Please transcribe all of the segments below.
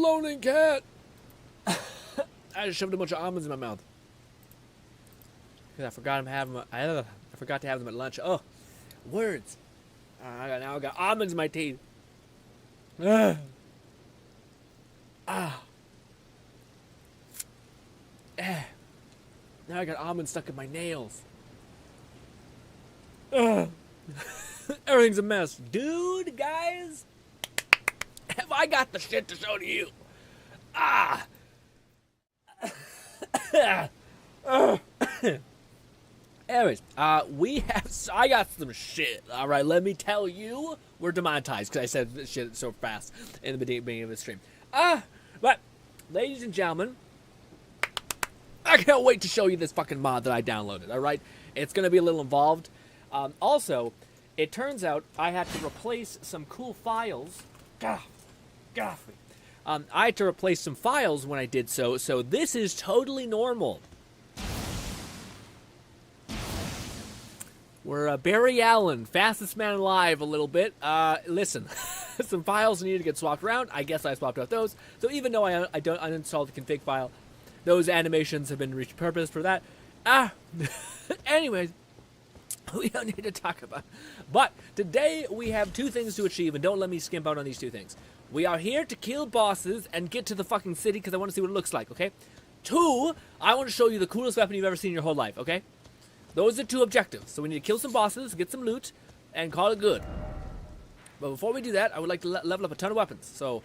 loaning cat. I just shoved a bunch of almonds in my mouth. Cause I forgot I forgot to have them at lunch. Oh, words. Now I got almonds in my teeth. Now I got almonds stuck in my nails. Everything's a mess. Dude, guys, have I got the shit to show to you? Anyways, I got some shit. All right, let me tell you, we're demonetized because I said this shit so fast in the beginning of the stream. But, ladies and gentlemen, I can't wait to show you this fucking mod that I downloaded. All right, it's gonna be a little involved. Also, it turns out I had to replace some cool files. I had to replace some files when I did so this is totally normal. We're Barry Allen, fastest man alive a little bit. Listen, some files needed to get swapped around. I guess I swapped out those. So even though I don't uninstall the config file, those animations have been repurposed for that. Anyways, we don't need to talk about it. But today we have two things to achieve, and don't let me skimp out on these two things. We are here to kill bosses and get to the fucking city because I want to see what it looks like, okay? Two, I want to show you the coolest weapon you've ever seen in your whole life, okay? Those are two objectives. So we need to kill some bosses, get some loot, and call it good. But before we do that, I would like to level up a ton of weapons. So,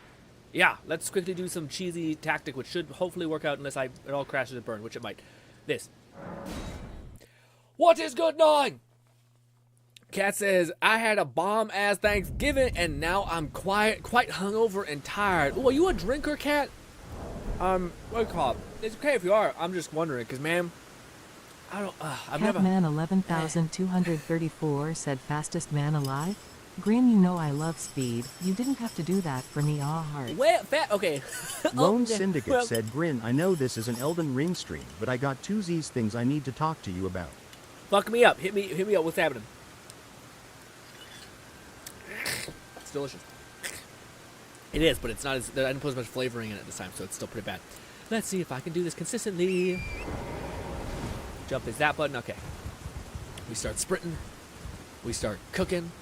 yeah, let's quickly do some cheesy tactic, which should hopefully work out unless it all crashes and burns, which it might. This. What is good, 9? Cat says, I had a bomb-ass Thanksgiving, and now I'm quite hungover and tired. Oh, are you a drinker, Cat? What do you call it? It's okay if you are. I'm just wondering, because, man, I don't, I've never... Catman 11,234 said fastest man alive? Grin, you know I love speed. You didn't have to do that for me, heart. Well, okay. Lone Syndicate said, Grin, I know this is an Elden Ring stream, but I got two Z's things I need to talk to you about. Fuck me up. Hit me up. What's happening? It's delicious. It is, but it's not as... I didn't put as much flavoring in it this time, so it's still pretty bad. Let's see if I can do this consistently. Jump is that button. Okay. We start sprinting. We start cooking.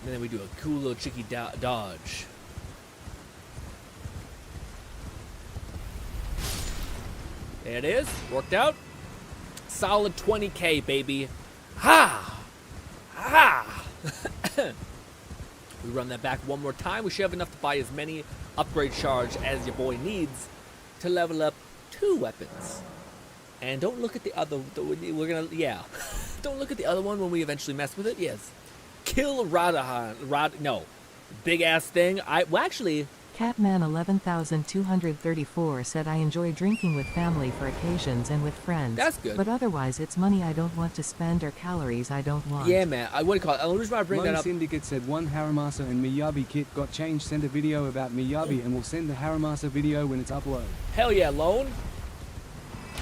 And then we do a cool little cheeky dodge. There it is. Worked out. Solid 20k, baby. Ha! Ha! We run that back one more time. We should have enough to buy as many upgrade shards as your boy needs to level up 2 weapons. And don't look at the other. We're gonna, yeah. Don't look at the other one when we eventually mess with it. Yes. Kill Radahan. No. Big ass thing. Well, actually. Catman 11,234 said I enjoy drinking with family for occasions and with friends. That's good. But otherwise, it's money I don't want to spend or calories I don't want. Yeah, man. What do you call it? The reason why I bring that up. Syndicate said one Haramasa and Miyabi kit got changed. Send a video about Miyabi and we'll send the Haramasa video when it's uploaded. Hell yeah, Lone.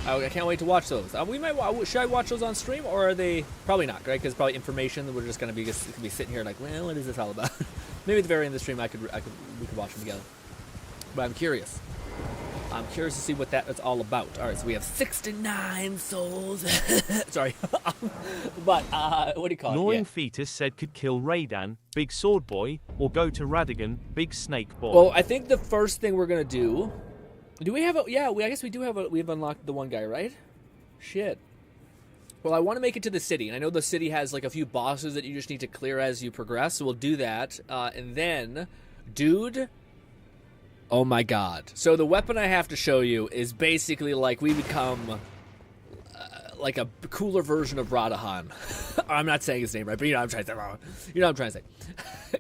I can't wait to watch those. We might. Should I watch those on stream, or are they probably not? Right? Because probably information that we're just gonna be sitting here like, well, what is this all about? Maybe at the very end of the stream, we could watch them together. But I'm curious. I'm curious to see what that's all about. All right, so we have 69 souls. Sorry, but what do you call it? Gnawing Fetus said could kill Raydan, Big Sword Boy, or go to Radigan, Big Snake Boy. Well, I think the first thing we're gonna do. Do we have a... Yeah, I guess we do have we've unlocked the one guy, right? Shit. Well, I want to make it to the city. And I know the city has, like, a few bosses that you just need to clear as you progress. So we'll do that. And then... Dude... Oh, my God. So the weapon I have to show you is basically, like, we become... like a cooler version of Radahan. I'm not saying his name right, but you know what I'm trying to say. You know what I'm trying to say.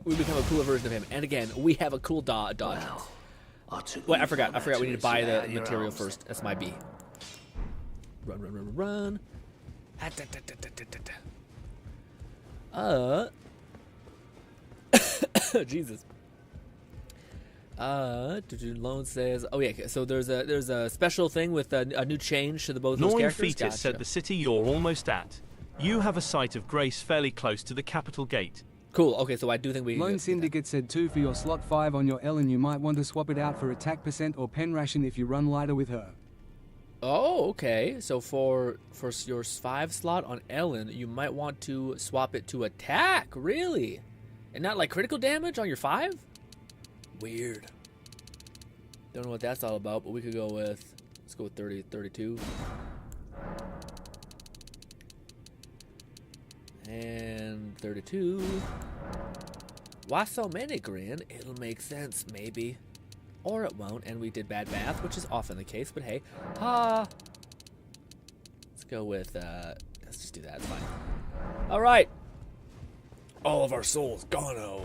We become a cooler version of him. And again, we have a cool dodge. Wow. Wait, I forgot. We need to buy the material first. That's my B. Run. Jesus. Lone says, oh yeah, so there's a special thing with a new change to both those Gnawing characters. Fetus said the city you're almost at. You have a site of grace fairly close to the capital gate. Cool. Okay, so I do think we. Lone Syndicate said 2 for your slot 5 on your Ellen. You might want to swap it out for attack percent or pen ration if you run lighter with her. Oh, okay. So for your 5 slot on Ellen, you might want to swap it to attack. Really? And not like critical damage on your 5? Weird. Don't know what that's all about, but we could go with. Let's go with 30, 32. And 32. Why so many, Grin? It'll make sense, maybe. Or it won't, and we did bad math, which is often the case, but hey. Let's go with, let's just do that, it's fine. Alright. All of our souls gone-o.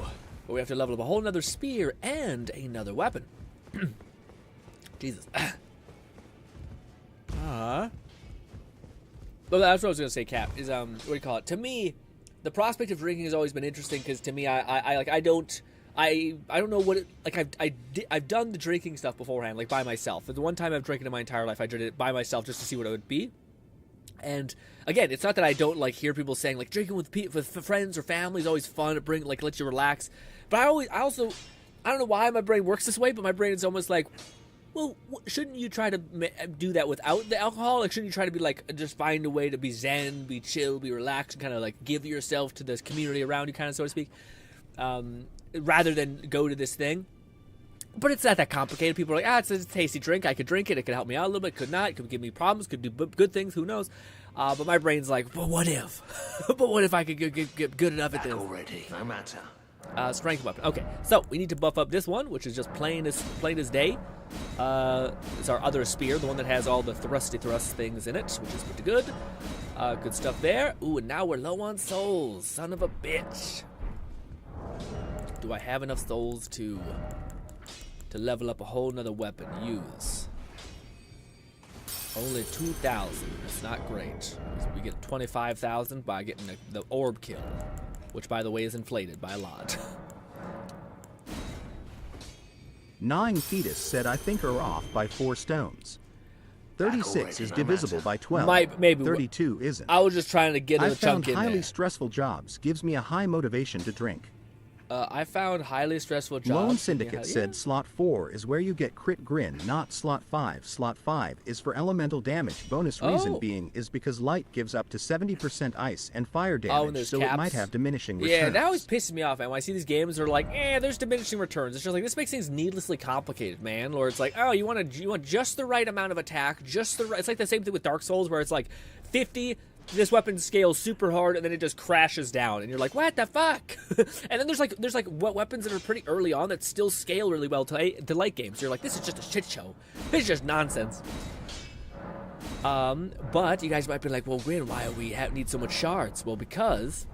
But we have to level up a whole nother spear and another weapon. Jesus. Well, that's what I was gonna say, Cap. Is what do you call it? To me, the prospect of drinking has always been interesting because to me, I don't know what it like. I've done the drinking stuff beforehand, like by myself. The one time I've drinking in my entire life, I did it by myself just to see what it would be. And again, it's not that I don't like hear people saying like drinking with friends or family is always fun. It lets you relax. But I don't know why my brain works this way, but my brain is almost like, well, shouldn't you try to do that without the alcohol? Like, shouldn't you try to be like, just find a way to be zen, be chill, be relaxed, and kind of like give yourself to this community around you, kind of so to speak, rather than go to this thing? But it's not that complicated. People are like, it's a tasty drink. I could drink it. It could help me out a little bit. Could not. It could give me problems. Could do good things. Who knows? But my brain's like, but what if? But what if I could get good enough at this? Already, no matter. Strength weapon. Okay, so we need to buff up this one, which is just plain as day. It's our other spear, the one that has all the thrust things in it, which is pretty good. Good stuff there. Ooh, and now we're low on souls. Son of a bitch. Do I have enough souls to level up a whole nother weapon? Use. Only 2,000. That's not great. We get 25,000 by getting the orb kill, which, by the way, is inflated by a lot. Gnawing Fetus said I think are off by 4 stones. 36 is divisible by 12. Maybe 32 isn't. I was just trying to get a I chunk found in highly there. stressful jobs gives me a high motivation to drink. I found highly stressful jobs. Lone Syndicate said slot 4 is where you get crit grin, not slot 5. Slot 5 is for elemental damage. Bonus reason being is because light gives up to 70% ice and fire damage, so caps. It might have diminishing returns. Yeah, that always pisses me off, man. When I see these games, they're like, there's diminishing returns. It's just like, this makes things needlessly complicated, man. Or it's like, oh, you want just the right amount of attack, just the right. It's like the same thing with Dark Souls, where it's like 50. This weapon scales super hard, and then it just crashes down, and you're like, "What the fuck?" And then there's like what weapons that are pretty early on that still scale really well to late games. You're like, "This is just a shit show. This is just nonsense." But you guys might be like, "Well, Grin, why do we need so much shards?" Well, because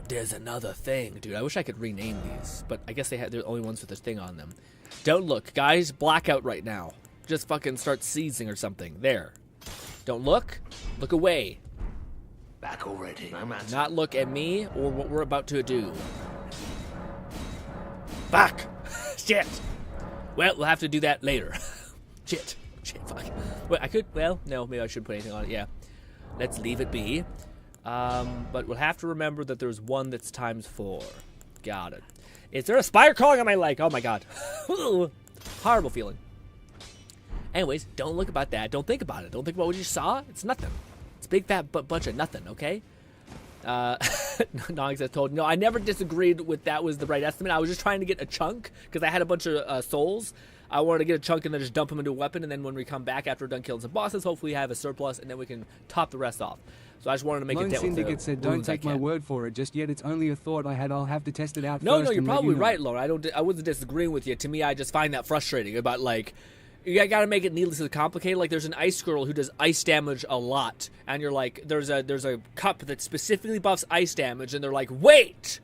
there's another thing, dude. I wish I could rename these, but I guess they're the only ones with this thing on them. Don't look, guys. Blackout right now. Just fucking start seizing or something. There. Don't look. Look away. Back already, no matter. Not look at me or what we're about to do. Fuck. Shit. Well, we'll have to do that later. Shit, fuck. Well, I could, no, maybe I shouldn't put anything on it, yeah. Let's leave it be. But we'll have to remember that there's one that's ×4. Got it. Is there a spider crawling on my leg? Oh my god. Horrible feeling. Anyways, don't look about that. Don't think about it. Don't think about what you saw. It's nothing. It's a big fat bunch of nothing, okay? Nogs has told, no, I never disagreed with that was the right estimate. I was just trying to get a chunk because I had a bunch of souls. I wanted to get a chunk and then just dump them into a weapon, and then when we come back after we're done killing some bosses, hopefully we have a surplus, and then we can top the rest off. So I just wanted to make Lone it Syndicate said, don't take my word for it just yet. It's only a thought I had. I'll have to test it out No, first. no, you're and let probably you know. right, Laura. I wasn't disagreeing with you. To me, I just find that frustrating about, like, you gotta make it needlessly complicated. Like, there's an ice girl who does ice damage a lot, and you're like, there's a cup that specifically buffs ice damage, and they're like, wait,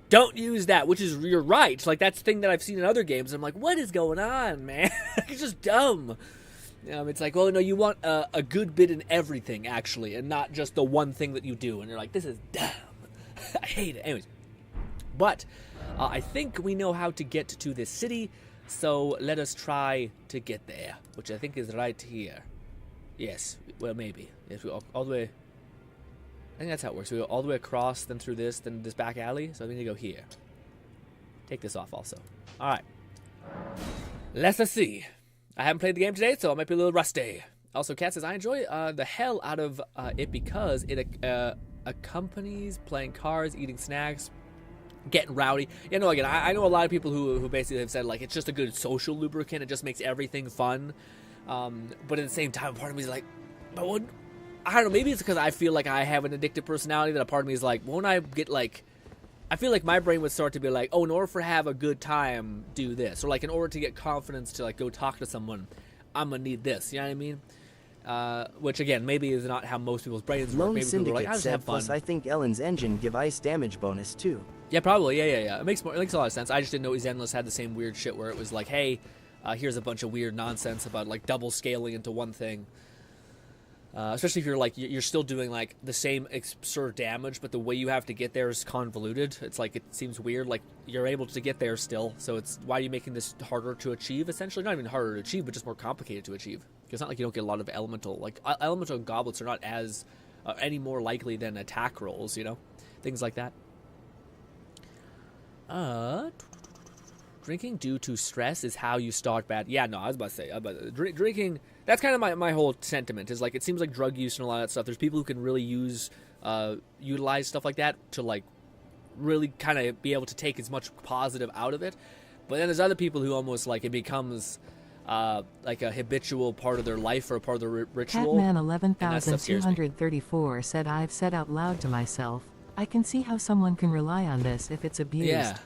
don't use that, which is, you're right. Like, that's the thing that I've seen in other games. I'm like, what is going on, man? It's just dumb. It's like, well, no, you want a good bit in everything, actually, and not just the one thing that you do, and you're like, this is dumb. I hate it. Anyways, but I think we know how to get to this city. So let us try to get there, which I think is right here. Yes, well, maybe. If we all the way. think that's how it works. We go all the way across, then through this, then this back alley. So I need to go here. Take this off also. All right. Let's see. I haven't played the game today, so I might be a little rusty. Also, Kat says, I enjoy the hell out of it because it accompanies playing cards, eating snacks, getting rowdy. You know, again, I know a lot of people who basically have said, like, it's just a good social lubricant. It just makes everything fun. But at the same time, part of me is like, but I don't know, maybe it's because I feel like I have an addictive personality that a part of me is like, won't I get, like, I feel like my brain would start to be like, oh, in order for have a good time, do this. Or, like, in order to get confidence to, like, go talk to someone, I'm going to need this. You know what I mean? Which, again, maybe is not how most people's brains work. Lone Maybe people are like, Syndicate I just said, have fun. plus I think Ellen's engine give ice damage bonus too. Yeah, probably. Yeah. It makes a lot of sense. I just didn't know Zenless had the same weird shit where it was like, hey, here's a bunch of weird nonsense about, like, double scaling into one thing. Especially if you're like you're still doing like the same absurd damage, but the way you have to get there is convoluted. It's like it seems weird. Like you're able to get there still, so it's why are you making this harder to achieve? Essentially, not even harder to achieve, but just more complicated to achieve. It's not like you don't get a lot of elemental elemental goblets are not as any more likely than attack rolls. You know, things like that. Drinking due to stress is how you start bad. Yeah, no, I was about to say drinking. That's kind of my whole sentiment is like it seems like drug use and a lot of that stuff. There's people who can really utilize stuff like that to like really kind of be able to take as much positive out of it. But then there's other people who almost like it becomes like a habitual part of their life or a part of their ritual. Catman 11,234 said, I've said out loud to myself, I can see how someone can rely on this if it's abused. Yeah.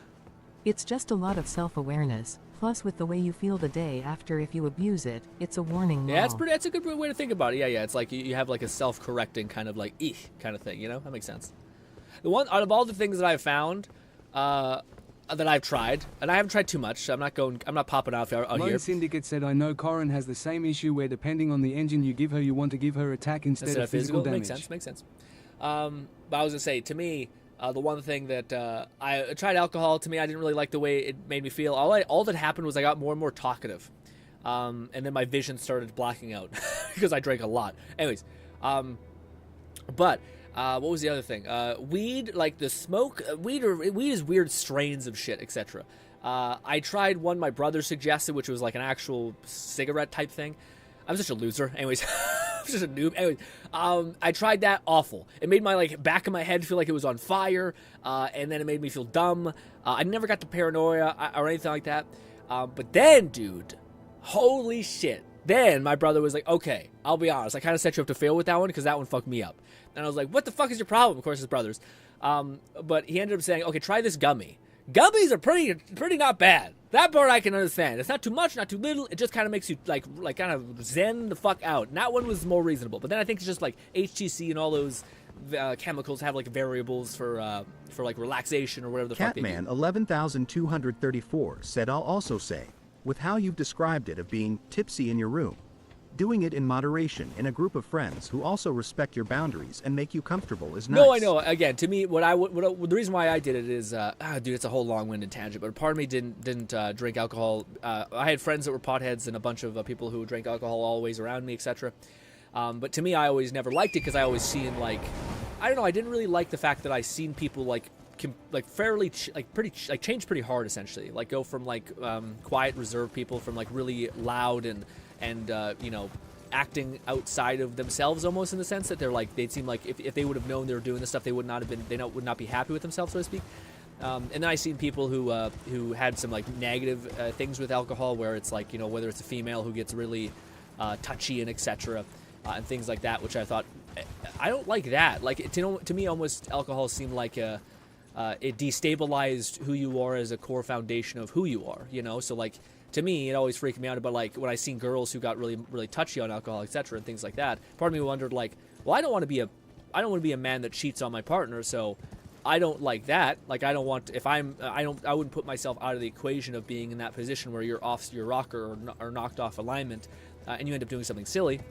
It's just a lot of self-awareness. Plus, with the way you feel the day after if you abuse it, it's a warning. Yeah, that's a good way to think about it. Yeah. It's like you have like a self-correcting kind of like kind of thing. You know, that makes sense. The one out of all the things that I've found that I've tried, and I haven't tried too much. I'm not popping off out Lone here. Syndicate said, I know Corin has the same issue where depending on the engine you give her, you want to give her attack instead of physical damage. Makes sense. But I was gonna say, to me, the one thing that I tried alcohol. To me, I didn't really like the way it made me feel. All that happened was I got more and more talkative, and then my vision started blacking out because I drank a lot. Anyways, but what was the other thing? Weed, like the smoke. Weed is weird strains of shit, etc. I tried one my brother suggested, which was like an actual cigarette type thing. I'm such a loser. Anyways. I'm just a noob. Anyway, I tried that. Awful. It made my like back of my head feel like it was on fire, and then it made me feel dumb. I never got to paranoia or anything like that. But then, dude, holy shit. Then my brother was like, okay, I'll be honest. I kind of set you up to fail with that one because that one fucked me up. And I was like, what the fuck is your problem? Of course, his brothers. But he ended up saying, okay, try this gummy. Gummies are pretty not bad. That part I can understand. It's not too much, not too little. It just kind of makes you like kind of zen the fuck out. And that one was more reasonable. But then I think it's just like HTC and all those chemicals have like variables for like relaxation or whatever the fuck they do. Catman 11,234 said, I'll also say, with how you've described it of being tipsy in your room, doing it in moderation in a group of friends who also respect your boundaries and make you comfortable is nice. No, I know. Again, to me, the reason why I did it is, dude, it's a whole long-winded tangent. But part of me didn't drink alcohol. I had friends that were potheads and a bunch of people who drank alcohol always around me, etc. But to me, I always never liked it because I always seen like, I don't know. I didn't really like the fact that I seen people like fairly change pretty hard essentially. Like go from like quiet, reserved people from like really loud and you know, acting outside of themselves almost in the sense that they're like, they'd seem like if they would have known they were doing this stuff, they would not be happy with themselves, so to speak. And then I seen people who had some like negative things with alcohol where it's like, you know, whether it's a female who gets really touchy and etc. And things like that, which I thought, I don't like that. Like to me, almost alcohol seemed like it destabilized who you are as a core foundation of who you are, you know? So like, to me, it always freaked me out about like when I seen girls who got really, really touchy on alcohol, etc., and things like that. Part of me wondered like, well, I don't want to be a man that cheats on my partner, so I don't like that. Like I don't want I wouldn't put myself out of the equation of being in that position where you're off your rocker or knocked off alignment, and you end up doing something silly.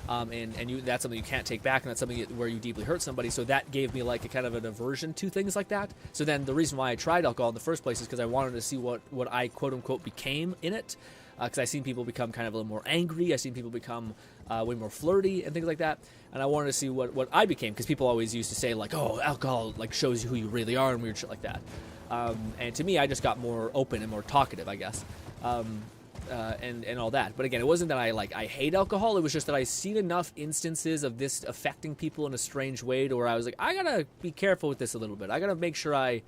And that's something you can't take back, and that's something where you deeply hurt somebody. So that gave me like a kind of an aversion to things like that. So then the reason why I tried alcohol in the first place is because I wanted to see what I quote unquote became in it. Because I seen people become kind of a little more angry. I seen people become way more flirty and things like that. And I wanted to see what I became, because people always used to say like, oh, alcohol like shows you who you really are and weird shit like that. And to me, I just got more open and more talkative, I guess. And all that. But again, it wasn't that I hate alcohol. It was just that I seen enough instances of this affecting people in a strange way to where I was like, I gotta be careful with this a little bit. I gotta make sure I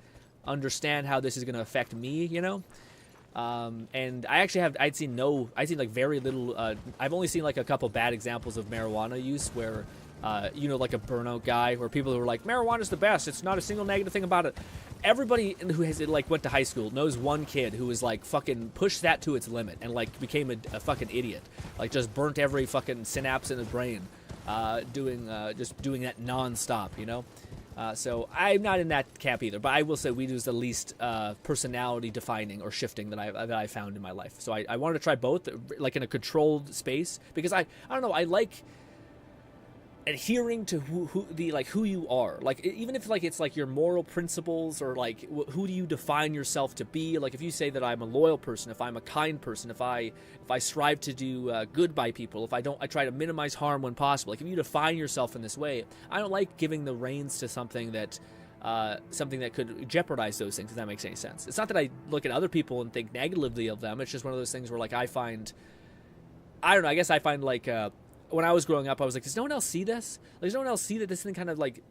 understand how this is gonna affect me, you know? And I actually I'd seen like very little, I've only seen like a couple bad examples of marijuana use where, you know, like a burnout guy, where people who are like, marijuana's the best, it's not a single negative thing about it. Everybody who has like went to high school knows one kid who was like fucking pushed that to its limit and like became a fucking idiot, like just burnt every fucking synapse in his brain, just doing that non-stop, you know. So I'm not in that camp either, but I will say weed was the least personality defining or shifting that I found in my life. So I wanted to try both, like in a controlled space, because I don't know, I like adhering to who you are, like even if like it's like your moral principles, or like who do you define yourself to be. Like if you say that I'm a loyal person, if I'm a kind person, if I strive to do good by people, I try to minimize harm when possible. Like if you define yourself in this way, I don't like giving the reins to something that could jeopardize those things, if that makes any sense. It's not that I look at other people and think negatively of them. It's just one of those things where like I don't know, I guess I find like when I was growing up, I was like, does no one else see this? Like, does no one else see that this thing kind of like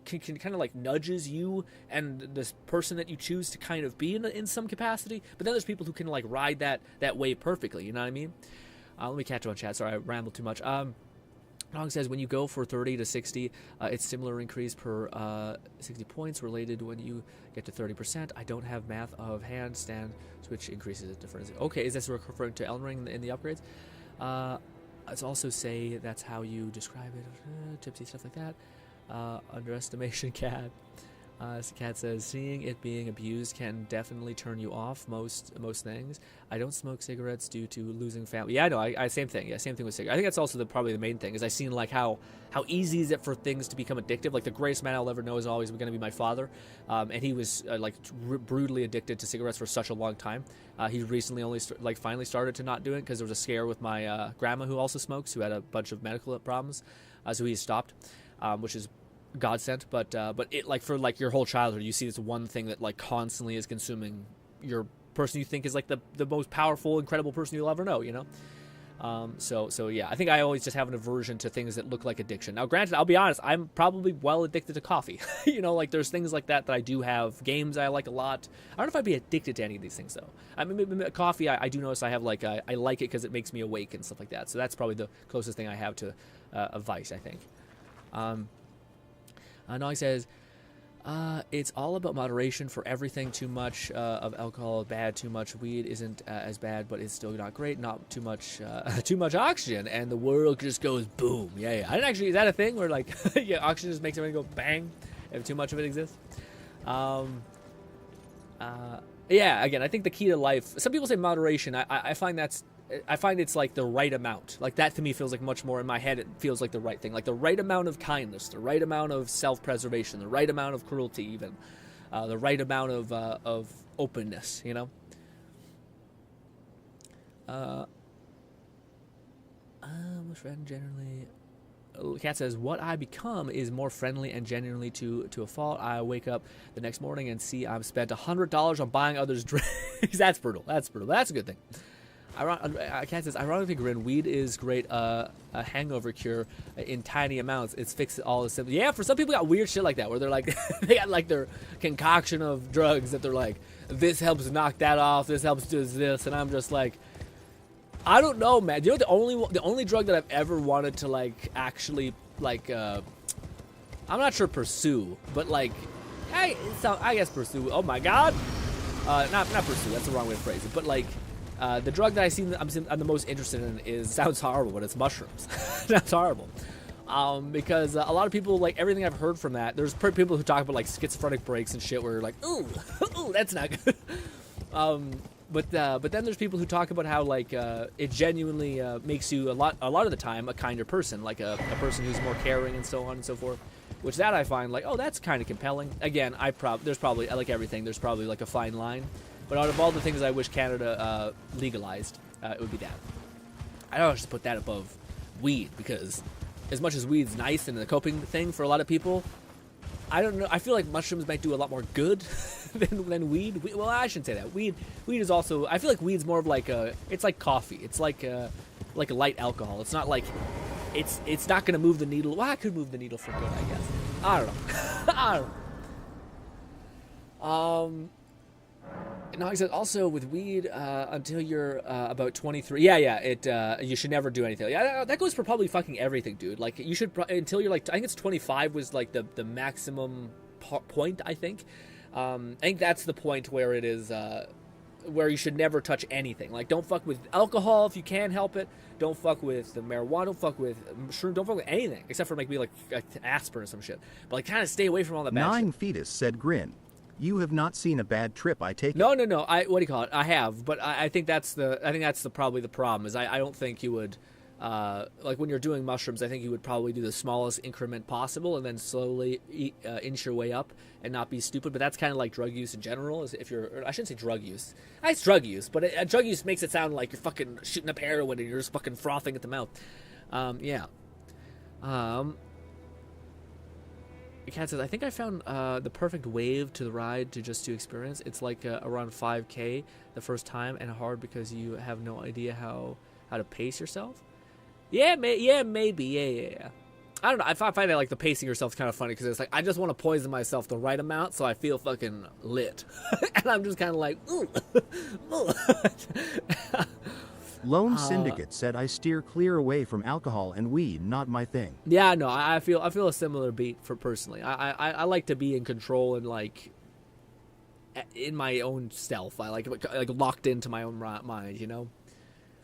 can kind of like nudges you and this person that you choose to kind of be in some capacity? But then there's people who can like ride that wave perfectly. You know what I mean? Let me catch up on chat. Sorry, I rambled too much. Dog says when you go for 30 to 60, it's similar increase per 60 points related when you get to 30%. I don't have math of handstand, which increases the difference. Okay, is this referring to Elden Ring in the upgrades? Let's also say that's how you describe it, tipsy, stuff like that. Underestimation cat. Cat says, seeing it being abused can definitely turn you off most things. I don't smoke cigarettes due to losing family. Yeah, I know. I same thing. Yeah, same thing with cigarettes. I think that's also probably the main thing, is I seen like how easy is it for things to become addictive. Like the greatest man I'll ever know is always going to be my father, and he was brutally addicted to cigarettes for such a long time. He recently only finally started to not do it because there was a scare with my grandma who also smokes, who had a bunch of medical problems, so he stopped, which is godsend. But it like for like your whole childhood, you see this one thing that like constantly is consuming your person you think is like the most powerful, incredible person you'll ever know, you know. So yeah, I think I always just have an aversion to things that look like addiction. Now granted, I'll be honest, I'm probably well addicted to coffee. You know, like there's things like that I do have. Games I like a lot. I don't know if I'd be addicted to any of these things though. I mean, coffee, I do notice I have like I like it because it makes me awake and stuff like that. So that's probably the closest thing I have to a vice, I think. Nog says, it's all about moderation for everything. Too much of alcohol bad, too much weed isn't as bad, but it's still not great. Not too much oxygen, and the world just goes boom. Yeah. I didn't actually, is that a thing where like, yeah, oxygen just makes everything go bang if too much of it exists? Yeah, again, I think the key to life, some people say moderation. I find it's like the right amount. Like that to me feels like much more in my head. It feels like the right thing, like the right amount of kindness, the right amount of self-preservation, the right amount of cruelty, even the right amount of openness. You know. Friend generally. Cat says, what I become is more friendly and genuinely to a fault. I wake up the next morning and see I've spent $100 on buying others drinks. That's brutal. That's a good thing. Cat says, ironically, Grin, weed is great a hangover cure in tiny amounts. It's fixed all the symptoms. Yeah, for some people got weird shit like that, where they're like, they got like their concoction of drugs that they're like, this helps knock that off, this helps do this, and I'm just like, I don't know, man. You know, the only drug that I've ever wanted to like actually like, I'm not sure pursue, but like, I guess pursue. Oh my God, not pursue. That's the wrong way to phrase it. But like, the drug that I'm the most interested in is, sounds horrible, but it's mushrooms. Sounds horrible, because a lot of people, like everything I've heard from that. There's people who talk about like schizophrenic breaks and shit, where you're like, ooh, that's not good. But then there's people who talk about how like it genuinely makes you a lot of the time a kinder person, like a person who's more caring and so on and so forth. Which that I find like, oh, that's kind of compelling. Again, there's probably, like everything, there's probably like a fine line. But out of all the things I wish Canada legalized, it would be that. I don't just put that above weed, because as much as weed's nice and a coping thing for a lot of people, I don't know. I feel like mushrooms might do a lot more good than weed. Well, I shouldn't say that. Weed is also. I feel like weed's more of like a. It's like coffee. It's like a light alcohol. It's not like. It's not gonna move the needle. Well, I could move the needle for good, I guess. I don't know. I don't know. No, he said also with weed until you're about 23. Yeah. You should never do anything. Yeah, that goes for probably fucking everything, dude. Like you should until you're like I think it's 25 was like the maximum point. I think that's the point where it is where you should never touch anything. Like don't fuck with alcohol if you can help it. Don't fuck with the marijuana. Don't fuck with shroom. Don't fuck with anything except for maybe like aspirin or some shit. But like kind of stay away from all the bad shit. 9 Fetus said Grin. You have not seen a bad trip, I take it. No. What do you call it? I have, but I think that's probably the problem. Is I don't think you would like when you're doing mushrooms. I think you would probably do the smallest increment possible and then slowly inch your way up and not be stupid. But that's kind of like drug use in general. Is if you're, I shouldn't say drug use. It's drug use, but drug use makes it sound like you're fucking shooting up heroin and you're just fucking frothing at the mouth. Yeah. Cat says, I think I found the perfect wave to the ride to experience. It's like around 5K the first time and hard because you have no idea how to pace yourself. Yeah, maybe. Yeah. I don't know. I find that like the pacing yourself is kind of funny because it's like I just want to poison myself the right amount so I feel fucking lit. And I'm just kind of like, ooh. Lone Syndicate said I steer clear away from alcohol and weed, not my thing. Yeah, no, I feel a similar beat for personally. I like to be in control and like in my own self. I like locked into my own mind, you know?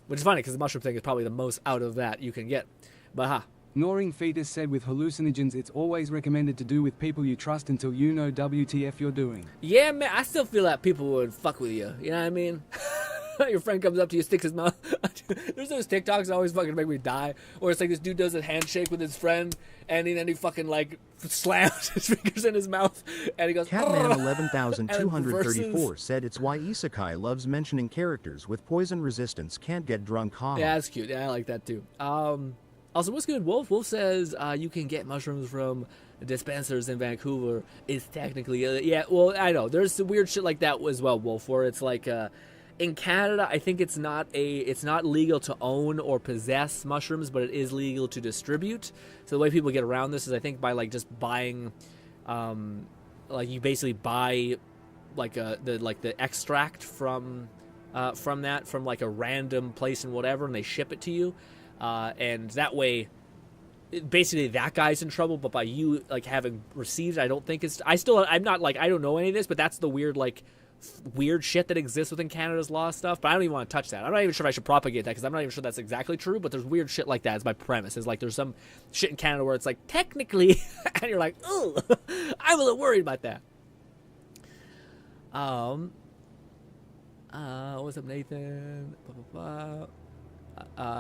Which is funny because the mushroom thing is probably the most out of that you can get. But Gnawing Fetus said with hallucinogens, it's always recommended to do with people you trust until you know WTF you're doing. Yeah, man, I still feel that people would fuck with you. You know what I mean? Your friend comes up to you, sticks his mouth. There's those TikToks that always fucking make me die. Or it's like this dude does a handshake with his friend, and then he fucking like slams his fingers in his mouth, and he goes. Catman 11,234 said it's why Isekai loves mentioning characters with poison resistance can't get drunk. Yeah, that's cute. Yeah, I like that too. Also, what's good, Wolf? Wolf says you can get mushrooms from dispensers in Vancouver. It's technically yeah. Well, I know there's some weird shit like that as well, Wolf. Where it's like. In Canada, I think it's not legal to own or possess mushrooms, but it is legal to distribute. So the way people get around this is, I think, by like just buying, like you basically buy like the extract from like a random place and whatever, and they ship it to you, and that way, basically that guy's in trouble. But by you like having received, I don't think I'm not like I don't know any of this, but that's the weird shit that exists within Canada's law stuff, but I don't even want to touch that. I'm not even sure if I should propagate that because I'm not even sure that's exactly true, but there's weird shit like that is my premise. Is like there's some shit in Canada where it's like technically and you're like, ooh, I'm a little worried about that. What's up, Nathan?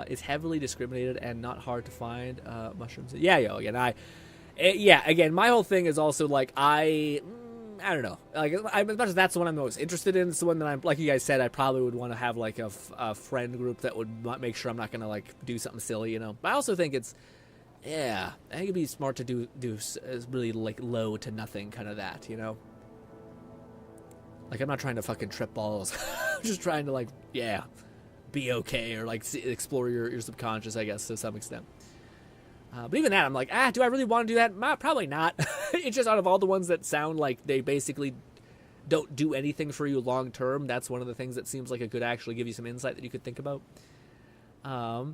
It's heavily discriminated and not hard to find mushrooms. Again, my whole thing is also like I don't know. Like as much as that's the one I'm most interested in, it's the one that I'm like you guys said. I probably would want to have like a friend group that would make sure I'm not gonna like do something silly, you know. But I also think I think it'd be smart to do really like low to nothing kind of that, you know. Like I'm not trying to fucking trip balls. I'm just trying to like be okay or like explore your subconscious, I guess, to some extent. But even that, I'm like, do I really want to do that? Probably not. It's just out of all the ones that sound like they basically don't do anything for you long term, that's one of the things that seems like it could actually give you some insight that you could think about. I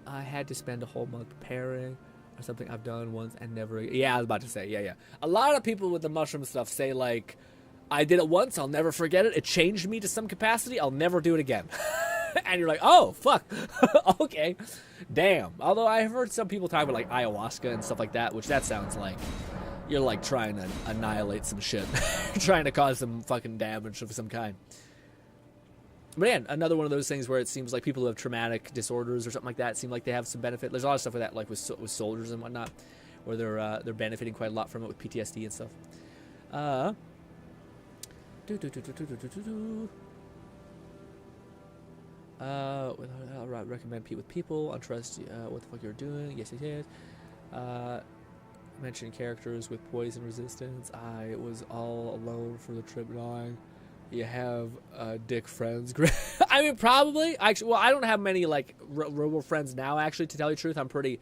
had to spend a whole month preparing or something I've done once and never. Yeah, I was about to say, yeah. A lot of people with the mushroom stuff say like, I did it once, I'll never forget it. It changed me to some capacity. I'll never do it again. And you're like, oh, fuck. Okay. Damn. Although I've heard some people talk about like ayahuasca and stuff like that, which that sounds like you're like trying to annihilate some shit. Trying to cause some fucking damage of some kind. But yeah, another one of those things where it seems like people who have traumatic disorders or something like that seem like they have some benefit. There's a lot of stuff with that, like with soldiers and whatnot, where they're benefiting quite a lot from it with PTSD and stuff. I'll recommend Pete with people. Untrust what the fuck you're doing. Yes, yes, yes. Mention characters with poison resistance. I was all alone for the trip dying. You have dick friends. I mean, probably. Actually, well, I don't have many like real friends now. Actually, to tell you the truth, I'm pretty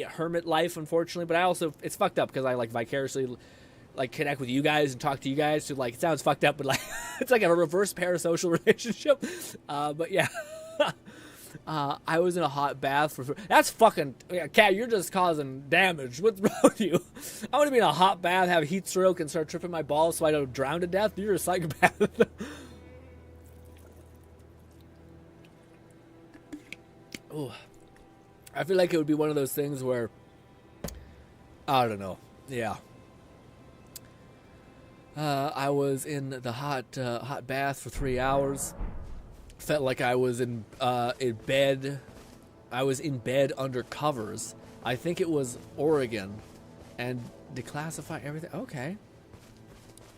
hermit life, unfortunately. But I also, it's fucked up because I like vicariously like connect with you guys and talk to you guys. So like, it sounds fucked up, but like, it's like a reverse parasocial relationship. But yeah. I was in a hot bath for... That's fucking... Cat, you're just causing damage. What's wrong with you? I want to be in a hot bath, have a heat stroke, and start tripping my balls so I don't drown to death. You're a psychopath. Oh, I feel like it would be one of those things where... I don't know. Yeah. I was in the hot bath for 3 hours. Felt like I was in bed. I was in bed under covers. I think it was Oregon, and declassify everything. Okay.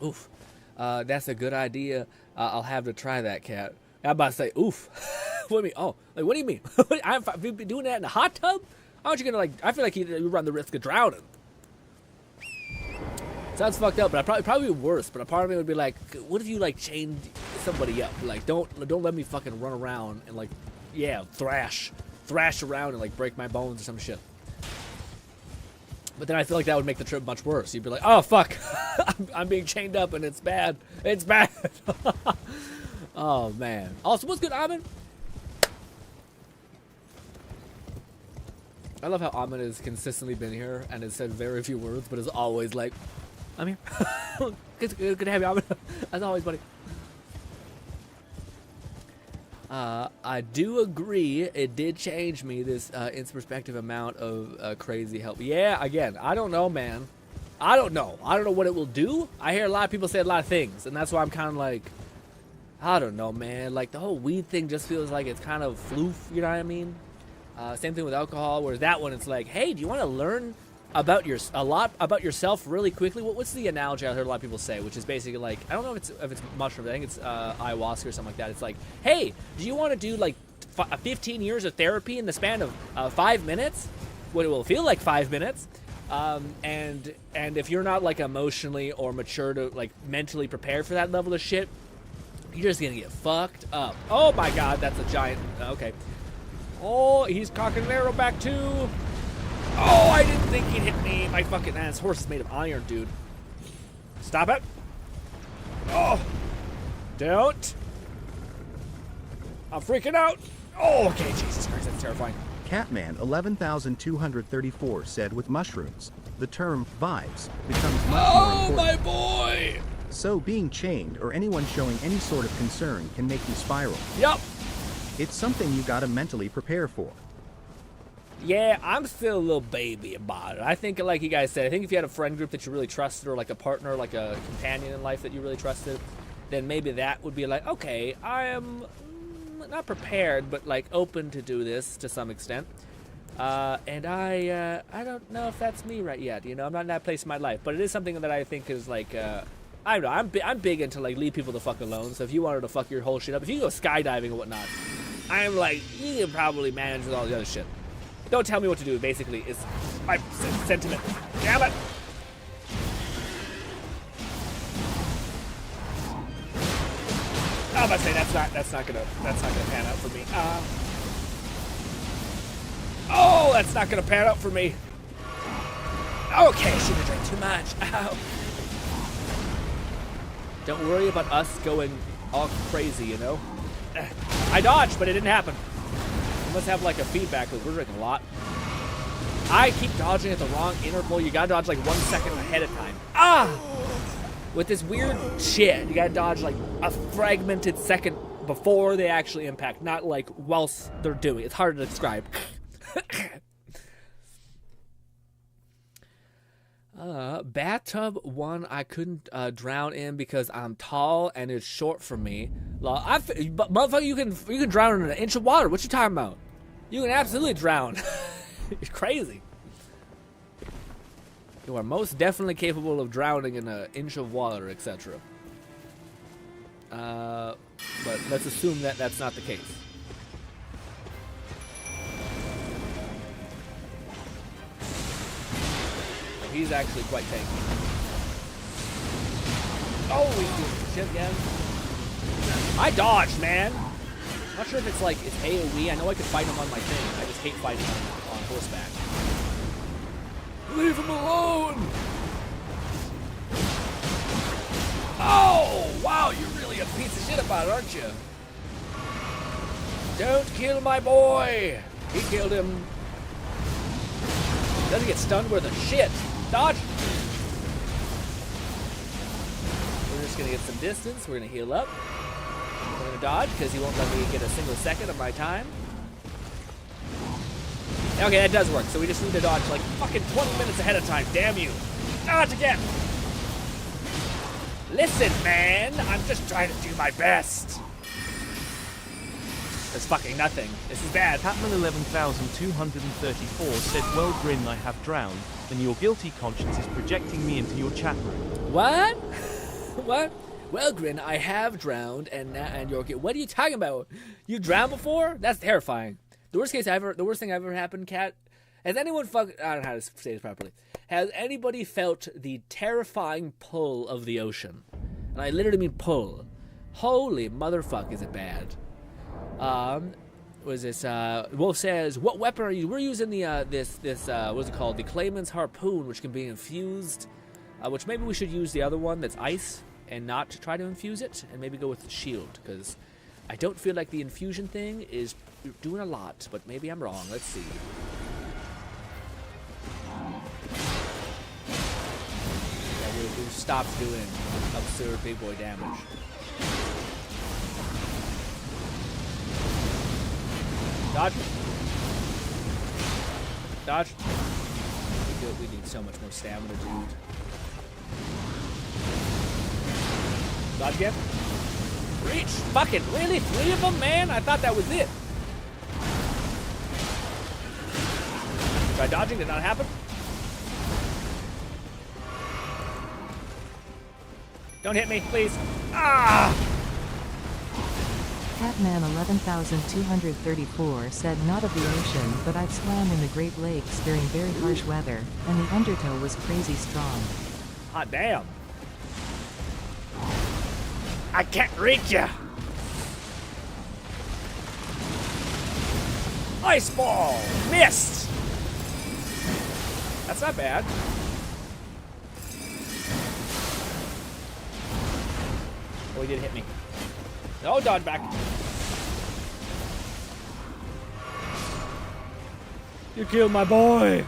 Oof. That's a good idea. I'll have to try that, Cat. I'm about to say, oof. What do you mean? Oh, like what do you mean? Have you been doing that in a hot tub? How aren't you gonna like? I feel like you run the risk of drowning. Sounds fucked up, but probably worse. But a part of me would be like, what if you like chained somebody up? Like, don't let me fucking run around and like, yeah, thrash around and like break my bones or some shit. But then I feel like that would make the trip much worse. You'd be like, oh fuck, I'm being chained up and it's bad. It's bad. Oh man. Also, what's good, Amin? I love how Amin has consistently been here and has said very few words, but is always like, I'm here. Good to have you, Amin. As always, buddy. I do agree. It did change me, this introspective amount of crazy help. Yeah, again, I don't know, man. I don't know what it will do. I hear a lot of people say a lot of things, and that's why I'm kind of like, I don't know, man. Like, the whole weed thing just feels like it's kind of floof, you know what I mean? Same thing with alcohol, whereas that one, it's like, hey, do you want to learn about a lot about yourself really quickly? What's the analogy I heard a lot of people say, which is basically like, I don't know if it's mushrooms, I think it's ayahuasca or something like that. It's like, hey, do you want to do like 15 years of therapy in the span of 5 minutes? What it will feel like 5 minutes. And if you're not like emotionally or mature to like mentally prepared for that level of shit, you're just gonna get fucked up. Oh my god, that's a giant. Okay. Oh, he's cocking an arrow back too. Oh, I didn't think he'd hit me. My fucking ass horse is made of iron, dude. Stop it. Oh, don't. I'm freaking out. Oh, okay, Jesus Christ, that's terrifying. Catman 11,234 said with mushrooms, the term vibes becomes much more important. My boy! So being chained or anyone showing any sort of concern can make you spiral. Yup. It's something you gotta mentally prepare for. Yeah, I'm still a little baby about it. I think, like you guys said, I think if you had a friend group that you really trusted, or like a partner, like a companion in life that you really trusted, then maybe that would be like, okay, I am not prepared, but like open to do this to some extent. And I don't know if that's me right yet. You know, I'm not in that place in my life, but it is something that I think is like, I don't know. I'm big into like leave people the fuck alone. So if you wanted to fuck your whole shit up, if you go skydiving and whatnot, I'm like, you can probably manage with all the other shit. Don't tell me what to do, basically, is my sentiment. Damn it! I was about to say that's not gonna pan out for me. Oh, that's not gonna pan out for me. Okay, should have drank too much. Ow. Don't worry about us going all crazy, you know. I dodged, but it didn't happen. You must have like a feedback because we're drinking a lot. I keep dodging at the wrong interval. You gotta dodge like 1 second ahead of time. Ah! With this weird shit, you gotta dodge like a fragmented second before they actually impact, not like whilst they're doing. It's hard to describe. Bathtub one I couldn't drown in because I'm tall and it's short for me. But motherfucker, you can drown in an inch of water. What you talking about? You can absolutely drown. You're crazy. You are most definitely capable of drowning in an inch of water, etc. But let's assume that that's not the case. He's actually quite tanky. Oh, he's doing shit again. I dodged, man. Not sure if it's like it's AoE. I know I could fight him on my thing. I just hate fighting him on horseback. Leave him alone! Oh, wow, you're really a piece of shit about it, aren't you? Don't kill my boy! He killed him. Doesn't get stunned worth a shit. Dodge! We're just gonna get some distance. We're gonna heal up. We're gonna dodge because he won't let me get a single second of my time. Okay, that does work. So we just need to dodge like fucking 20 minutes ahead of time. Damn you. Dodge again. Listen, man. I'm just trying to do my best. There's fucking nothing. This is bad. Hatman 11234 said, well, Grin, I have drowned, and your guilty conscience is projecting me into your chat room. What? What? Well, Grin, I have drowned, and you're okay. What are you talking about? You drowned before? That's terrifying. The worst thing ever happened, Cat. Has anyone I don't know how to say this properly. Has anybody felt the terrifying pull of the ocean? And I literally mean pull. Holy motherfuck, is it bad? Was this, Wolf says, what weapon are you? We're using the, what's it called? The Clayman's Harpoon, which can be infused, which maybe we should use the other one that's ice and not try to infuse it, and maybe go with the shield, because I don't feel like the infusion thing is doing a lot, but maybe I'm wrong. Let's see. Yeah, we stopped doing absurd big boy damage. Dodge. Dodge. We need so much more stamina, dude. Dodge again. Reach. Fucking really? 3 of them, man? I thought that was it. Try dodging. Did not happen. Don't hit me, please. Ah! Catman 11234 said, not of the ocean, but I've swam in the Great Lakes during very harsh weather, and the undertow was crazy strong. Hot damn. I can't reach you. Ice ball. Missed. That's not bad. Oh, he did hit me. No, dodge back. You killed my boy.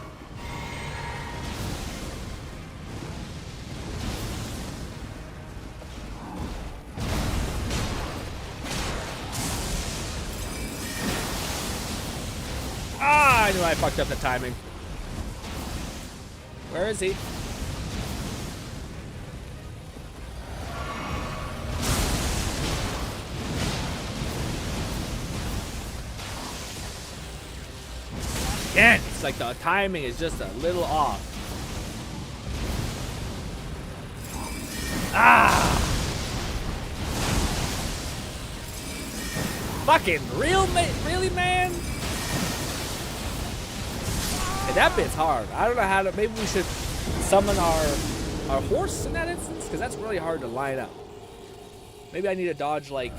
Ah, I knew I fucked up the timing. Where is he? Again, it's like the timing is just a little off. Ah! Fucking really, man? Hey, that bit's hard. I don't know how to. Maybe we should summon our horse in that instance, because that's really hard to line up. Maybe I need to dodge like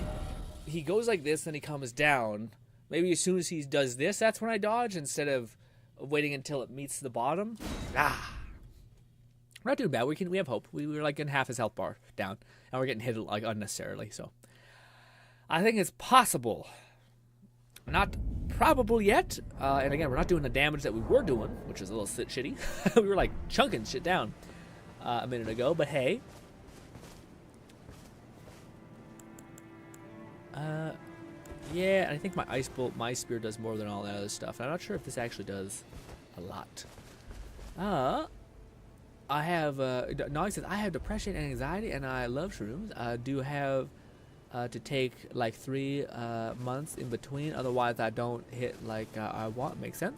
he goes like this, then he comes down. Maybe as soon as he does this, that's when I dodge instead of waiting until it meets the bottom. Ah, we're not doing bad. We have hope. We were like in half his health bar down, and we're getting hit like unnecessarily. So I think it's possible. Not probable yet. And again, we're not doing the damage that we were doing, which is a little shitty. We were like chunking shit down a minute ago, but hey. Yeah, I think my ice bolt, my spear does more than all that other stuff. I'm not sure if this actually does a lot. I have, Nog says, I have depression and anxiety, and I love shrooms. I do have to take like 3 months in between, otherwise I don't hit like I want. Makes sense.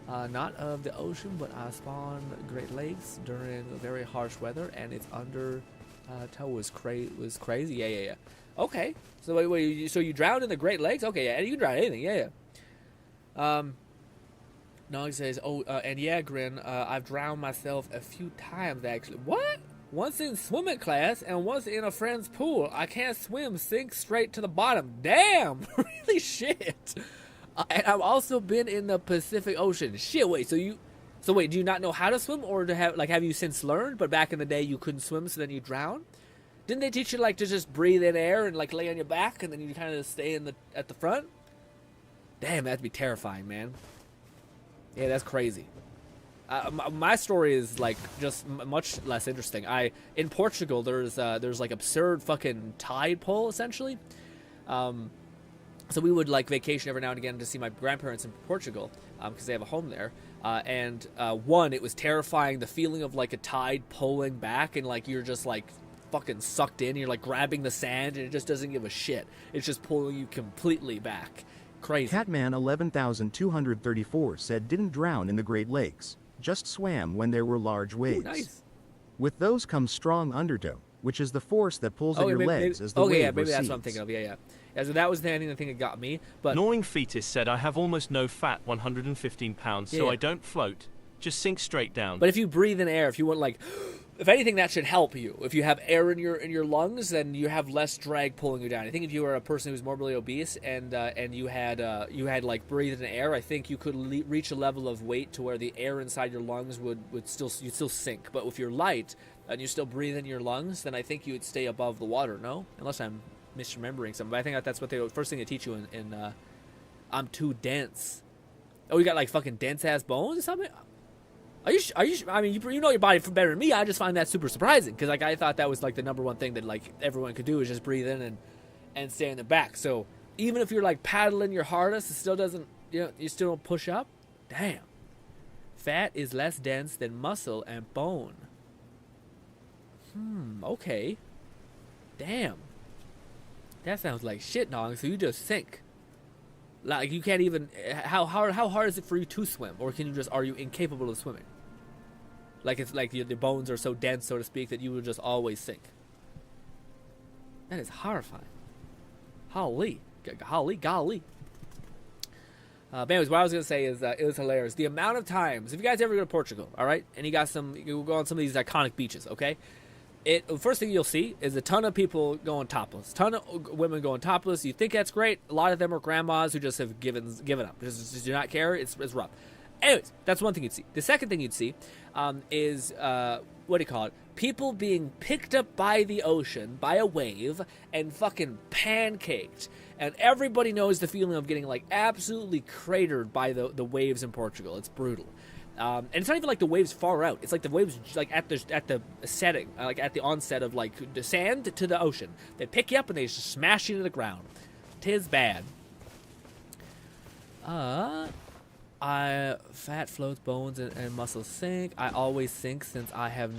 Not of the ocean, but I spawn Great Lakes during very harsh weather, and its under tow was crazy. Yeah. Okay. So wait, so you drowned in the Great Lakes? Okay, yeah. And you can drown anything. Yeah. Nog says, and yeah, Grin, I've drowned myself a few times, actually. What? Once in swimming class and once in a friend's pool. I can't swim, sink straight to the bottom. Damn! Really shit. And I've also been in the Pacific Ocean. Shit, wait, do you not know how to swim, or have you since learned, but back in the day you couldn't swim, so then you drowned? Didn't they teach you, like, to just breathe in air and, like, lay on your back, and then you kind of stay at the front? Damn, that'd be terrifying, man. Yeah, that's crazy. My story is, like, just much less interesting. In Portugal, there's like absurd fucking tide pull, essentially. So we would, like, vacation every now and again to see my grandparents in Portugal, because they have a home there. And it was terrifying, the feeling of, like, a tide pulling back, and, like, you're just, like, fucking sucked in. You're, like, grabbing the sand, and it just doesn't give a shit. It's just pulling you completely back. Crazy. Catman 11234 said didn't drown in the Great Lakes, just swam when there were large waves. Ooh, nice. With those comes strong undertow, which is the force that pulls at your legs as the wave maybe recedes. that's what I'm thinking of. Yeah. So that was the thing that got me. But Gnawing Fetus said, I have almost no fat, 115 pounds, so I don't float. Just sink straight down. But if you breathe in air, if you want, like, if anything, that should help you. If you have air in your lungs, then you have less drag pulling you down. I think if you were a person who's morbidly obese and you had like breathed in air, I think you could reach a level of weight to where the air inside your lungs you'd still sink. But if you're light and you still breathe in your lungs, then I think you would stay above the water. No, unless I'm misremembering something. But I think that's what the first thing they teach you in I'm too dense. Oh, you got like fucking dense ass bones or something. Are you? I mean, you know your body better than me. I just find that super surprising because, like, I thought that was like the number one thing that, like, everyone could do is just breathe in and stay in the back. So even if you're, like, paddling your hardest, it still doesn't, you still don't push up. Damn. Fat is less dense than muscle and bone. Okay. Damn. That sounds like shit, Nog. So you just sink. Like, you can't even. How hard is it for you to swim, or are you incapable of swimming? Like, it's like the bones are so dense, so to speak, that you will just always sink. That is horrifying. Golly. But anyways, what I was gonna say is it was hilarious. The amount of times, if you guys ever go to Portugal, all right, and you go on some of these iconic beaches, okay. The first thing you'll see is a ton of people going topless, ton of women going topless. You think that's great. A lot of them are grandmas who just have given up, just do not care. It's rough. Anyways, that's one thing you'd see. The second thing you'd see is what do you call it? People being picked up by the ocean, by a wave, and fucking pancaked. And everybody knows the feeling of getting, like, absolutely cratered by the waves in Portugal. It's brutal. And it's not even like the waves far out. It's like the waves, like, at the setting, like at the onset of, like, the sand to the ocean. They pick you up and they just smash you to the ground. 'Tis bad. Fat floats, bones and muscles sink. I always sink since I have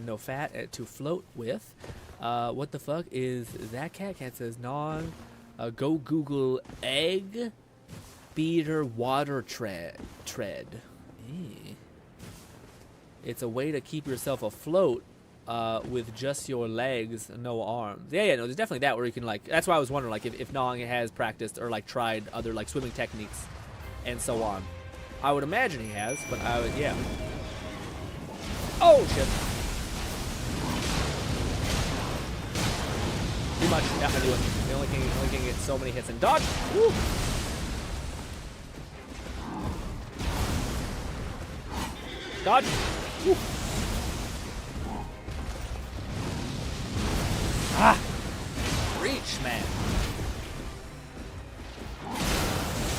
no fat to float with. What the fuck is that? Cat says Nog. Go Google egg beater water tread. It's a way to keep yourself afloat with just your legs, no arms. Yeah, no, there's definitely that where you can, like, that's why I was wondering, like, if Nog has practiced or, like, tried other, like, swimming techniques and so on. I would imagine he has, but yeah. Oh, shit. Too much. Yeah, I do it. The only thing get so many hits and dodge. Woo! Dodge. Woo. Ah! Reach, man.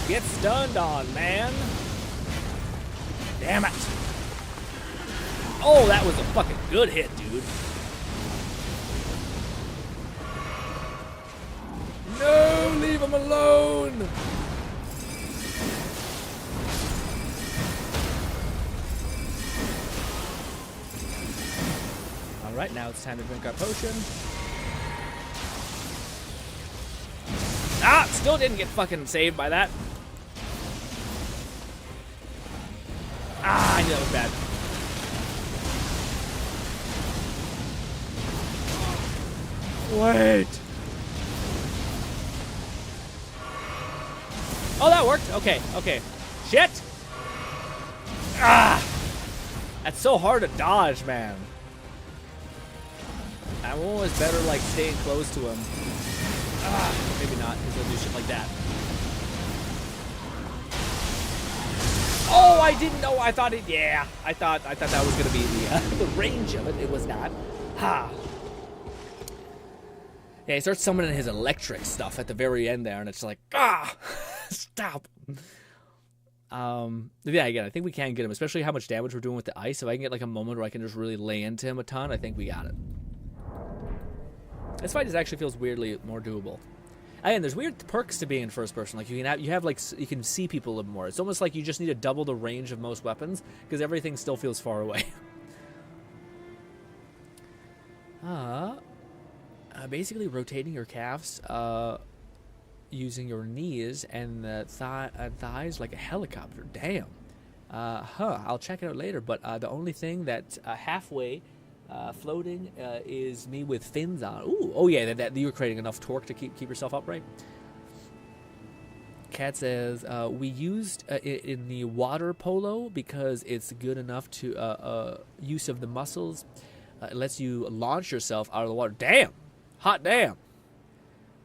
Get stunned on, man. Damn it. Oh, that was a fucking good hit, dude. No, leave him alone. All right, now it's time to drink our potion. Ah, still didn't get fucking saved by that. Ah, I knew that was bad. Wait. Oh, that worked. Okay. Shit. That's so hard to dodge, man. I'm always better like staying close to him. Maybe not, because he'll do shit like that. Oh, I didn't know. I thought it. Yeah, I thought that was gonna be the range of it. It was not. Ha. Yeah, he starts summoning his electric stuff at the very end there, and it's like, stop. Yeah, again, I think we can get him, especially how much damage we're doing with the ice. If I can get like a moment where I can just really lay into him a ton, I think we got it. This fight just actually feels weirdly more doable. Again, there's weird perks to being in first person. Like you can see people a little more. It's almost like you just need to double the range of most weapons because everything still feels far away. Basically rotating your calves, using your knees and thighs like a helicopter. Damn. I'll check it out later. But the only thing that halfway floating is me with fins on. Ooh, oh yeah, that you're creating enough torque to keep yourself upright. Cat says we used it in the water polo because it's good enough to use of the muscles. It lets you launch yourself out of the water. Damn, hot damn.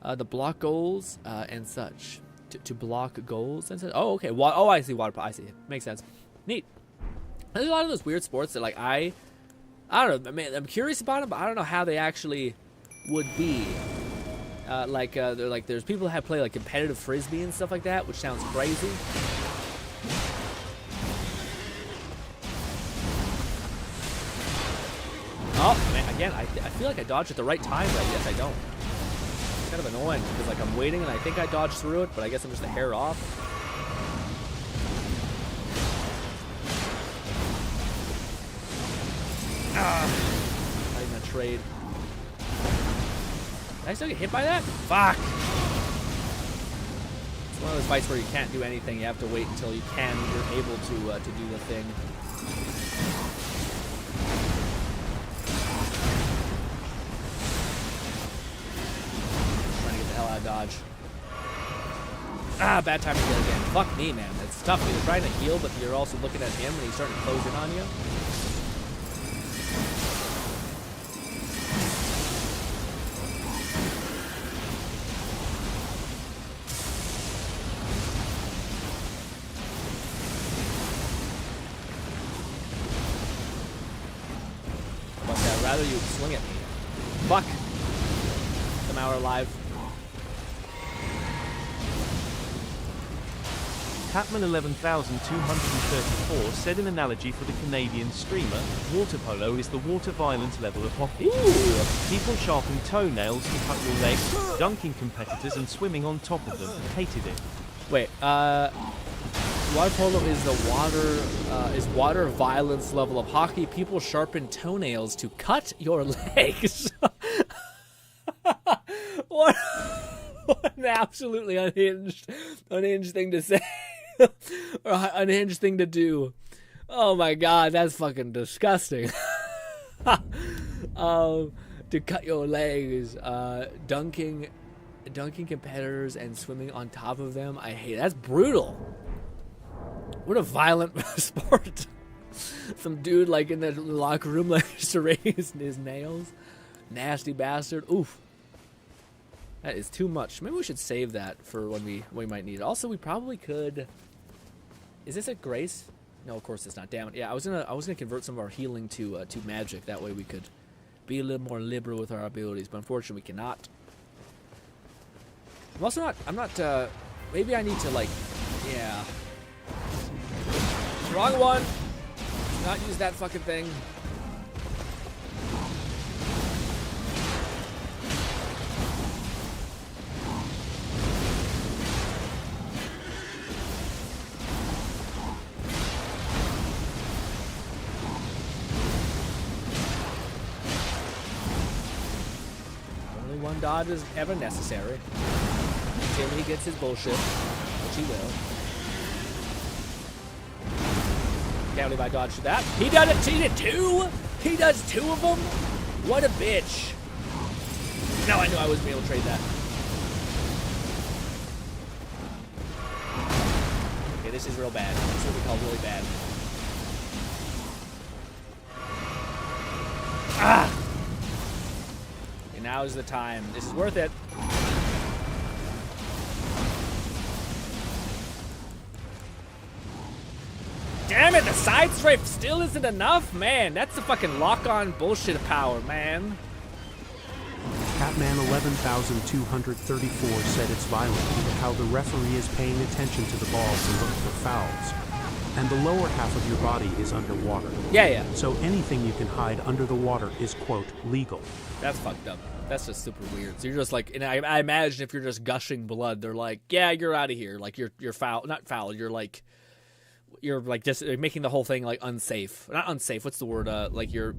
The block goals and such. To block goals and such. Oh, okay. Oh, I see water polo. I see it. Makes sense. Neat. There's a lot of those weird sports that like I don't know. I mean, I'm curious about them, but I don't know how they actually would be. They're like there's people that play like competitive frisbee and stuff like that, which sounds crazy. Oh man, again, I feel like I dodged at the right time, but I guess I don't. It's kind of annoying because like I'm waiting and I think I dodged through it, but I guess I'm just a hair off. Not even a trade. Did I still get hit by that? Fuck! It's one of those fights where you can't do anything. You have to wait until you're able to do the thing. Trying to get the hell out of dodge. Bad time to kill again. Fuck me, man. It's tough. You're trying to heal, but you're also looking at him and he's starting to close in on you. Rather you swing at me. Fuck. Somehow we're alive. Catman 11234 said an analogy for the Canadian streamer, water polo is the water violence level of hockey. Ooh. People sharpen toenails to cut your legs, dunking competitors and swimming on top of them. Hated it. Wait, water polo is the water violence level of hockey. People sharpen toenails to cut your legs. What an absolutely unhinged thing to say. Or unhinged thing to do. Oh my god, that's fucking disgusting. To cut your legs, dunking competitors and swimming on top of them. I hate it. That's brutal. What a violent sport. Some dude like in the locker room like serrating his nails. Nasty bastard. Oof. That is too much. Maybe we should save that for when we might need it. Also, we probably could. Is this a grace? No, of course it's not. Damn it. Yeah, I was gonna convert some of our healing to magic. That way we could be a little more liberal with our abilities. But unfortunately, we cannot. I'm not. Maybe I need to like. Yeah. Wrong one. Do not use that fucking thing. Only one dodge is ever necessary. Until he gets his bullshit, which he will. Can't believe I dodged that. He did it. He did two. He does two of them. What a bitch. No, I knew I wasn't able to trade that. Okay, this is real bad. This is what we call really bad. Ah! Okay, now is the time. This is worth it. Damn it, the side strafe still isn't enough? Man, that's the fucking lock-on bullshit power, man. Catman 11234 said it's violent due to how the referee is paying attention to the balls and look for fouls. And the lower half of your body is underwater. Yeah. So anything you can hide under the water is, quote, legal. That's fucked up. That's just super weird. So you're just like, and I imagine if you're just gushing blood, they're like, yeah, you're out of here. Like you're foul, not foul. You're like just making the whole thing like unsafe. Not unsafe. What's the word? Like you're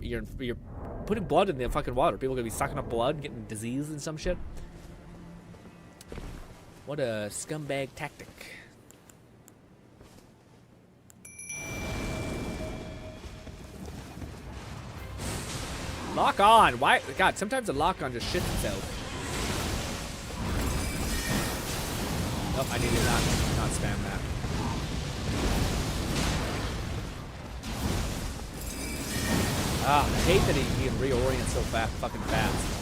putting blood in the fucking water. People are gonna be sucking up blood, getting disease and some shit. What a scumbag tactic. Lock on. Why? God, sometimes the lock on just shits itself. Oh, I need to not spam that. Ah, I hate that he can reorient so fucking fast.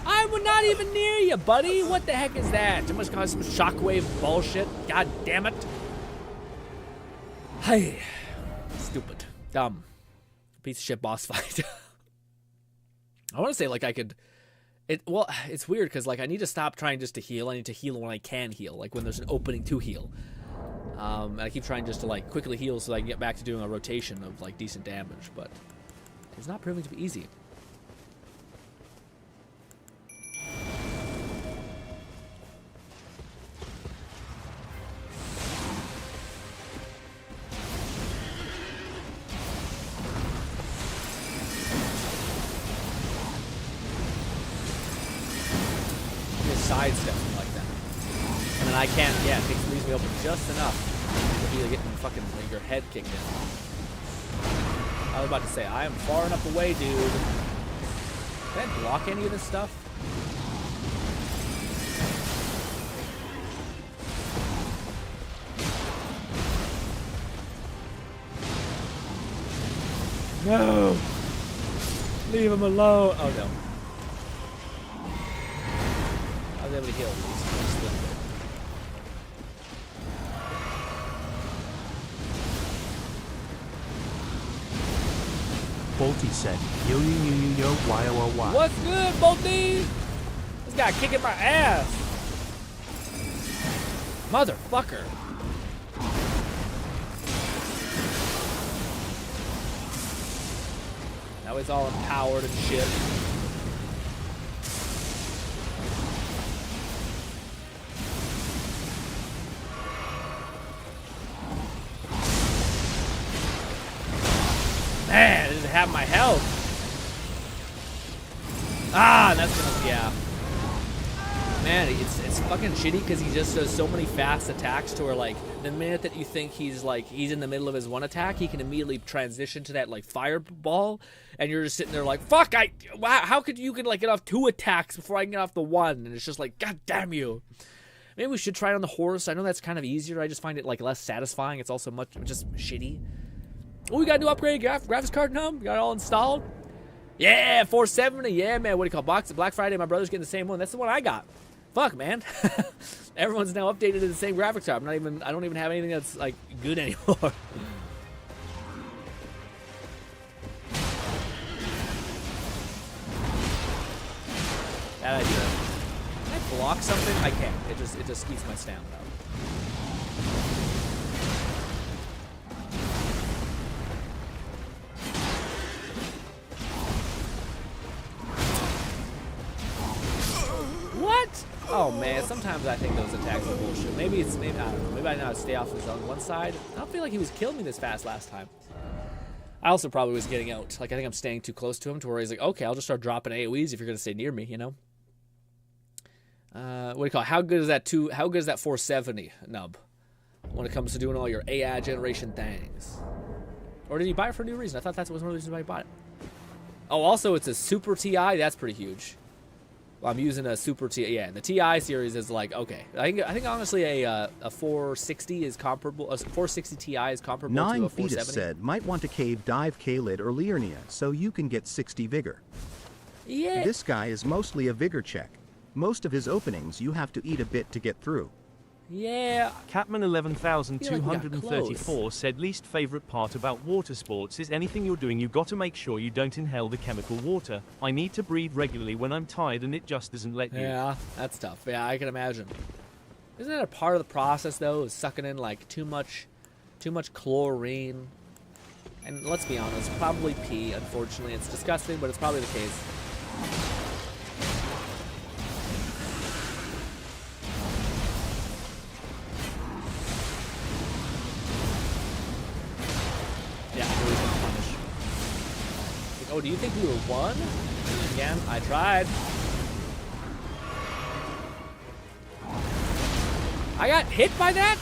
I was not even near you, buddy. What the heck is that? You must cause some shockwave bullshit. God damn it. Hey, stupid, dumb, piece of shit boss fight. I want to say like I could. Well, it's weird because like I need to stop trying just to heal. I need to heal when I can heal, like when there's an opening to heal. And I keep trying just to like quickly heal so that I can get back to doing a rotation of like decent damage, but it's not proving to be easy. Just sidestep me like that. And then I can't, yeah, it leaves me open just enough to be getting fucking like, your head kicked in. I was about to say, I am far enough away, dude. Can I block any of this stuff? No! Leave him alone! Oh no. I was able to heal at least. Just a little bit. Bolty said, yo, Y-O-O-Y. What's good, Bolty? This guy kicking my ass. Motherfucker. Now he's all empowered and shit. Man, I didn't have my health. Ah, that's gonna, yeah. Man, it's fucking shitty because he just does so many fast attacks to where like the minute that you think he's in the middle of his one attack, he can immediately transition to that like fireball, and you're just sitting there like, fuck, wow, how could you like get off 2 attacks before I can get off the 1? And it's just like, god damn you. Maybe we should try it on the horse. I know that's kind of easier. I just find it like less satisfying. It's also just shitty. Oh, we got a new upgraded graphics card now? We got it all installed? Yeah, 470. Yeah, man. What do you call Black Friday? My brother's getting the same one. That's the one I got. Fuck, man. Everyone's now updated to the same graphics card. I don't even have anything that's like good anymore. Bad idea. Can I block something? I can't. It just eats my stamina out. What? Oh man, sometimes I think those attacks are bullshit. Maybe I don't know. Maybe I know how to stay off his on one side. I don't feel like he was killing me this fast last time. I also probably was getting out. Like I think I'm staying too close to him to where he's like, okay, I'll just start dropping AoEs if you're gonna stay near me, you know? What do you call it? How good is that 470 nub when it comes to doing all your AI generation things? Or did you buy it for a new reason? I thought that was one of the reasons why you bought it. Oh, also it's a Super TI. That's pretty huge. Well, I'm using a Super Ti. Yeah, the Ti series is like, okay. I think honestly a 460 is comparable. A 460 Ti is comparable to a 9 470. Fetus said, might want to cave dive Kalid or Liurnia so you can get 60 vigor. Yeah. This guy is mostly a vigor check. Most of his openings you have to eat a bit to get through. Yeah. Catman 11,234 said least favorite part about water sports is anything you're doing you gotta make sure you don't inhale the chemical water. I need to breathe regularly when I'm tired and it just doesn't let you. Yeah, that's tough. Yeah, I can imagine. Isn't that a part of the process though? Is sucking in like too much chlorine? And let's be honest, probably pee. Unfortunately, it's disgusting, but it's probably the case. Yeah, I knew he was gonna punish. Like, oh, do you think we were one? Again, I tried. I got hit by that?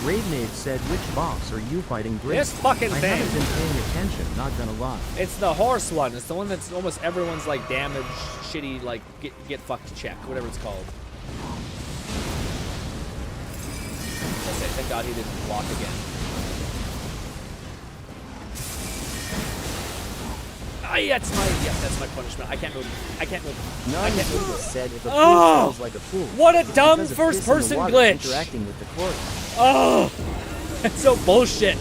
Raidnade said, which boss are you fighting, Grin? This fucking I thing. haven't been paying attention, not gonna lie. It's the horse one. It's the one that's almost everyone's like damaged, shitty, like get fucked check, whatever it's called. That's it. Thank God he didn't block again. That's my punishment. I can't move. I can't move. I None can't move. said if a pool Oh! smells like a pool. What a dumb because of first-person piss in the water glitch. Interacting with the chlorine. Oh, that's so bullshit.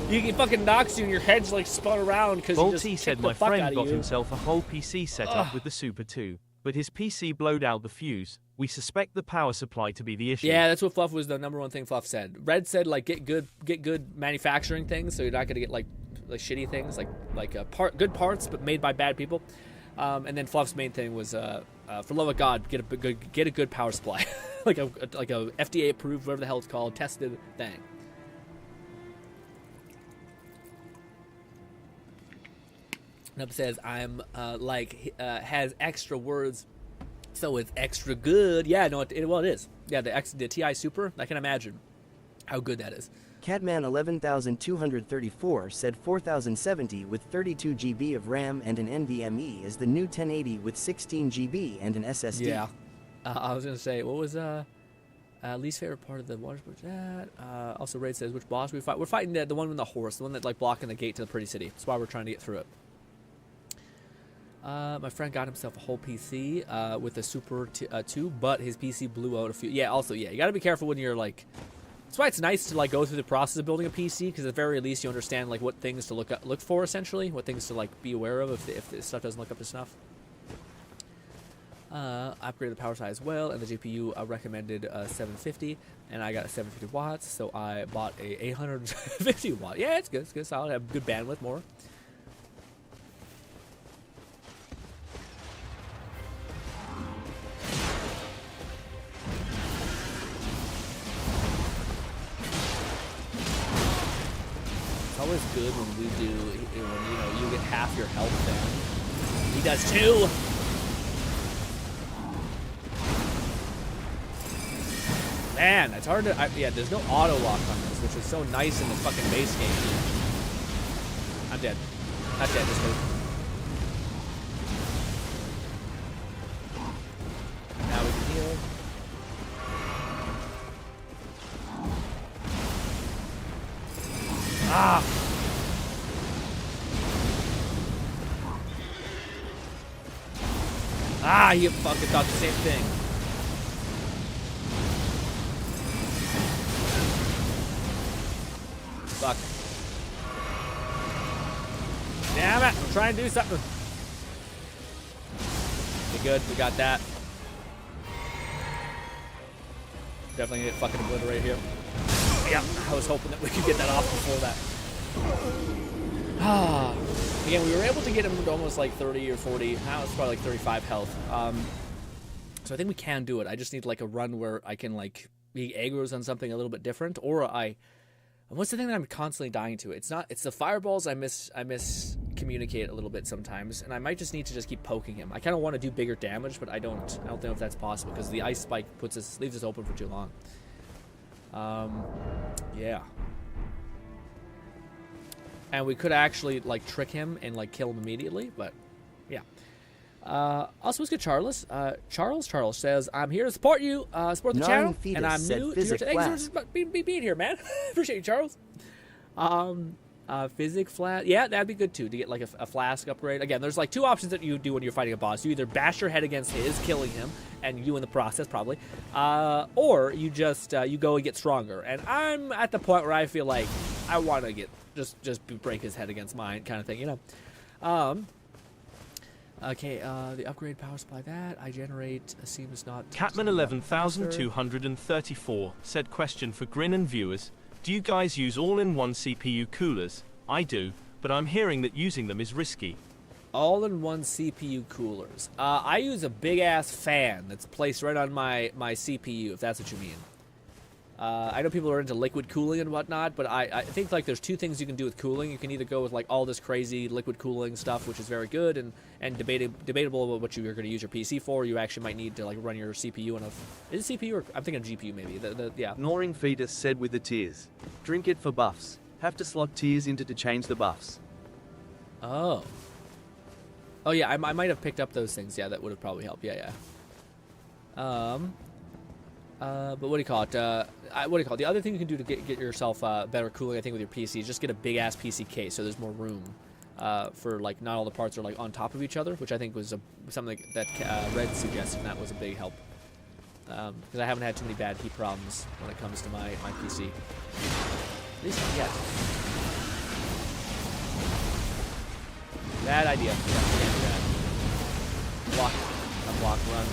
He fucking knocks you and your head's like spun around because you just Bolty kicked said the my fuck out friend of got you. himself a whole PC setup with the Super 2, but his PC blowed out the fuse. We suspect the power supply to be the issue. Yeah, that's what Fluff was the number one thing Fluff said. Red said like get good manufacturing things, so you're not gonna get like shitty things, like good parts but made by bad people. And then Fluff's main thing was for love of God, get a good power supply, like a FDA approved, whatever the hell it's called, tested thing. Nub says I'm has extra words, so it's extra good. Yeah, no, it is. Yeah, the TI Super. I can imagine how good that is. Catman 11,234 said 4070 with 32 GB of RAM and an NVMe is the new 1080 with 16 GB and an SSD. Yeah. I was gonna say, what was least favorite part of the water sports? Also, Raid says which boss we fight. We're fighting the one with the horse, the one that's like blocking the gate to the pretty city. That's why we're trying to get through it. My friend got himself a whole PC with a Super 2, but his PC blew out a few. Yeah, also, yeah, you gotta be careful when you're like. That's why it's nice to like go through the process of building a PC, because at the very least you understand like what things to look for, essentially, what things to like be aware of if the stuff doesn't look up to snuff. Upgraded the power supply as well, and the GPU recommended 750, and I got a 750 watts, so I bought a 850 watt. Yeah, it's good. It's good, solid. Have good bandwidth, more. It's always good when we do, when you get half your health down. He does too. Man, it's hard to. Yeah, there's no auto lock on this, which is so nice in the fucking base game. I'm dead. Not dead, just hurt. Now we can heal. Ah! Ah, you fucking thought the same thing. Fuck. Damn it! I'm trying to do something. Okay, good. We got that. Definitely get fucking obliterated here. Yeah, I was hoping that we could get that off before that. Again, we were able to get him to almost like 30 or 40. Now it's probably like 35 health. So I think we can do it. I just need like a run where I can like be aggro's on something a little bit different, or what's the thing that I'm constantly dying to? It's the fireballs. I miscommunicate a little bit sometimes, and I might just need to just keep poking him. I kind of want to do bigger damage, but I don't know if that's possible because the ice spike leaves us open for too long. Yeah. And we could actually, like, trick him and, like, kill him immediately, but, yeah. Also, let's get Charles. Charles says, I'm here to support you, support the channel, and I'm new to your... Thanks for being here, man. Appreciate you, Charles. Physic flat. Yeah, that'd be good, too, to get, like, a flask upgrade. Again, there's, like, 2 options that you do when you're fighting a boss. You either bash your head against his, killing him, and you in the process, probably, or you just, you go and get stronger. And I'm at the point where I feel like I want to get... Just break his head against mine, kind of thing, you know. Okay, the upgrade power supply that I generate seems not. Catman 11,234 said, question for GRINN and viewers: do you guys use all-in-one CPU coolers? I do, but I'm hearing that using them is risky. All-in-one CPU coolers. I use a big-ass fan that's placed right on my CPU, if that's what you mean. I know people are into liquid cooling and whatnot, but I think like there's 2 things you can do with cooling. You can either go with like all this crazy liquid cooling stuff, which is very good and debatable about what you're going to use your PC for. You actually might need to like run your CPU on a... Is it CPU or... I'm thinking GPU maybe. Yeah. Gnawing Fetus said with the tears. Drink it for buffs. Have to slot tears into to change the buffs. Oh. Oh yeah, I might have picked up those things. Yeah, that would have probably helped. Yeah. But what do you call it? The other thing you can do to get yourself better cooling, I think, with your PC is just get a big ass PC case, so there's more room for like not all the parts are like on top of each other, which I think was something that Red suggested, and that was a big help because I haven't had too many bad heat problems when it comes to my PC. At least not yet. Bad idea. Yeah, can't do that. Block, unblock, run.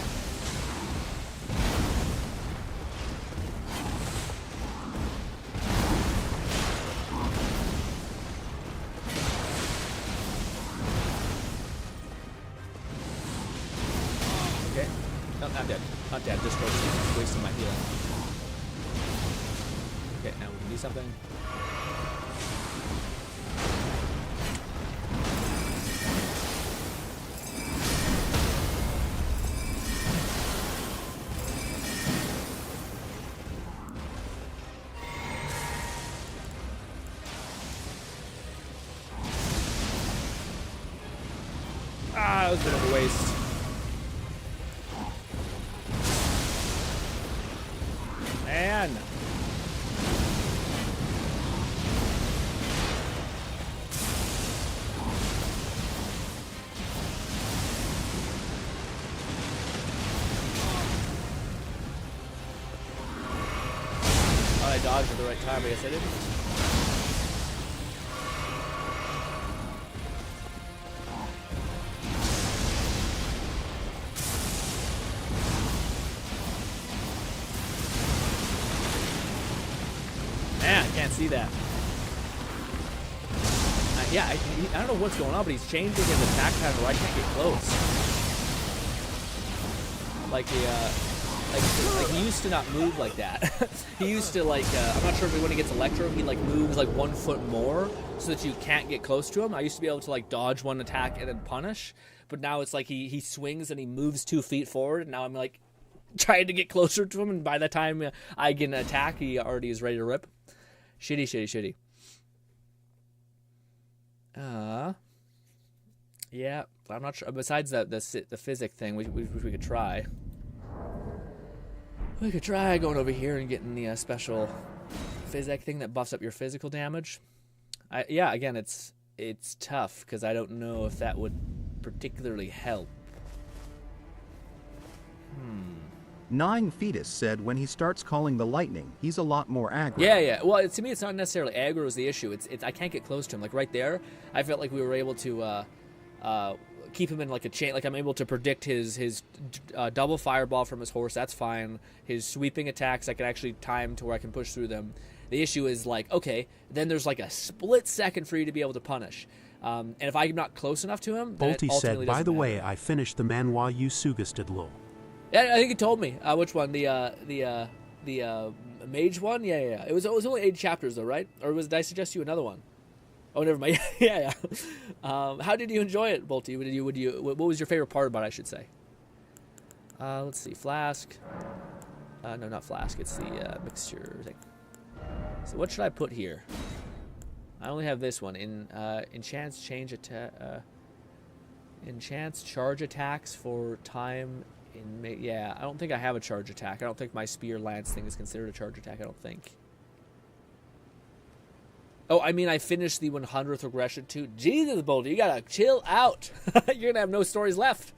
I'm dead. Not dead. Just wasting my healing. Okay, now we can do something. Ah, that was a bit of a waste. Man. Oh, I dodged at the right time. I guess I didn't. See that? Yeah, I don't know what's going on, but he's changing his attack pattern where I can't get close. Like he used to not move like that. He used to like I'm not sure if when he gets electro, he like moves like 1 foot more so that you can't get close to him. I used to be able to like dodge one attack and then punish, but now it's like he swings and he moves 2 feet forward, and now I'm like trying to get closer to him, and by the time I can attack, he already is ready to rip. Shitty. Yeah, I'm not sure. Besides the physic thing, we could try. We could try going over here and getting the special physic thing that buffs up your physical damage. Yeah, again, it's tough because I don't know if that would particularly help. Gnawing Fetus said when he starts calling the lightning, he's a lot more aggro. Yeah. Well, to me, it's not necessarily aggro is the issue. It's I can't get close to him. Like right there, I felt like we were able to keep him in like a chain. Like I'm able to predict his double fireball from his horse. That's fine. His sweeping attacks, I can actually time to where I can push through them. The issue is like, okay, then there's like a split second for you to be able to punish. And if I'm not close enough to him, Bolty said, by the way, I finished the manhwa you sugasted lol. Yeah, I think he told me. Which one? The mage one? Yeah. It was only 8 chapters though, right? Or did I suggest you another one? Oh, never mind. yeah. How did you enjoy it, Bolty? What was your favorite part about it, I should say? Let's see. Flask. No, not flask. It's the mixture thing. So what should I put here? I only have this one. Enchants charge attacks for time. Yeah, I don't think I have a charge attack. I don't think my spear lance thing is considered a charge attack. I don't think. Oh, I mean, I finished the 100th regression too. Jesus, Boulder, you gotta chill out. You're gonna have no stories left.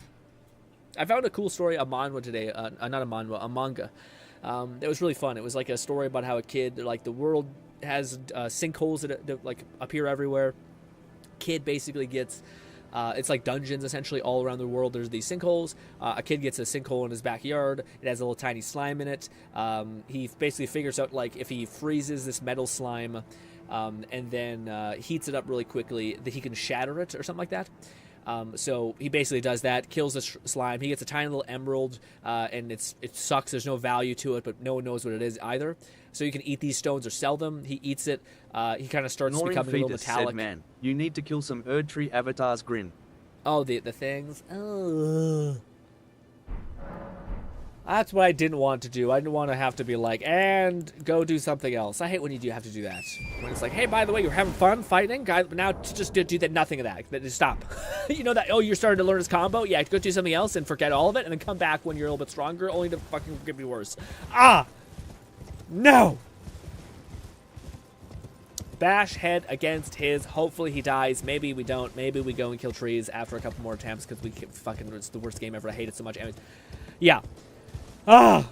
I found a cool story, a manhwa today. Not a manhwa, a manga. It was really fun. It was like a story about how a kid, like the world has sinkholes that like appear everywhere. Kid basically gets, it's like dungeons essentially all around the world. There's these sinkholes. A kid gets a sinkhole in his backyard. It has a little tiny slime in it. He basically figures out like if he freezes this metal slime, and then heats it up really quickly, that he can shatter it or something like that. So he basically does that, kills the slime. He gets a tiny little emerald, and it sucks. There's no value to it, but no one knows what it is either. So you can eat these stones or sell them. He eats it. He kind of starts becoming a little metallic. Said, man, you need to kill some Erd Tree avatars, GRINN. Oh, the things. Oh. That's what I didn't want to do. I didn't want to have to be like, and go do something else. I hate when you do have to do that. When it's like, hey, by the way, you're having fun fighting, guys, but now just do that, nothing of that. Just stop. You know that, oh, you're starting to learn his combo? Yeah, go do something else and forget all of it, and then come back when you're a little bit stronger, only to fucking get me worse. Ah! No! Bash head against his. Hopefully he dies. Maybe we don't. Maybe we go and kill trees after a couple more attempts because we fucking, it's the worst game ever. I hate it so much. Yeah. Is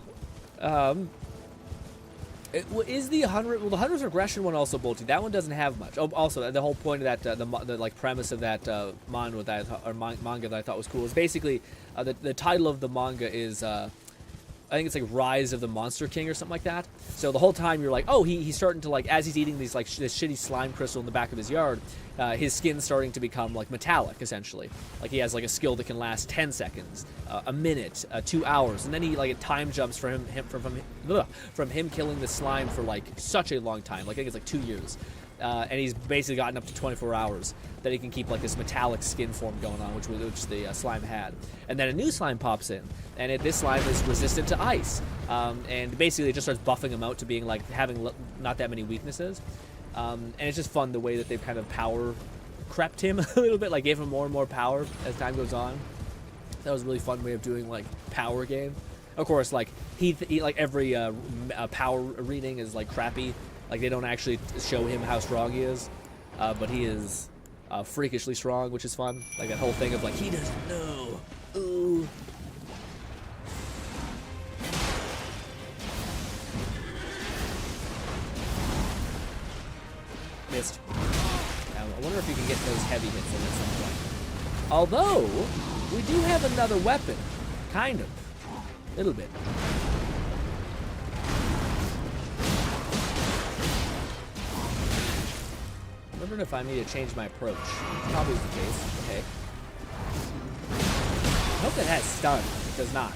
the 100? Well, the 100th regression one also bolty. That one doesn't have much. Oh, also the whole point of that, the like premise of that manga that I thought was cool is basically the title of the manga is I think it's like Rise of the Monster King or something like that. So the whole time you're like, oh, he's starting to like, as he's eating these like this shitty slime crystal in the back of his yard, his skin's starting to become like metallic essentially. Like he has like a skill that can last 10 seconds, a minute, 2 hours, and then he like it time jumps from him killing the slime for like such a long time. Like I think it's like 2 years. And he's basically gotten up to 24 hours that he can keep like this metallic skin form going on, which the slime had. And then a new slime pops in, and this slime is resistant to ice. And basically it just starts buffing him out to being like having not that many weaknesses. And it's just fun the way that they've kind of power crept him a little bit, like gave him more and more power as time goes on. That was a really fun way of doing like power game. Of course, like he like every power reading is like crappy. Like, they don't actually show him how strong he is, but he is freakishly strong, which is fun. Like, that whole thing of, like, he doesn't know. Ooh. Missed. Now, I wonder if you can get those heavy hits in at some point. Although, we do have another weapon. Kind of. A little bit. I'm wondering if I need to change my approach. Probably is the case. Okay. I hope that has stun. It does not.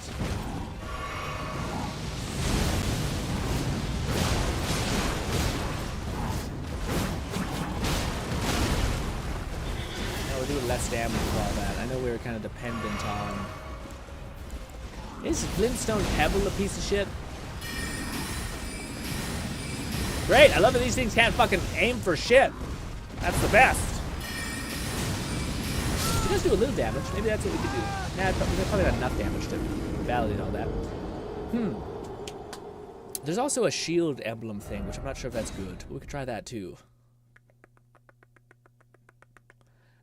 No, we're doing less damage with all that. I know we were kind of dependent on... Is Glintstone Pebble a piece of shit? Great! I love that these things can't fucking aim for shit. That's the best. It does do a little damage. Maybe that's what we could do. Nah, probably not enough damage to validate all that. There's also a shield emblem thing, which I'm not sure if that's good. But we could try that too.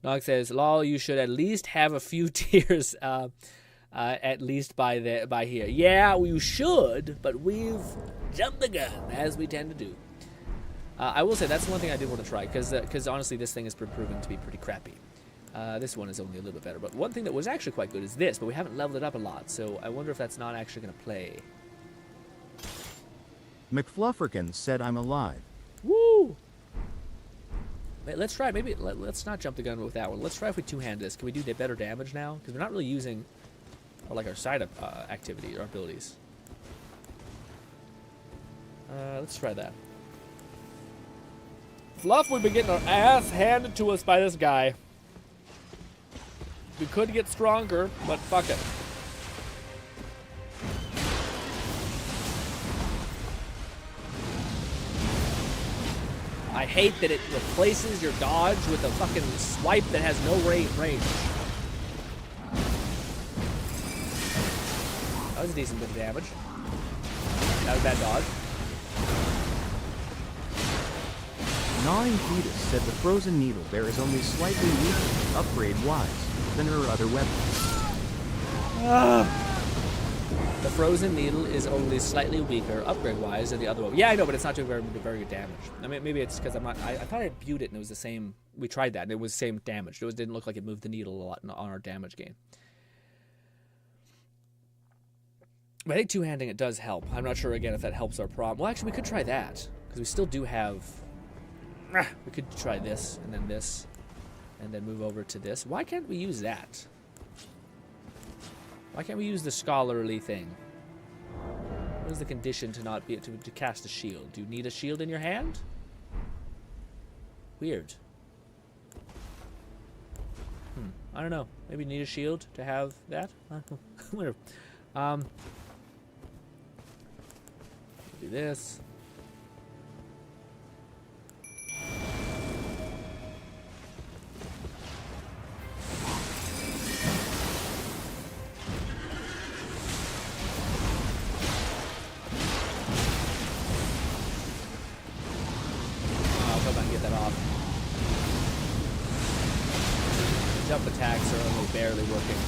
Nog says, "Lol, you should at least have a few tiers, at least by here." Yeah, you should, but we've jumped the gun, as we tend to do. I will say that's one thing I did want to try, because honestly this thing has been proven to be pretty crappy. This one is only a little bit better, but one thing that was actually quite good is this, but we haven't leveled it up a lot, so I wonder if that's not actually going to play. McFlufferkin said I'm alive. Woo! Wait, let's try, maybe, let's not jump the gun with that one. Let's try if we two-hand this. Can we do better damage now? Because we're not really using our side activity or abilities. Let's try that. Fluff, we've been getting our ass handed to us by this guy. We could get stronger, but fuck it. I I hate that it replaces your dodge with a fucking swipe that has no range. That was a decent bit of damage. That was a bad dodge. Gnawing Fetus said the frozen needle bear is only slightly weaker, upgrade-wise, than her other weapons. The frozen needle is only slightly weaker, upgrade-wise, than the other one. Yeah, I know, but it's not doing very good damage. I mean, maybe it's because I'm not. I thought I viewed it and it was the same. We tried that and it was the same damage. It didn't look like it moved the needle a lot on our damage gain. But I think two-handing it does help. I'm not sure again if that helps our problem. Well, actually, we could try that because we still do have. We could try this, and then move over to this. Why can't we use that? Why can't we use the scholarly thing? What is the condition to not be to cast a shield? Do you need a shield in your hand? Weird. I don't know. Maybe you need a shield to have that? Whatever. Do this. Jump attacks are only barely working.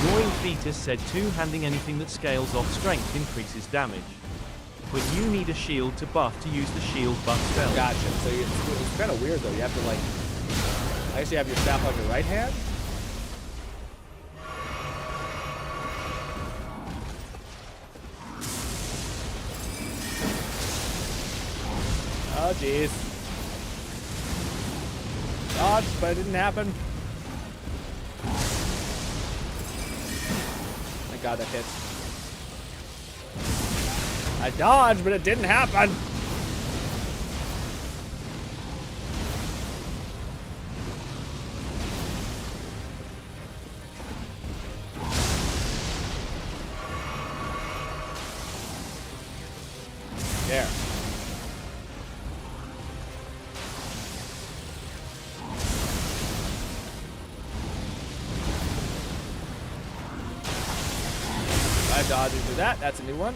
Gnawing Fetus said two-handing anything that scales off strength increases damage. But you need a shield to buff to use the shield buff spell. Gotcha. So it's kind of weird though. You have to like, I guess you have your staff on your right hand. Oh, jeez. Dodge, but it didn't happen. My god, that hit. I dodged, but it didn't happen. There. Dodging through that. That's a new one.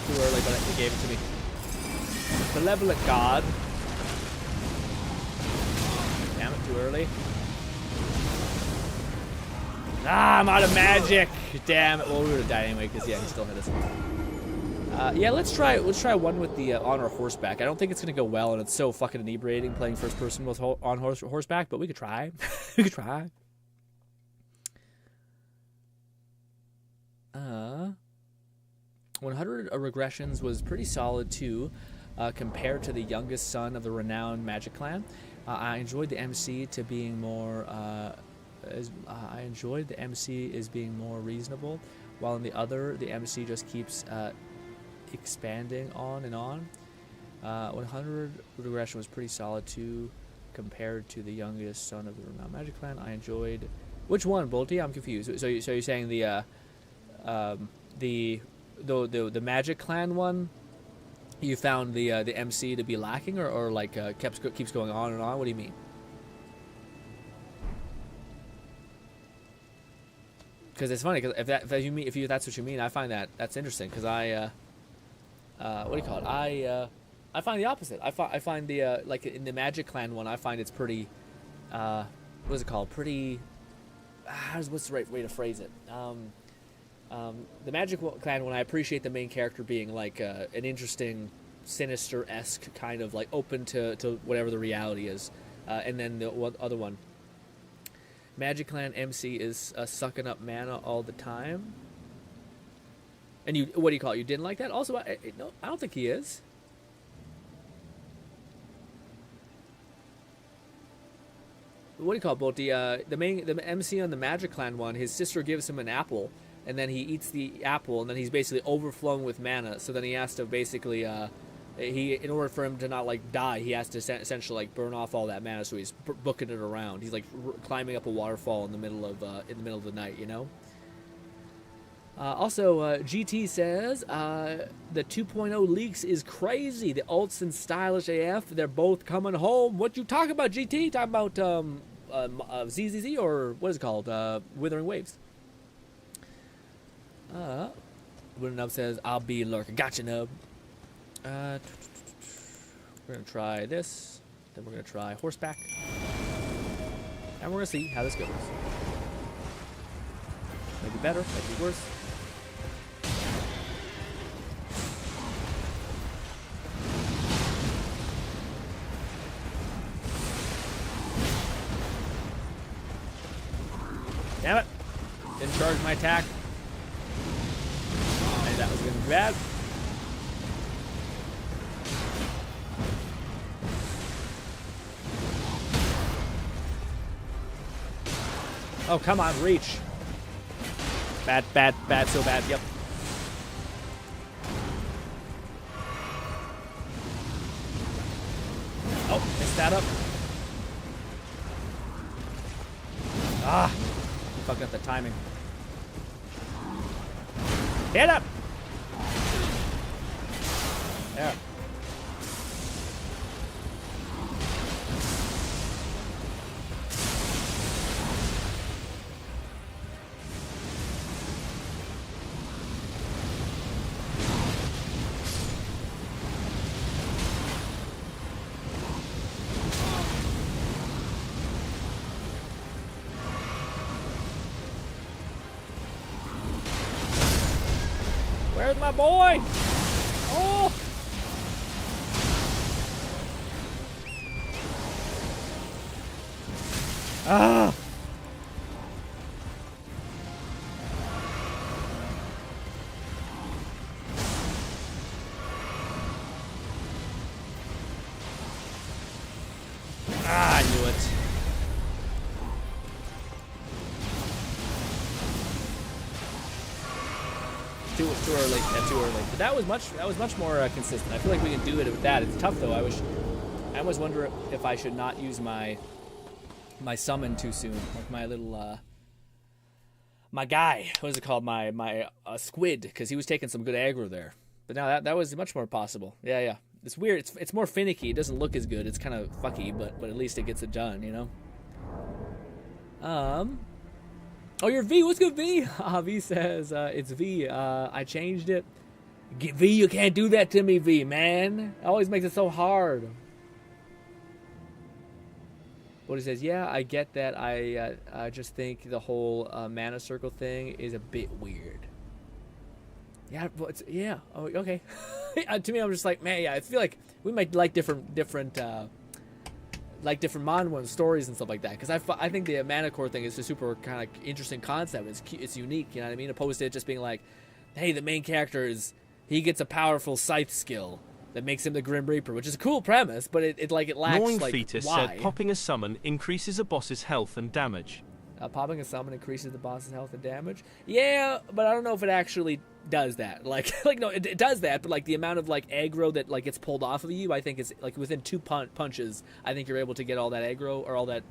Too early, but he gave it to me. Malevolent God. Damn it, too early. Ah, I'm out of magic. Damn it. Well, we would have died anyway because yeah, he still hit us. Yeah, let's try one with the on our horseback. I don't think it's gonna go well, and it's so fucking inebriating playing first person with on horseback. But we could try. We could try. 100 regressions was pretty solid too, compared to the youngest son of the renowned Magic Clan. I enjoyed the MC to being more. I enjoyed the MC as being more reasonable, while in the other, the MC just keeps. Expanding on and on. 100 regression was pretty solid too, compared to the youngest son of the renowned Magic Clan. I enjoyed. Which one, Bolty? I'm confused. So you're saying the Magic Clan one? You found the MC to be lacking, or like keeps going on and on? What do you mean? Because it's funny. Because if that's what you mean, I find that's interesting. Because what do you call it? I find the opposite. I find the like in the Magic Clan one, I find it's pretty. What is it called? Pretty. What's the right way to phrase it? The Magic Clan one, I appreciate the main character being like an interesting, sinister-esque kind of like open to whatever the reality is, and then the other one. Magic Clan MC is sucking up mana all the time. And you, what do you call it? You didn't like that? Also, no, I don't think he is. What do you call it, Bolt? The MC on the Magic Clan one, his sister gives him an apple, and then he eats the apple, and then he's basically overflowing with mana. So then he has to basically in order for him to not like die, he has to essentially like burn off all that mana, so he's booking it around. He's like climbing up a waterfall in the middle of the night, you know. Also, GT says the 2.0 leaks is crazy. The ults and stylish AF, they're both coming home. What you talking about, GT? Talking about ZZZ, or what is it called? Withering Waves. When Nub says, I'll be lurking. Gotcha, Nub. We're going to try this. Then we're going to try Horseback. And we're going to see how this goes. Maybe better, maybe worse. Damn it. Didn't charge my attack. Maybe that was going to be bad. Oh, come on, reach. Bad, bad, bad, so bad, yep. Oh, missed that up. Ah, fucked up the timing. Hit up! There. Where's my boy? Oh! Ah! Ah, I knew it. Too early. Yeah, too early. But that was much more consistent. I feel like we can do it with that. It's tough though. I always wonder if I should not use my summon too soon. Like my little my guy. What is it called? My squid, because he was taking some good aggro there. But now that was much more possible. Yeah. It's weird. It's more finicky. It doesn't look as good. It's kind of fucky, but at least it gets it done. You know. Oh, you're V. What's good, V? V says, it's V. I changed it. V, you can't do that to me, V, man. It always makes it so hard. But he says, yeah, I get that. I just think the whole mana circle thing is a bit weird. Yeah, but yeah. Oh, okay. To me, I'm just like, man, yeah, I feel like we might like different manhwa and stories and stuff like that, because I think the mana core thing is a super kind of interesting concept. It's unique, you know what I mean, opposed to it just being like, hey, the main character he gets a powerful scythe skill that makes him the Grim Reaper, which is a cool premise, but it lacks Gnawing like Fetus why. said popping a summon increases a boss's health and damage. Popping a summon increases the boss's health and damage. Yeah, but I don't know if it actually does that. Like no, it does that, but like the amount of like aggro that like gets pulled off of you, I think is like within 2 punches. I think you're able to get all that aggro or all that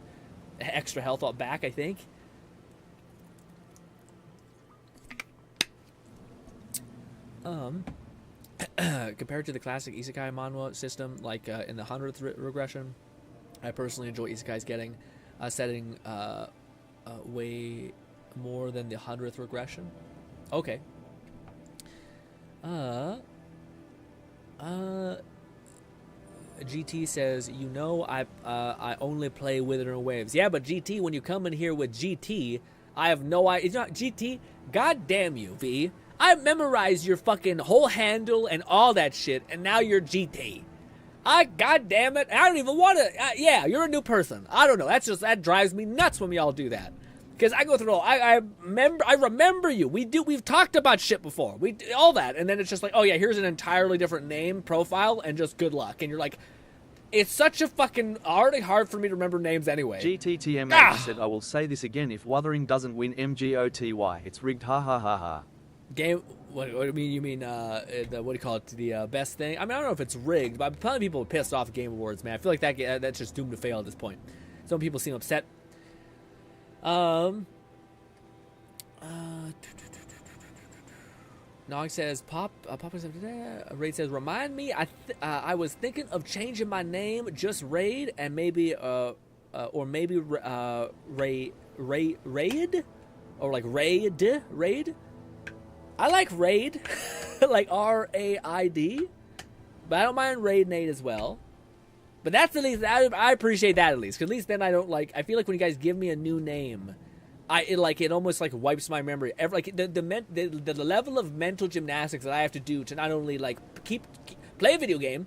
extra health all back. I think. Compared to the classic Isekai manhwa system, like in the 100th regression, I personally enjoy Isekai's getting setting way more than the 100th regression. Okay. GT says, you know, I only play Withering Waves. Yeah, but GT, when you come in here with GT, I have no idea. It's not GT. God damn you, V. I memorized your fucking whole handle and all that shit, and now you're GT. God damn it. I don't even want to. Yeah, you're a new person. I don't know. That drives me nuts when we all do that. Because I go through all. I remember you. We've talked about shit before. We all that, and then it's just like, oh yeah, here's an entirely different name, profile, and just good luck. And you're like, it's such a fucking already hard for me to remember names anyway. GTTM said, I will say this again: if Wuthering doesn't win MGOTY, it's rigged. Ha ha ha ha. Game. What do you mean? You mean the what do you call it? The best thing? I mean, I don't know if it's rigged, but plenty of people are pissed off at Game Awards, man. I feel like that's just doomed to fail at this point. Some people seem upset. Nog says, Papa says, Raid says, remind me, I was thinking of changing my name, just Raid, and maybe, or maybe, Raid? Or like Raid? I like Raid, like R-A-I-D, but I don't mind Raid Nate as well. But that's at least, I appreciate that at least, because at least then I don't like, I feel like when you guys give me a new name, it almost like wipes my memory. The level of mental gymnastics that I have to do to not only like play a video game,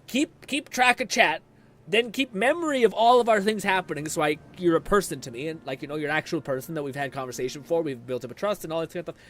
keep track of chat, then keep memory of all of our things happening. So you're a person to me, and like you're an actual person that we've had conversation before. We've built up a trust and all that kind of stuff.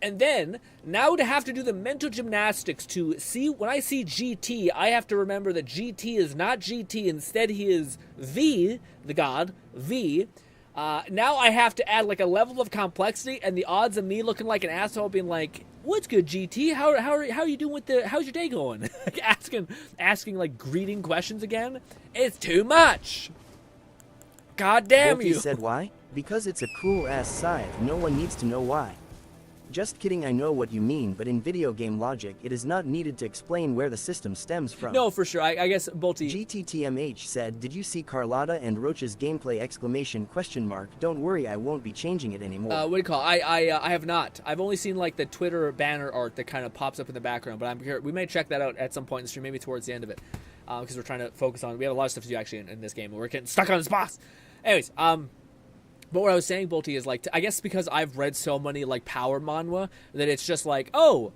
And then now to have to do the mental gymnastics to see when I see GT, I have to remember that GT is not GT. Instead, he is V, the god V. Now I have to add like a level of complexity, and the odds of me looking like an asshole being like, "What's good, GT? How are you doing how's your day going?" Like asking like greeting questions again. It's too much. God damn you. He said why? Because it's a cool ass scythe. No one needs to know why. Just kidding, I know what you mean, but in video game logic, it is not needed to explain where the system stems from. No, for sure. I guess Bolty. GTTMH said, did you see Carlotta and Roach's gameplay exclamation question mark? Don't worry, I won't be changing it anymore. What do you call it? I have not. I've only seen like the Twitter banner art that kind of pops up in the background, but I'm here. We may check that out at some point in the stream, maybe towards the end of it, because we're trying to focus on. We have a lot of stuff to do actually in this game. We're getting stuck on this boss. Anyways, but what I was saying, Bolty, is like, I guess because I've read so many like power manhwa that it's just like, oh,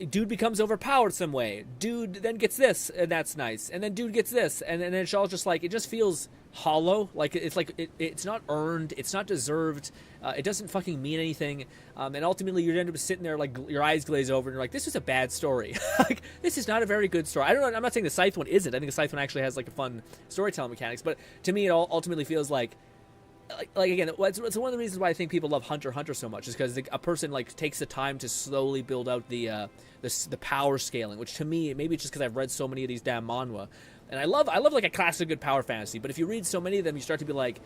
dude becomes overpowered some way. Dude then gets this, and that's nice. And then dude gets this, and then it's all just like, it just feels hollow. Like it's not earned, it's not deserved. It doesn't fucking mean anything. And ultimately, you end up sitting there like your eyes glaze over, and you're like, this is a bad story. Like this is not a very good story. I don't know. I'm not saying the Scythe one isn't. I think the Scythe one actually has like a fun storytelling mechanics. But to me, it all ultimately feels like again, it's one of the reasons why I think people love Hunter x Hunter so much is because a person like takes the time to slowly build out the power scaling, which to me, maybe it's just because I've read so many of these damn manhwa, and I love like a classic good power fantasy. But if you read so many of them, you start to be like,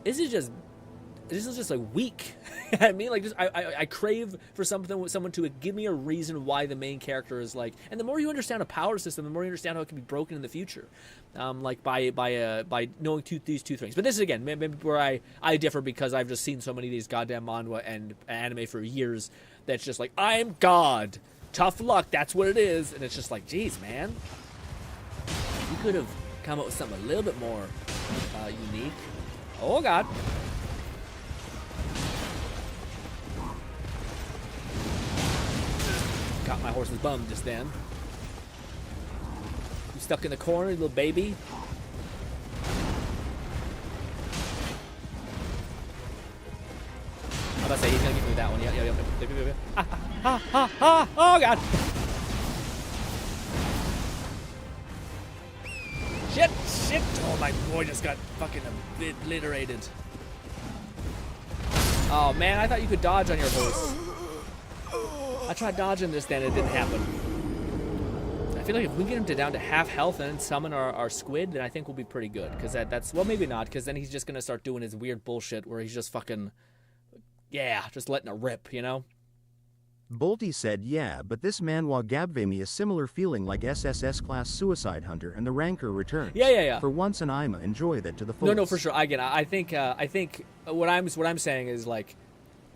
this is just like weak. You know what I mean, like I crave for someone to give me a reason why the main character is like. And the more you understand a power system, the more you understand how it can be broken in the future, like by knowing these two things. But this is again maybe where I differ, because I've just seen so many of these goddamn manhwa and anime for years that's just like, I'm God, tough luck, that's what it is. And it's just like, geez, man, you could have come up with something a little bit more unique. Oh God. Got my horse's bum just then. You stuck in the corner, you little baby. I'm about to say he's gonna give me that one. Yeah. Oh God. Shit. Oh, my boy just got fucking obliterated. Oh man, I thought you could dodge on your horse. I tried dodging this, then it didn't happen. I feel like if we get him down to half health and then summon our squid, then I think we'll be pretty good. Because that's, well, maybe not, because then he's just going to start doing his weird bullshit where he's just fucking, yeah, just letting it rip, you know? Bolty said, yeah, but this manhwa gave me a similar feeling like SSS class Suicide Hunter and the Rancor Returns. Yeah. For once, and I'ma enjoy that to the fullest. No, for sure. I think what I'm saying is like,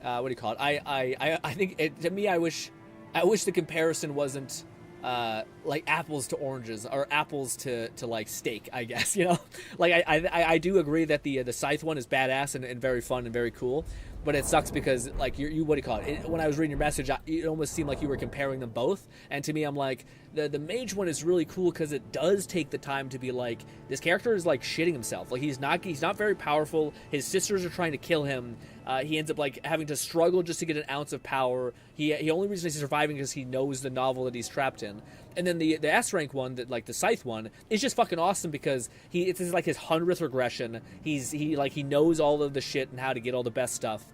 what do you call it? I think to me, I wish the comparison wasn't like apples to oranges or apples to like steak, I guess, you know. Like I do agree that the Scythe one is badass and very fun and very cool, but it sucks because like you what do you call it? When I was reading your message, it almost seemed like you were comparing them both, and to me, I'm like, the mage one is really cool because it does take the time to be like, this character is like shitting himself. Like he's not very powerful. His sisters are trying to kill him. He ends up like having to struggle just to get an ounce of power. He only reason he's surviving because he knows the novel that he's trapped in. And then the S rank one, that like the Scythe one, is just fucking awesome because it's like his 100th regression. He knows all of the shit and how to get all the best stuff.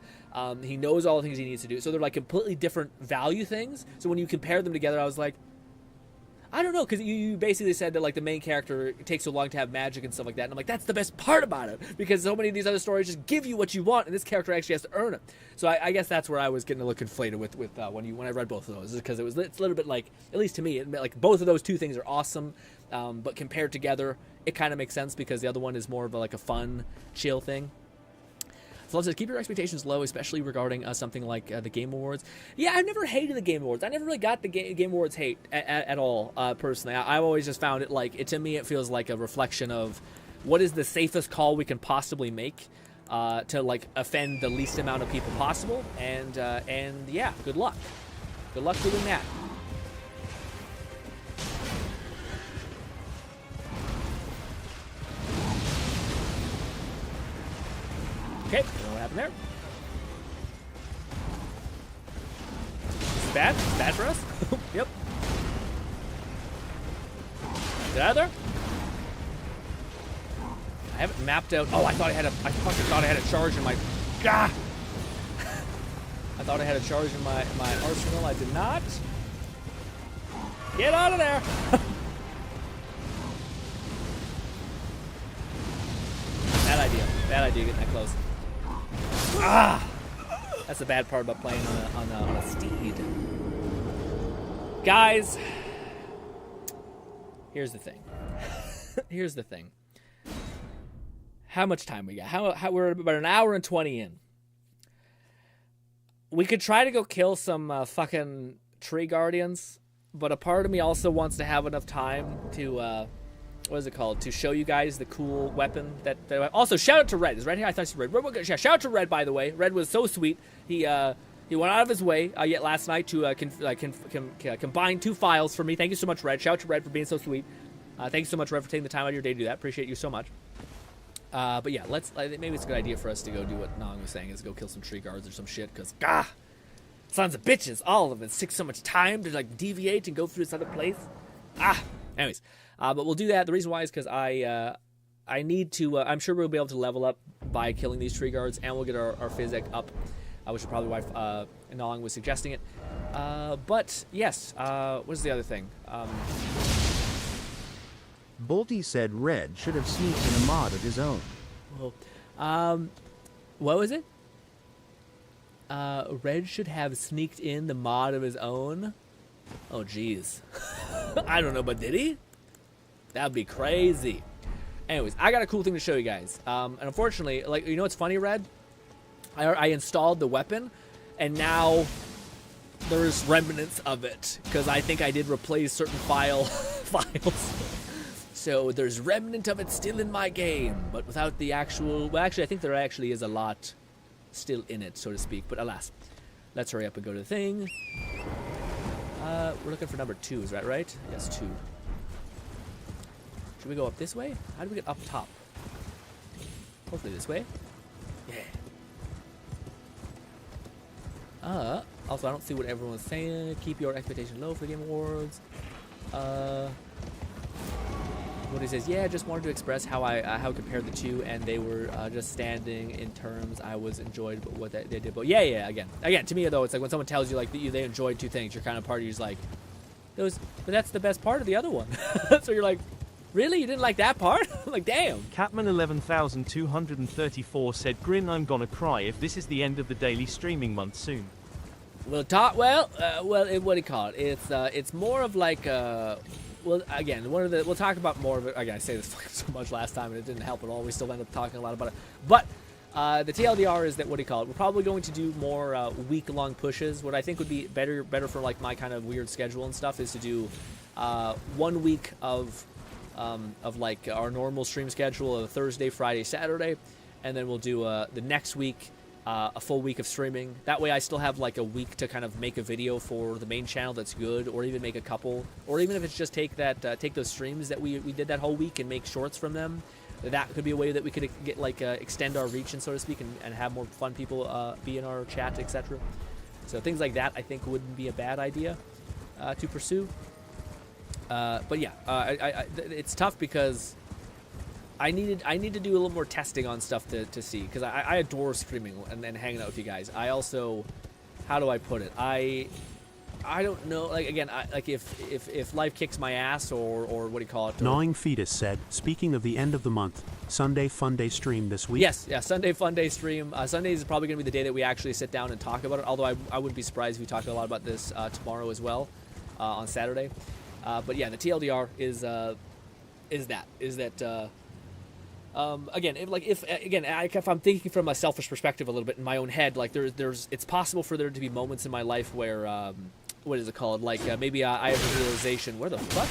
He knows all the things he needs to do. So they're like completely different value things. So when you compare them together, I was like, I don't know, because you basically said that like the main character, it takes so long to have magic and stuff like that. And I'm like, that's the best part about it, because so many of these other stories just give you what you want, and this character actually has to earn it. So I guess that's where I was getting a little conflated with when I read both of those, because it's a little bit like, at least to me, like both of those two things are awesome, but compared together, it kind of makes sense because the other one is more of like a fun, chill thing. So let's just keep your expectations low, especially regarding something like the Game Awards. Yeah, I've never hated the Game Awards. I never really got the Game Awards hate at all, personally. I've always just found it like, to me, it feels like a reflection of what is the safest call we can possibly make to like offend the least amount of people possible. And yeah, good luck. Good luck doing that. Okay, don't know what happened there. It's bad? It's bad for us? Yep. Get out of there. I haven't mapped out. Oh, I fucking thought I had a charge in my. Ah! I thought I had a charge in my arsenal. I did not. Get out of there. Bad idea. Bad idea getting that close. Ah! That's the bad part about playing on a steed. Guys, here's the thing. Here's the thing. How much time we got? How we're about an hour and 20 in. We could try to go kill some fucking tree guardians, but a part of me also wants to have enough time to what is it called? To show you guys the cool weapon that also, shout out to Red. Is Red here? I thought you Red. Yeah, shout out to Red, by the way. Red was so sweet. He went out of his way yet last night to combine 2 files for me. Thank you so much, Red. Shout out to Red for being so sweet. Thank you so much, Red, for taking the time out of your day to do that. Appreciate you so much. But yeah, maybe it's a good idea for us to go do what Nong was saying, is go kill some tree guards or some shit, because sons of bitches, all of them. It takes so much time to like deviate and go through this other place. Anyways. But we'll do that. The reason why is because I need to, I'm sure we'll be able to level up by killing these tree guards, and we'll get our physic up, which is probably why Nong was suggesting it. But yes, what's the other thing? Bolty said Red should have sneaked in a mod of his own. Well, what was it? Red should have sneaked in the mod of his own? Oh, jeez. I don't know, but did he? That'd be crazy. Anyways, I got a cool thing to show you guys. And unfortunately, like, you know what's funny, Red? I installed the weapon, and now there's remnants of it, because I think I did replace certain files. So there's remnant of it still in my game, but without the actual. Well, actually, I think there actually is a lot still in it, so to speak. But alas, let's hurry up and go to the thing. We're looking for number 2. Is that right? Yes, 2. Should we go up this way? How do we get up top? Hopefully this way. Yeah. Also, I don't see what everyone's saying. Keep your expectation low for the Game Awards. What he says, yeah, just wanted to express how how compared the two, and they were just standing in terms I was enjoyed what they did. But yeah, again, to me though, it's like when someone tells you like they enjoyed 2 things, you're kind of part of you's like, but that's the best part of the other one. So you're like, really? You didn't like that part? Like, damn. Catman 11,234 said, "Grin, I'm gonna cry if this is the end of the daily streaming month soon." What do you call it? It's more of like well, again, we'll talk about more of it. Again, I say this so much last time and it didn't help at all. We still end up talking a lot about it. But the TLDR is that, what do you call it? We're probably going to do more week-long pushes. What I think would be better for like my kind of weird schedule and stuff is to do 1 week of like our normal stream schedule of Thursday, Friday, Saturday, and then we'll do the next week a full week of streaming. That way I still have like a week to kind of make a video for the main channel that's good, or even make a couple, or even if it's just take those streams that we did that whole week and make shorts from them. That could be a way that we could get like extend our reach, and so to speak, and have more fun people be in our chat, etc. So things like that I think wouldn't be a bad idea to pursue. But yeah, it's tough because I need to do a little more testing on stuff to see, because I adore streaming and hanging out with you guys. I also, how do I put it? I don't know. Like again, if life kicks my ass or what do you call it? Gnawing Fetus said, speaking of the end of the month, Sunday Fun Day stream this week. Yes, yeah, Sunday Fun Day stream. Sundays is probably going to be the day that we actually sit down and talk about it. Although I wouldn't be surprised if we talk a lot about this tomorrow as well, on Saturday. But yeah, the TLDR is that. Again, if I'm thinking from a selfish perspective a little bit in my own head, like it's possible for there to be moments in my life where, what is it called? Like maybe I have the realization, where the fuck?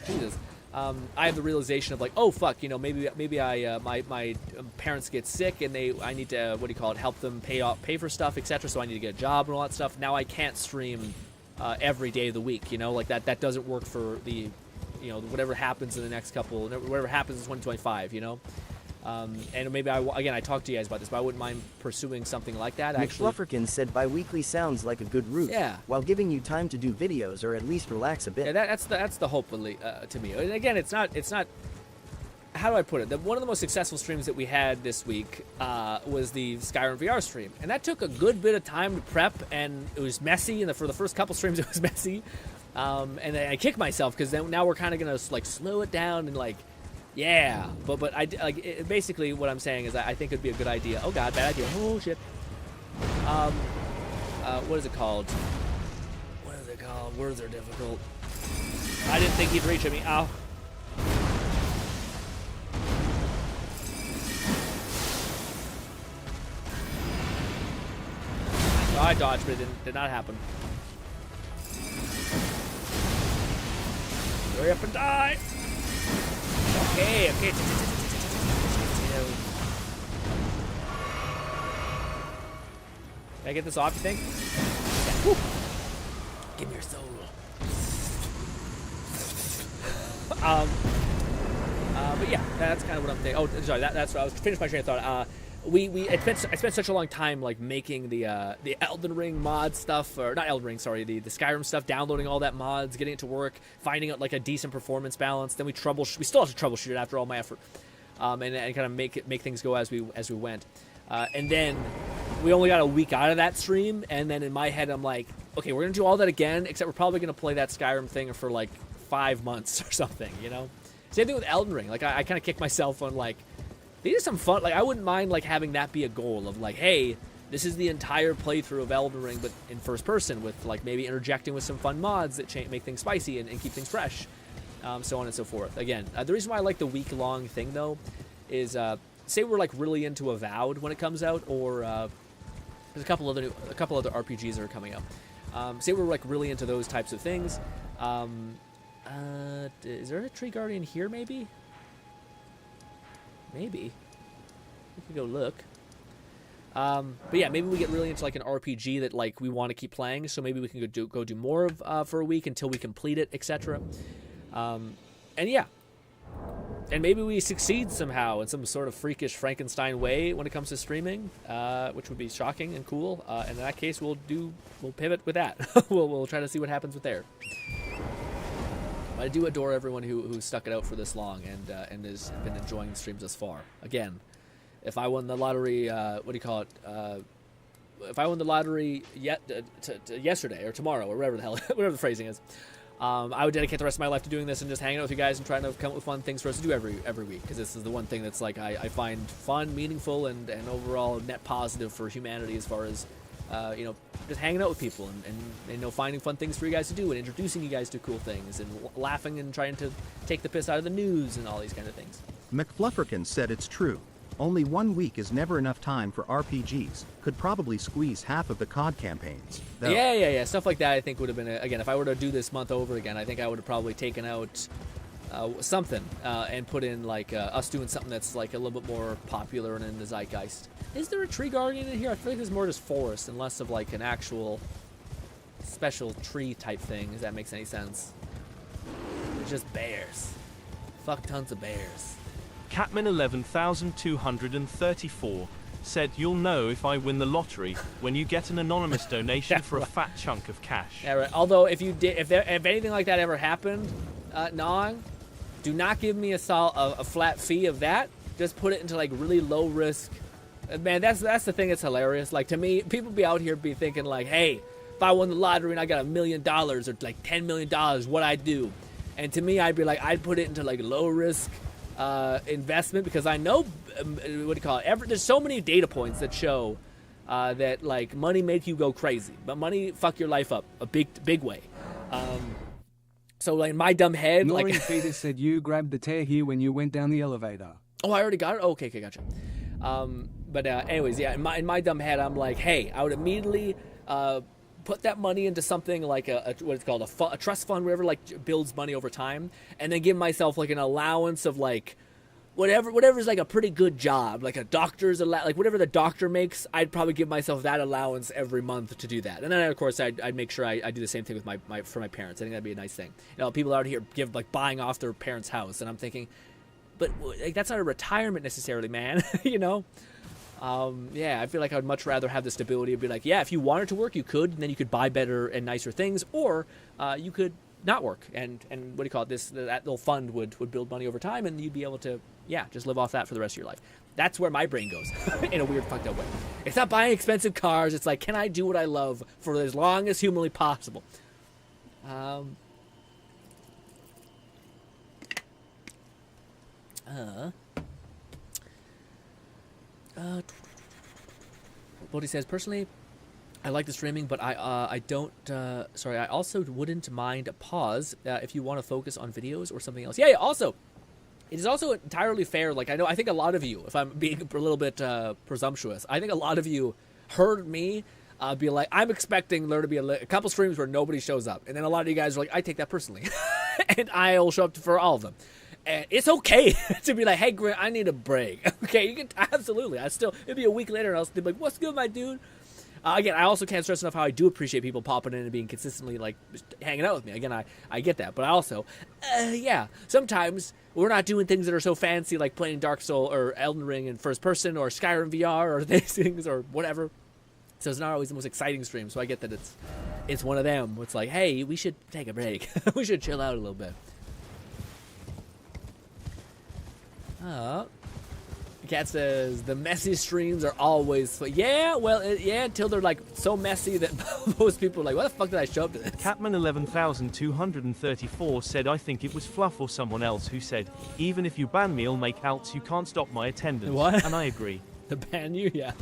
Jesus. I have the realization of like, oh fuck, you know, maybe my parents get sick and I need to, what do you call it, help them pay for stuff, etc. So I need to get a job and all that stuff. Now I can't stream every day of the week, you know, like that doesn't work for the, you know, whatever happens in the next couple, whatever happens in 2025, you know. And maybe I talked to you guys about this, but I wouldn't mind pursuing something like that. Actually, McFlufferkin said bi-weekly sounds like a good route. Yeah. While giving you time to do videos or at least relax a bit. Yeah, that's the hope to me. And again, it's not. How do I put it? One of the most successful streams that we had this week was the Skyrim VR stream, and that took a good bit of time to prep, and it was messy. And for the first couple streams, it was messy. And I kick myself because now we're kind of gonna like slow it down and like. Yeah, but basically what I'm saying is I think it'd be a good idea. Oh god, bad idea. Oh shit. What is it called? Words are difficult. I didn't think he'd reach at me. Ow. I dodged, but it did not happen. Hurry up and die! Okay. Can I get this off, you think? Yeah. Give me your soul. But yeah, that's kind of what I'm thinking. Oh, sorry, that's what I was finished my train of thought. I spent such a long time like making the Elden Ring mod stuff, or not Elden Ring, sorry, the Skyrim stuff, downloading all that mods, getting it to work, finding out like a decent performance balance. Then we still have to troubleshoot it after all my effort, and kind of make things go as we went. And then we only got a week out of that stream, and then in my head I'm like, okay, we're gonna do all that again, except we're probably gonna play that Skyrim thing for like 5 months or something, you know. Same thing with Elden Ring. Like I kind of kick myself on like. These are some fun, like, I wouldn't mind, like, having that be a goal of, like, hey, this is the entire playthrough of Elden Ring, but in first person with, like, maybe interjecting with some fun mods that make things spicy and keep things fresh, so on and so forth. Again, the reason why I like the week-long thing, though, is, say we're, like, really into Avowed when it comes out, or, there's a couple other RPGs that are coming out. Say we're, like, really into those types of things. Is there a Tree Guardian here, maybe? Maybe. We could go look. But yeah, maybe we get really into like an RPG that like we want to keep playing, so maybe we can go do more of for a week until we complete it, etc. And yeah. And maybe we succeed somehow in some sort of freakish Frankenstein way when it comes to streaming, which would be shocking and cool. And in that case, we'll pivot with that. we'll try to see what happens with there. I do adore everyone who stuck it out for this long and has been enjoying the streams thus far. Again, if I won the lottery, what do you call it? If I won the lottery yesterday or tomorrow or whatever the hell, whatever the phrasing is, I would dedicate the rest of my life to doing this and just hanging out with you guys and trying to come up with fun things for us to do every week. Because this is the one thing that's like I find fun, meaningful, and overall net positive for humanity as far as you know, just hanging out with people and you know, finding fun things for you guys to do and introducing you guys to cool things and laughing and trying to take the piss out of the news and all these kind of things. McFlufferkin said it's true. Only 1 week is never enough time for RPGs. Could probably squeeze half of the COD campaigns. Though. Yeah. Stuff like that I think would have been, again, if I were to do this month over again, I think I would have probably taken out something and put in like us doing something that's like a little bit more popular and in the zeitgeist. Is there a Tree Guardian in here? I feel like there's more just forest and less of like an actual special tree type thing, if that makes any sense. It's just bears. Fuck tons of bears. Catman 11,234 said, "You'll know if I win the lottery when you get an anonymous donation for a fat chunk of cash." Yeah, right. Although if you did, if anything like that ever happened, Nong, do not give me a flat fee of that. Just put it into like really low risk. Man, that's the thing that's hilarious. Like, to me, people be out here be thinking like, hey, if I won the lottery and I got $1 million or like $10 million, what I'd do? And to me, I'd be like, I'd put it into like low risk investment, because I know there's so many data points that show that like money make you go crazy, but money fuck your life up a big way. So like in my dumb head, Noreen like Peters said you grabbed the tear here when you went down the elevator. Oh, I already got it? Okay, gotcha. But anyways, yeah, in my dumb head, I'm like, hey, I would immediately put that money into something like what it's called, a trust fund, whatever, like builds money over time, and then give myself like an allowance of like whatever's like a pretty good job, like a doctor's like whatever the doctor makes, I'd probably give myself that allowance every month to do that. And then of course I'd make sure I do the same thing with my for my parents. I think that'd be a nice thing. You know, people out here buying off their parents' house, and I'm thinking, but like, that's not a retirement necessarily, man. You know? Yeah, I feel like I would much rather have the stability of be like, yeah, if you wanted to work, you could, and then you could buy better and nicer things, or you could not work, and what do you call it? That little fund would build money over time, and you'd be able to, yeah, just live off that for the rest of your life. That's where my brain goes in a weird, fucked up way. It's not buying expensive cars. It's like, can I do what I love for as long as humanly possible? Bodhi says, personally, I like the streaming, but I don't, I also wouldn't mind a pause if you want to focus on videos or something else. Yeah, also, it is also entirely fair. Like, I think a lot of you, if I'm being a little bit presumptuous, I think a lot of you heard me be like, I'm expecting there to be a couple streams where nobody shows up. And then a lot of you guys are like, I take that personally. And I'll show up for all of them. And it's okay to be like, hey, Grin, I need a break. Okay, you can, absolutely. It'll be a week later and I'll be like, what's good, my dude? Again, I also can't stress enough how I do appreciate people popping in and being consistently, like, just hanging out with me. Again, I get that. But I also, yeah, sometimes we're not doing things that are so fancy, like playing Dark Souls or Elden Ring in first person or Skyrim VR or these things or whatever. So it's not always the most exciting stream. So I get that it's one of them. It's like, hey, we should take a break. We should chill out a little bit. Cat says the messy streams are always fun. Yeah, well, yeah, until they're like so messy that most people are like, what the fuck did I show up to this? Catman 11234 said, I think it was Fluff or someone else who said, even if you ban me, I'll make outs, you can't stop my attendance. What? And I agree. To ban you, yeah.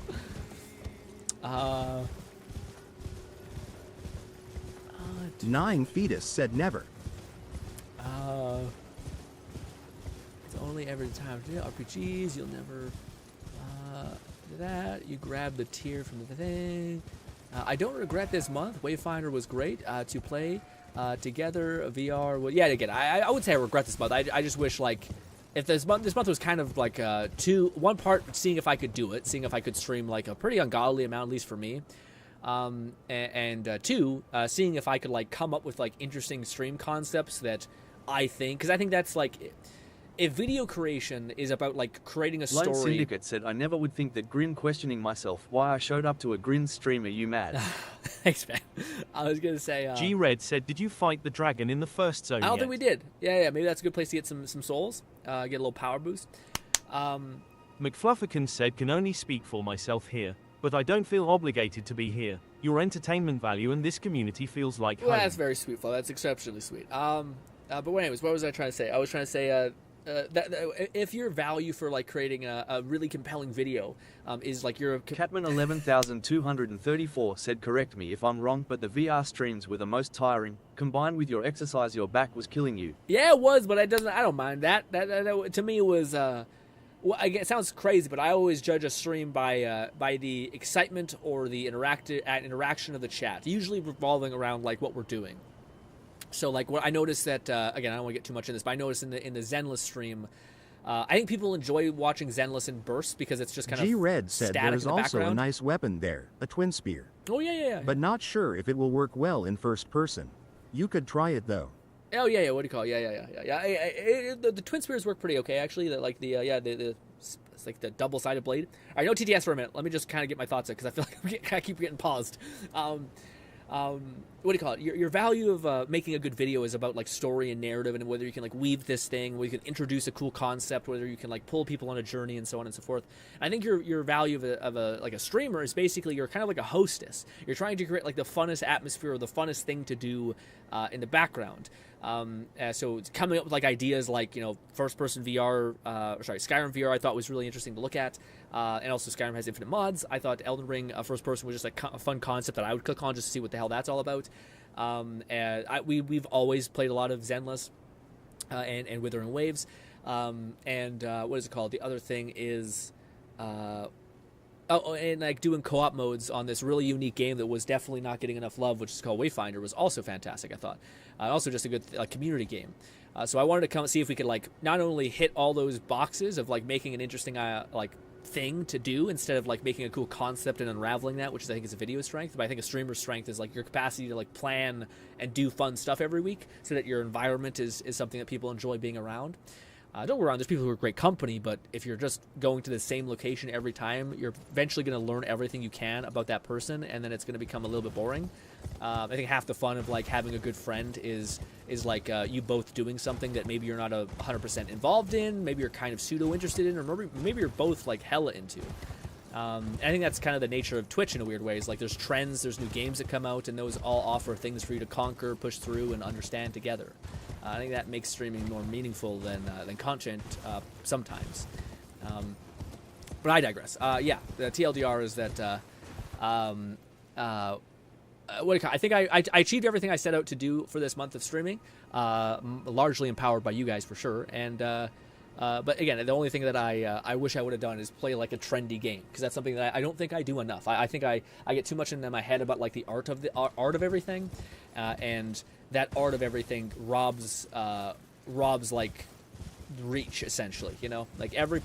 Denying Fetus said never. Only every time to do RPGs, you'll never do that. You grab the tier from the thing. I don't regret this month. Wayfinder was great to play together. VR. Well, yeah, again, I would say I regret this month. I just wish, like, if this month was kind of like one part seeing if I could do it, seeing if I could stream like a pretty ungodly amount, at least for me. And two, seeing if I could like come up with like interesting stream concepts that I think, because I think that's like, if video creation is about like creating a story. Lone Syndicate said, I never would think that Grin questioning myself why I showed up to a Grin stream. Are you mad? Thanks, man. I was gonna say. G-Red said, did you fight the dragon in the first zone? I don't think we did. Yeah. Maybe that's a good place to get some souls. Get a little power boost. McFlufferkin said, can only speak for myself here, but I don't feel obligated to be here. Your entertainment value and this community feels like home. Well, that's very sweet, Flo. That's exceptionally sweet. But anyways, what was I trying to say? I was trying to say that if your value for like creating a really compelling video is like your Catman 11234 said, correct me if I'm wrong, but the VR streams were the most tiring. Combined with your exercise, your back was killing you. Yeah, it was, but I don't mind that. That to me was well, it sounds crazy, but I always judge a stream by the excitement or the interaction of the chat, usually revolving around like what we're doing. So, like, what I noticed that, again, I don't want to get too much in this, but I noticed in the Zenless stream, I think people enjoy watching Zenless in bursts because it's just kind of G-Red said there's also a nice weapon there, a twin spear. Oh, yeah. But not sure if it will work well in first person. You could try it, though. Oh, yeah, what do you call it? Yeah. The twin spears work pretty okay, actually. It's like the double-sided blade. All right, no TTS for a minute. Let me just kind of get my thoughts in because I feel like I keep getting paused. what do you call it? Your value of making a good video is about like story and narrative, and whether you can like weave this thing, whether you can introduce a cool concept, whether you can like pull people on a journey, and so on and so forth. I think your value of a like a streamer is basically you're kind of like a hostess. You're trying to create like the funnest atmosphere or the funnest thing to do in the background. So coming up with like ideas like, you know, first-person VR, Skyrim VR I thought was really interesting to look at, and also Skyrim has infinite mods. I thought Elden Ring first-person was just like a fun concept that I would click on just to see what the hell that's all about. And we've always played a lot of Zenless and Withering Waves, and what is it called? The other thing is and like doing co-op modes on this really unique game that was definitely not getting enough love, which is called Wayfinder, was also fantastic, I thought. Also just a good community game. So I wanted to come see if we could like not only hit all those boxes of like making an interesting like thing to do instead of like making a cool concept and unraveling that, which I think is a video strength, but I think a streamer's strength is like your capacity to like plan and do fun stuff every week so that your environment is something that people enjoy being around. Don't get me wrong, there's people who are great company, but if you're just going to the same location every time, you're eventually going to learn everything you can about that person, and then it's going to become a little bit boring. I think half the fun of like having a good friend is like you both doing something that maybe you're not 100% involved in, maybe you're kind of pseudo interested in, or maybe you're both like hella into. I think that's kind of the nature of Twitch in a weird way. Is like there's trends, there's new games that come out, and those all offer things for you to conquer, push through, and understand together. I think that makes streaming more meaningful than content sometimes. But I digress. Yeah, the TLDR is that what do you call it? I think I achieved everything I set out to do for this month of streaming, largely empowered by you guys for sure. And but again, the only thing that I wish I would have done is play like a trendy game, because that's something that I don't think I do enough. I think I get too much into my head about like the art of everything, and that art of everything robs like reach, essentially, you know, like every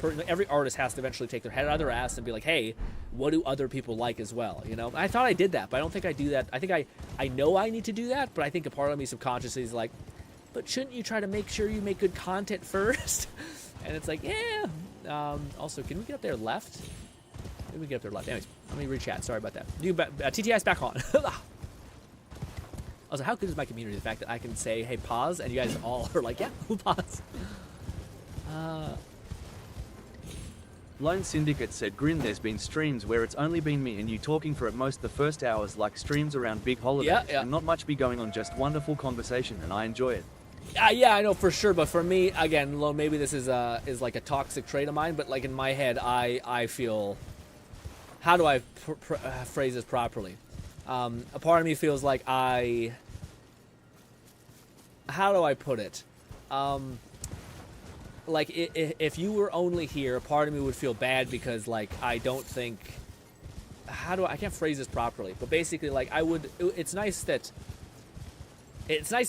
artist has to eventually take their head out of their ass and be like, hey, what do other people like as well, you know? I thought I did that, but I don't think I do that. I think I know I need to do that, but I think a part of me subconsciously is like, but shouldn't you try to make sure you make good content first? And it's like, yeah. Also, can we get up there left? Maybe we get up there left. Anyways, let me re-chat. Sorry about that. TTI's back on. Also, how good is my community? The fact that I can say, hey, pause, and you guys all are like, yeah, we'll pause. Lone Syndicate said, Grin, there's been streams where it's only been me and you talking for at most the first hours, like streams around big holidays, and not much be going on, just wonderful conversation, and I enjoy it. Yeah, I know for sure, but for me, again, maybe this is like a toxic trait of mine, but like in my head, I feel, how do I phrase this properly? A part of me feels like how do I put it? Like if you were only here, a part of me would feel bad because like I don't think, I can't phrase this properly, but basically like it's nice that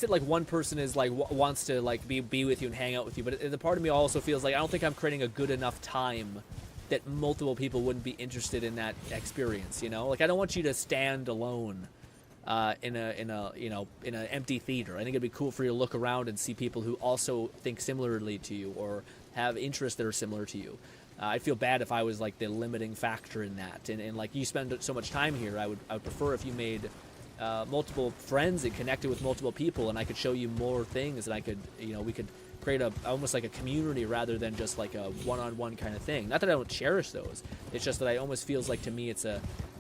like one person is like wants to like be with you and hang out with you, but the part of me also feels like I don't think I'm creating a good enough time that multiple people wouldn't be interested in that experience, you know? Like I don't want you to stand alone in an empty theater. I think it'd be cool for you to look around and see people who also think similarly to you or have interests that are similar to you. I'd feel bad if I was like the limiting factor in that. And like you spend so much time here, I would prefer if you made multiple friends and connected with multiple people, and I could show you more things, and I could, we could create almost like a community rather than just like a one-on-one kind of thing. Not that I don't cherish those. It's just that I almost feels like to me it's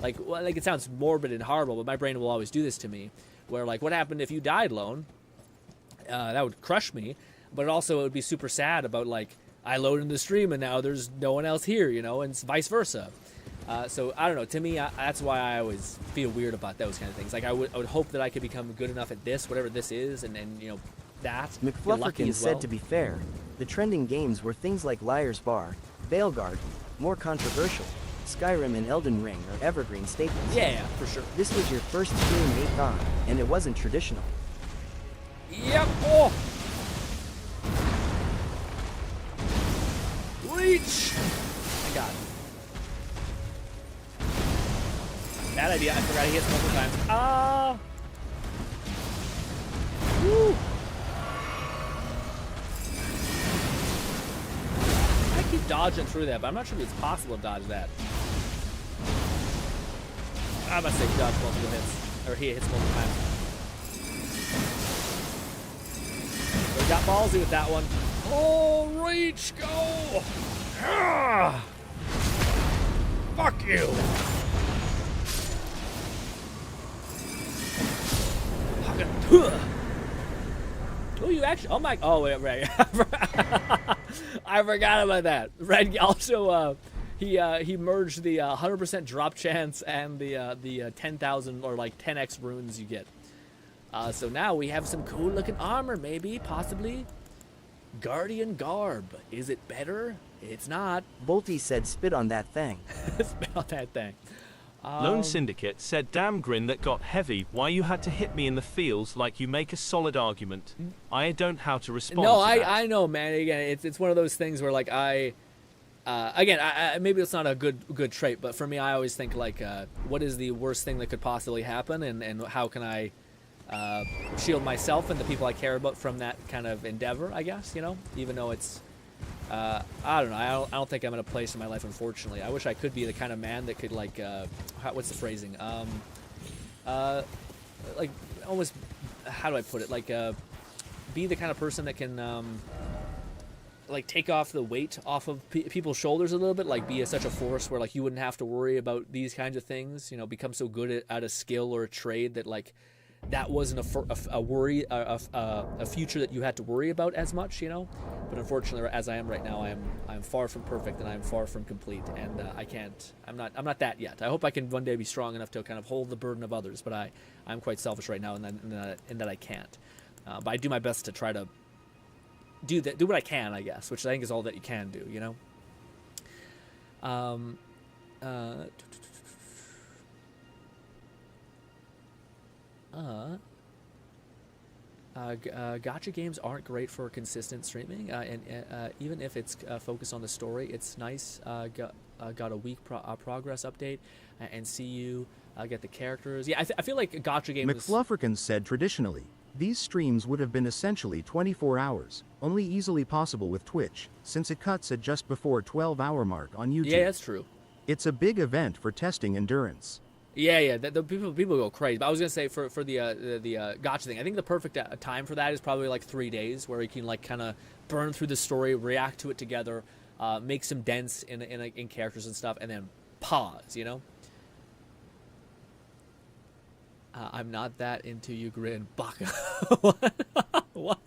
like it sounds morbid and horrible, but my brain will always do this to me, where like what happened if you died lone? That would crush me, but also it would be super sad about like I load into the stream and now there's no one else here, and vice versa. So I don't know. To me, that's why I always feel weird about those kind of things. Like I would hope that I could become good enough at this, whatever this is, and that. McFlufferkin said, to be fair, the trending games were things like Liar's Bar, Veilguard. More controversial, Skyrim and Elden Ring are evergreen staples. Yeah, for sure. This was your first stream 8th on, and it wasn't traditional. Yep. Oh. Reach. My God. Bad idea. I forgot he hits multiple times. Ah. Woo. I keep dodging through that, but I'm not sure if it's possible to dodge that. I'm about to say dodge multiple hits, or he hits multiple times. ballsy with that one. Oh, reach, go! Ah! Fuck you! Oh, you actually... Oh, my... Oh, wait, right. I forgot about that. Red also... He merged the 100% drop chance and the 10,000 or like 10x runes you get. So now we have some cool looking armor, maybe, possibly. Guardian garb. Is it better? It's not. Bolty said spit on that thing. Spit on that thing. Lone Syndicate said, damn Grin, that got heavy. Why you had to hit me in the feels like you make a solid argument. I don't how to respond no, to that. I know, man. Again, it's one of those things where like again, maybe it's not a good trait, but for me, I always think like, what is the worst thing that could possibly happen, and how can I shield myself and the people I care about from that kind of endeavor? I guess, you know, even though it's, I don't know, I don't think I'm in a place in my life, unfortunately. I wish I could be the kind of man that could like, what's the phrasing? Like almost, how do I put it? Like, be the kind of person that can, like take off the weight off of people's shoulders a little bit, like be such a force where like you wouldn't have to worry about these kinds of things, you know, become so good at a skill or a trade that like that wasn't a worry, a future that you had to worry about as much, you know. But unfortunately, as I am right now, I'm far from perfect and I'm far from complete, and I'm not that yet. I hope I can one day be strong enough to kind of hold the burden of others, but I'm quite selfish right now in that I can't. But I do my best to try to do what I can, I guess, which I think is all that you can do, you know. Gacha games aren't great for consistent streaming, and even if it's focused on the story, it's nice. Got a week progress update, and see you get the characters. Yeah, I feel like gacha games. McFlufferkins said traditionally, these streams would have been essentially 24 hours, only easily possible with Twitch, since it cuts at just before 12-hour mark on YouTube. Yeah, that's true. It's a big event for testing endurance. Yeah. The people go crazy. But I was gonna say for the gacha thing, I think the perfect time for that is probably like 3 days, where you can like kind of burn through the story, react to it together, make some dents in characters and stuff, and then pause. You know. I'm not that into you, Grin. Baka. What?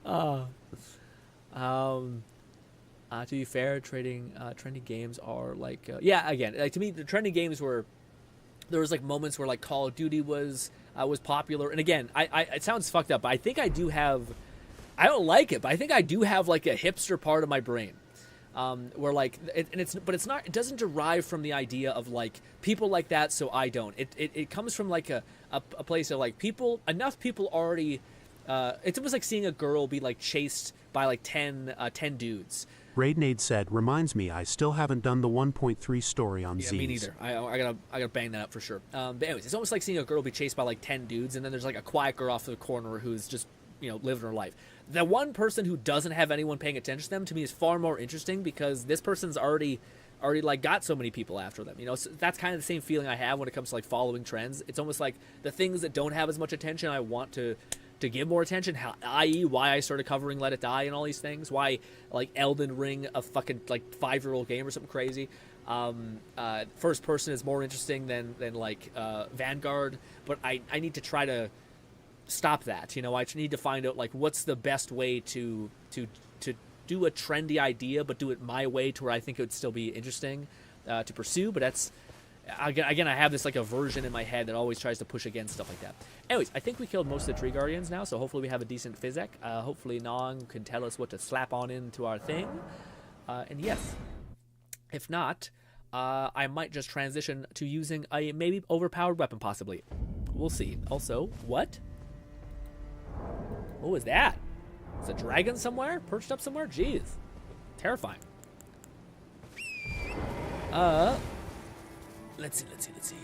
To be fair, trendy games are like yeah. Again, like to me, the trendy games were there was like moments where like Call of Duty was popular, and again, it sounds fucked up, but I think I do have. I don't like it, but I think I do have like a hipster part of my brain. Where like it doesn't derive from the idea of like people like that, so I don't. It comes from like a place of like enough people already. It's almost like seeing a girl be like chased by like 10 dudes. Raidnade said, reminds me, I still haven't done the 1.3 story on Yeah, Z's. me neither. I gotta bang that up for sure. But anyways, it's almost like seeing a girl be chased by like 10 dudes, and then there's like a quiet girl off to the corner who's just, you know, living her life. The one person who doesn't have anyone paying attention to them, to me, is far more interesting, because this person's already like got so many people after them. You know, so that's kind of the same feeling I have when it comes to like following trends. It's almost like the things that don't have as much attention, I want to give more attention, i.e. why I started covering Let It Die and all these things, why like Elden Ring, a fucking like 5-year-old game or something crazy. First person is more interesting than like Vanguard, but I need to try to stop that. You know, I need to find out like what's the best way to do a trendy idea, but do it my way to where I think it would still be interesting to pursue. But that's again, I have this like aversion in my head that always tries to push against stuff like that. Anyways, I think we killed most of the tree guardians now, so hopefully we have a decent physic. Hopefully Nong can tell us what to slap on into our thing. And yes, if not, I might just transition to using a maybe overpowered weapon, possibly. We'll see. Also, what? What was that? Is a dragon somewhere? Perched up somewhere? Jeez. Terrifying. Let's see.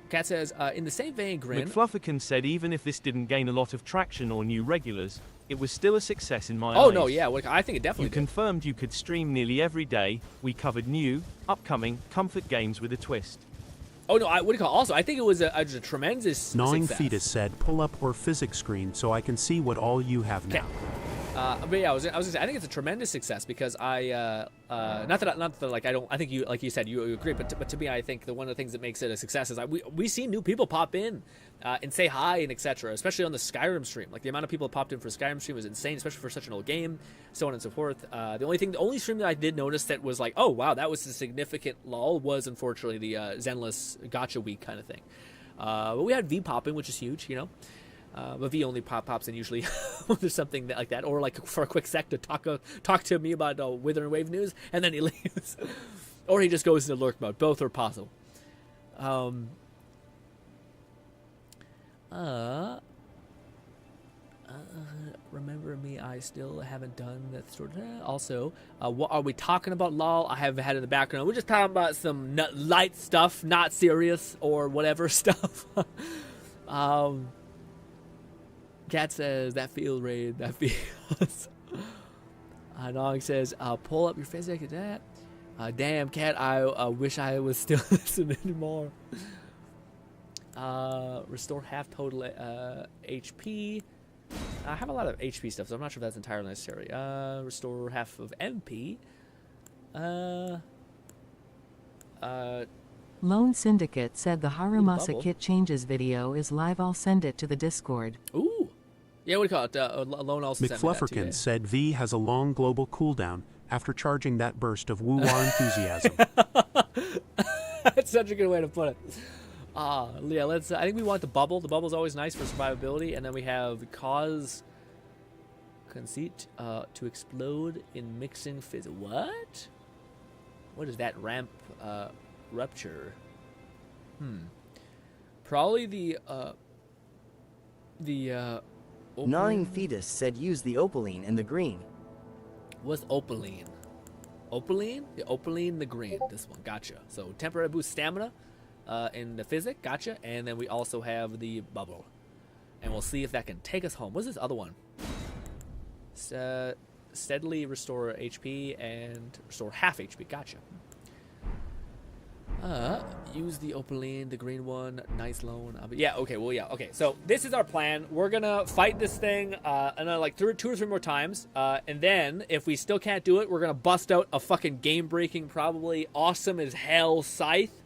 Cat says, in the same vein, Grin. McFlufferkin said even if this didn't gain a lot of traction or new regulars, it was still a success in my eyes. Oh, no, yeah. Well, I think it definitely did. Confirmed you could stream nearly every day. We covered new, upcoming, comfort games with a twist. Oh no, what do you call it? Also, I think it was a tremendous Gnawing success. Fetus said, pull up or physics screen so I can see what all you have now. But yeah, I was gonna say, I think it's a tremendous success because not that like I think you, like you said, you agree, but to me, I think one of the things that makes it a success is we see new people pop in and say hi and etc. Especially on the Skyrim stream, like the amount of people that popped in for Skyrim stream was insane, especially for such an old game, so on and so forth. The only stream that I did notice that was like, oh wow, that was a significant lull was unfortunately the Zenless Gacha week kind of thing. But we had V popping, which is huge, you know. But V only pops in usually when there's something like that, or like for a quick sec to talk to me about Wither and Wave news, and then he leaves, or he just goes into lurk mode. Both are possible. Remember me? I still haven't done that sort of. Also, what are we talking about? Lol, I have had in the background. We're just talking about some light stuff, not serious or whatever stuff. Cat says, that field raid, that feels. Nog says, pull up your physics at that. Damn, Cat, I wish I was still listening more. Restore half total HP. I have a lot of HP stuff, so I'm not sure if that's entirely necessary. Restore half of MP. Lone Syndicate said the Harumasa kit changes video is live. I'll send it to the Discord. Ooh. Yeah, what do you call it? Lone also McFlufferkin said V has a long global cooldown after charging that burst of woo-wah enthusiasm. That's such a good way to put it. Yeah, let's. I think we want the bubble. The bubble's always nice for survivability, and then we have cause conceit to explode in mixing fizz. What? What is that ramp rupture? Probably the Gnawing Fetus said use the opaline and the green. What's opaline? Opaline? The opaline, the green. This one, gotcha. So temporary boost stamina in the physic, gotcha. And then we also have the bubble. And we'll see if that can take us home. What's this other one? Steadily restore HP and restore half HP, gotcha. Use the opaline, the green one, nice loan. Yeah, okay, well, yeah, okay. So this is our plan. We're gonna fight this thing another like 2 or 3 more times, and then if we still can't do it, we're gonna bust out a fucking game-breaking, probably awesome as hell scythe.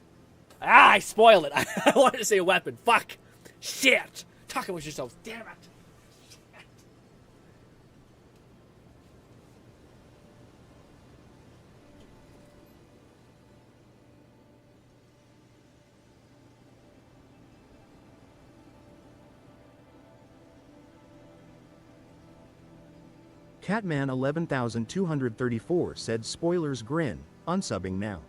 I spoiled it. I wanted to say a weapon. Fuck. Shit. Talking with yourself. Damn it. Catman 11234 said spoilers grin, unsubbing now.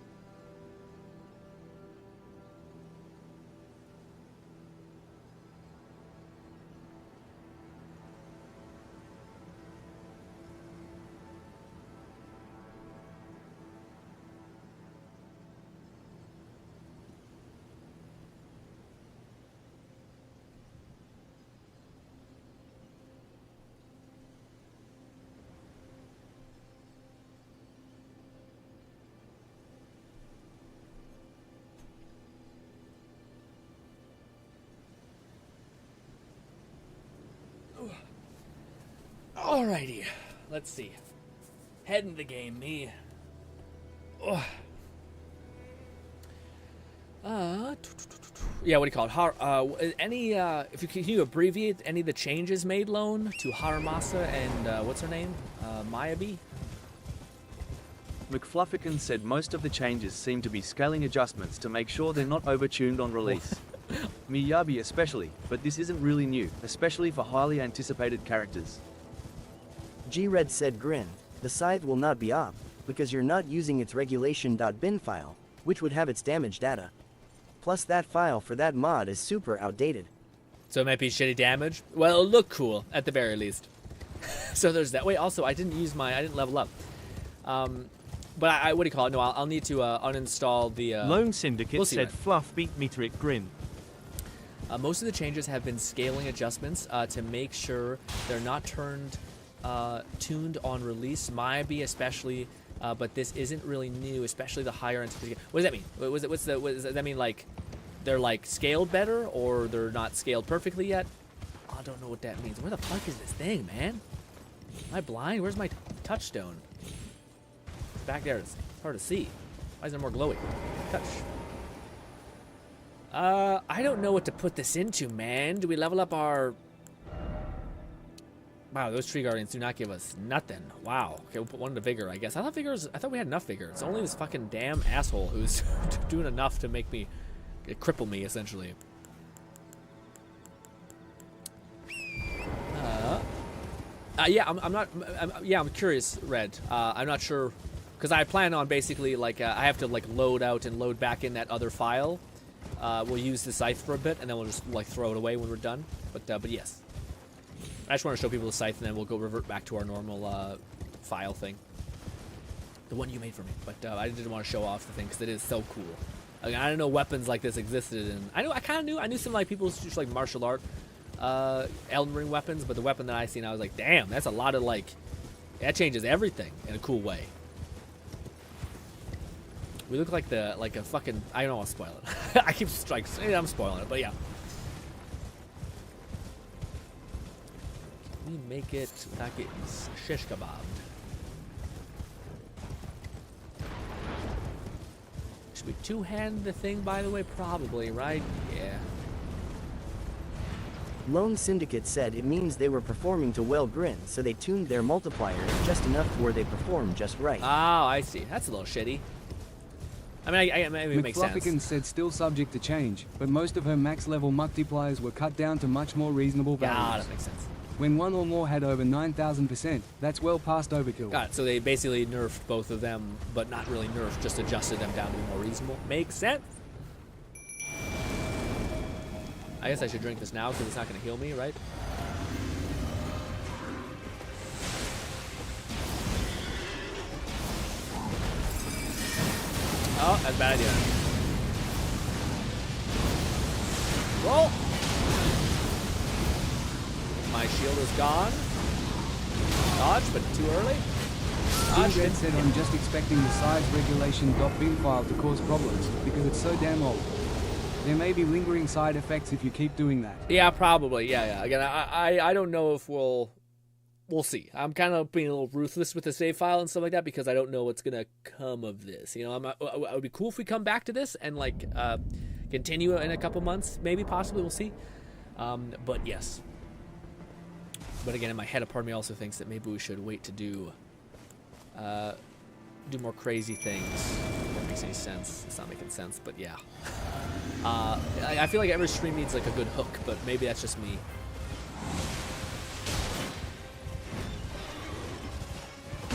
Alrighty, let's see. Head into the game, me. Yeah, what do you call it? Any, if you can you abbreviate any of the changes made, Lone, to Harumasa and, what's her name? Miyabi? McFlufferkin said most of the changes seem to be scaling adjustments to make sure they're not overtuned on release. Miyabi especially, but this isn't really new, especially for highly anticipated characters. G-Red said grin, the scythe will not be op, because you're not using its regulation.bin file, which would have its damage data. Plus that file for that mod is super outdated. So it might be shitty damage? Well, it'll look cool, at the very least. So there's that. Wait, also, I didn't level up. But I what do you call it? No, I'll need to uninstall the... Lone Syndicate said fluff beat metric grin. Most of the changes have been scaling adjustments to make sure they're not tuned on release. Miyabi especially, but this isn't really new, especially the higher end. What does that mean? Does that mean like they're like scaled better or they're not scaled perfectly yet. I don't know what that means. Where the fuck is this thing, man? Am I blind? Where's my touchstone? It's back there. It's hard to see. Why is it more glowy? Touch. I don't know what to put this into, man. Do we level up our... Wow, those tree guardians do not give us nothing. Wow. Okay, we'll put one into vigor, I guess. I thought we had enough vigor. It's only this fucking damn asshole who's doing enough to make me... cripple me, essentially. Yeah, I'm curious, Red. I'm not sure, because I plan on basically, like, I have to, like, load out and load back in that other file. We'll use the scythe for a bit, and then we'll just, like, throw it away when we're done. But yes. I just want to show people the scythe, and then we'll go revert back to our normal, file thing. The one you made for me. But, I didn't want to show off the thing, because it is so cool. I didn't know weapons like this existed, and I kind of knew. I knew some like people just like martial art, Elden Ring weapons, but the weapon that I seen, I was like, damn, that's a lot of like, that changes everything in a cool way. We look like a fucking. I don't want to spoil it. I keep like I'm spoiling it, but yeah. We make it without getting shish kebabbed. Should we two-hand the thing, by the way? Probably, right? Yeah. Lone Syndicate said it means they were performing to well GRINN, so they tuned their multiplier just enough to where they performed just right. Oh, I see. That's a little shitty. I mean, maybe it makes sense. McFluffican said still subject to change, but most of her max level multipliers were cut down to much more reasonable values. Yeah, that makes sense. When one or more had over 9,000%, that's well past overkill. Got it. So they basically nerfed both of them, but not really nerfed, just adjusted them down to be more reasonable. Makes sense. I guess I should drink this now because it's not going to heal me, right? Oh, that's a bad idea. Roll! My shield is gone. Dodge, but too early. Red said I'm just expecting the size regulation.bin file to cause problems because it's so damn old. There may be lingering side effects if you keep doing that. Yeah, probably. Yeah. Again, I don't know if we'll see. I'm kind of being a little ruthless with the save file and stuff like that because I don't know what's gonna come of this. You know, it would be cool if we come back to this and like continue in a couple months, maybe, possibly. We'll see. But yes. But again, in my head, a part of me also thinks that maybe we should wait to do more crazy things. That makes any sense. It's not making sense, but yeah. I feel like every stream needs like a good hook, but maybe that's just me. I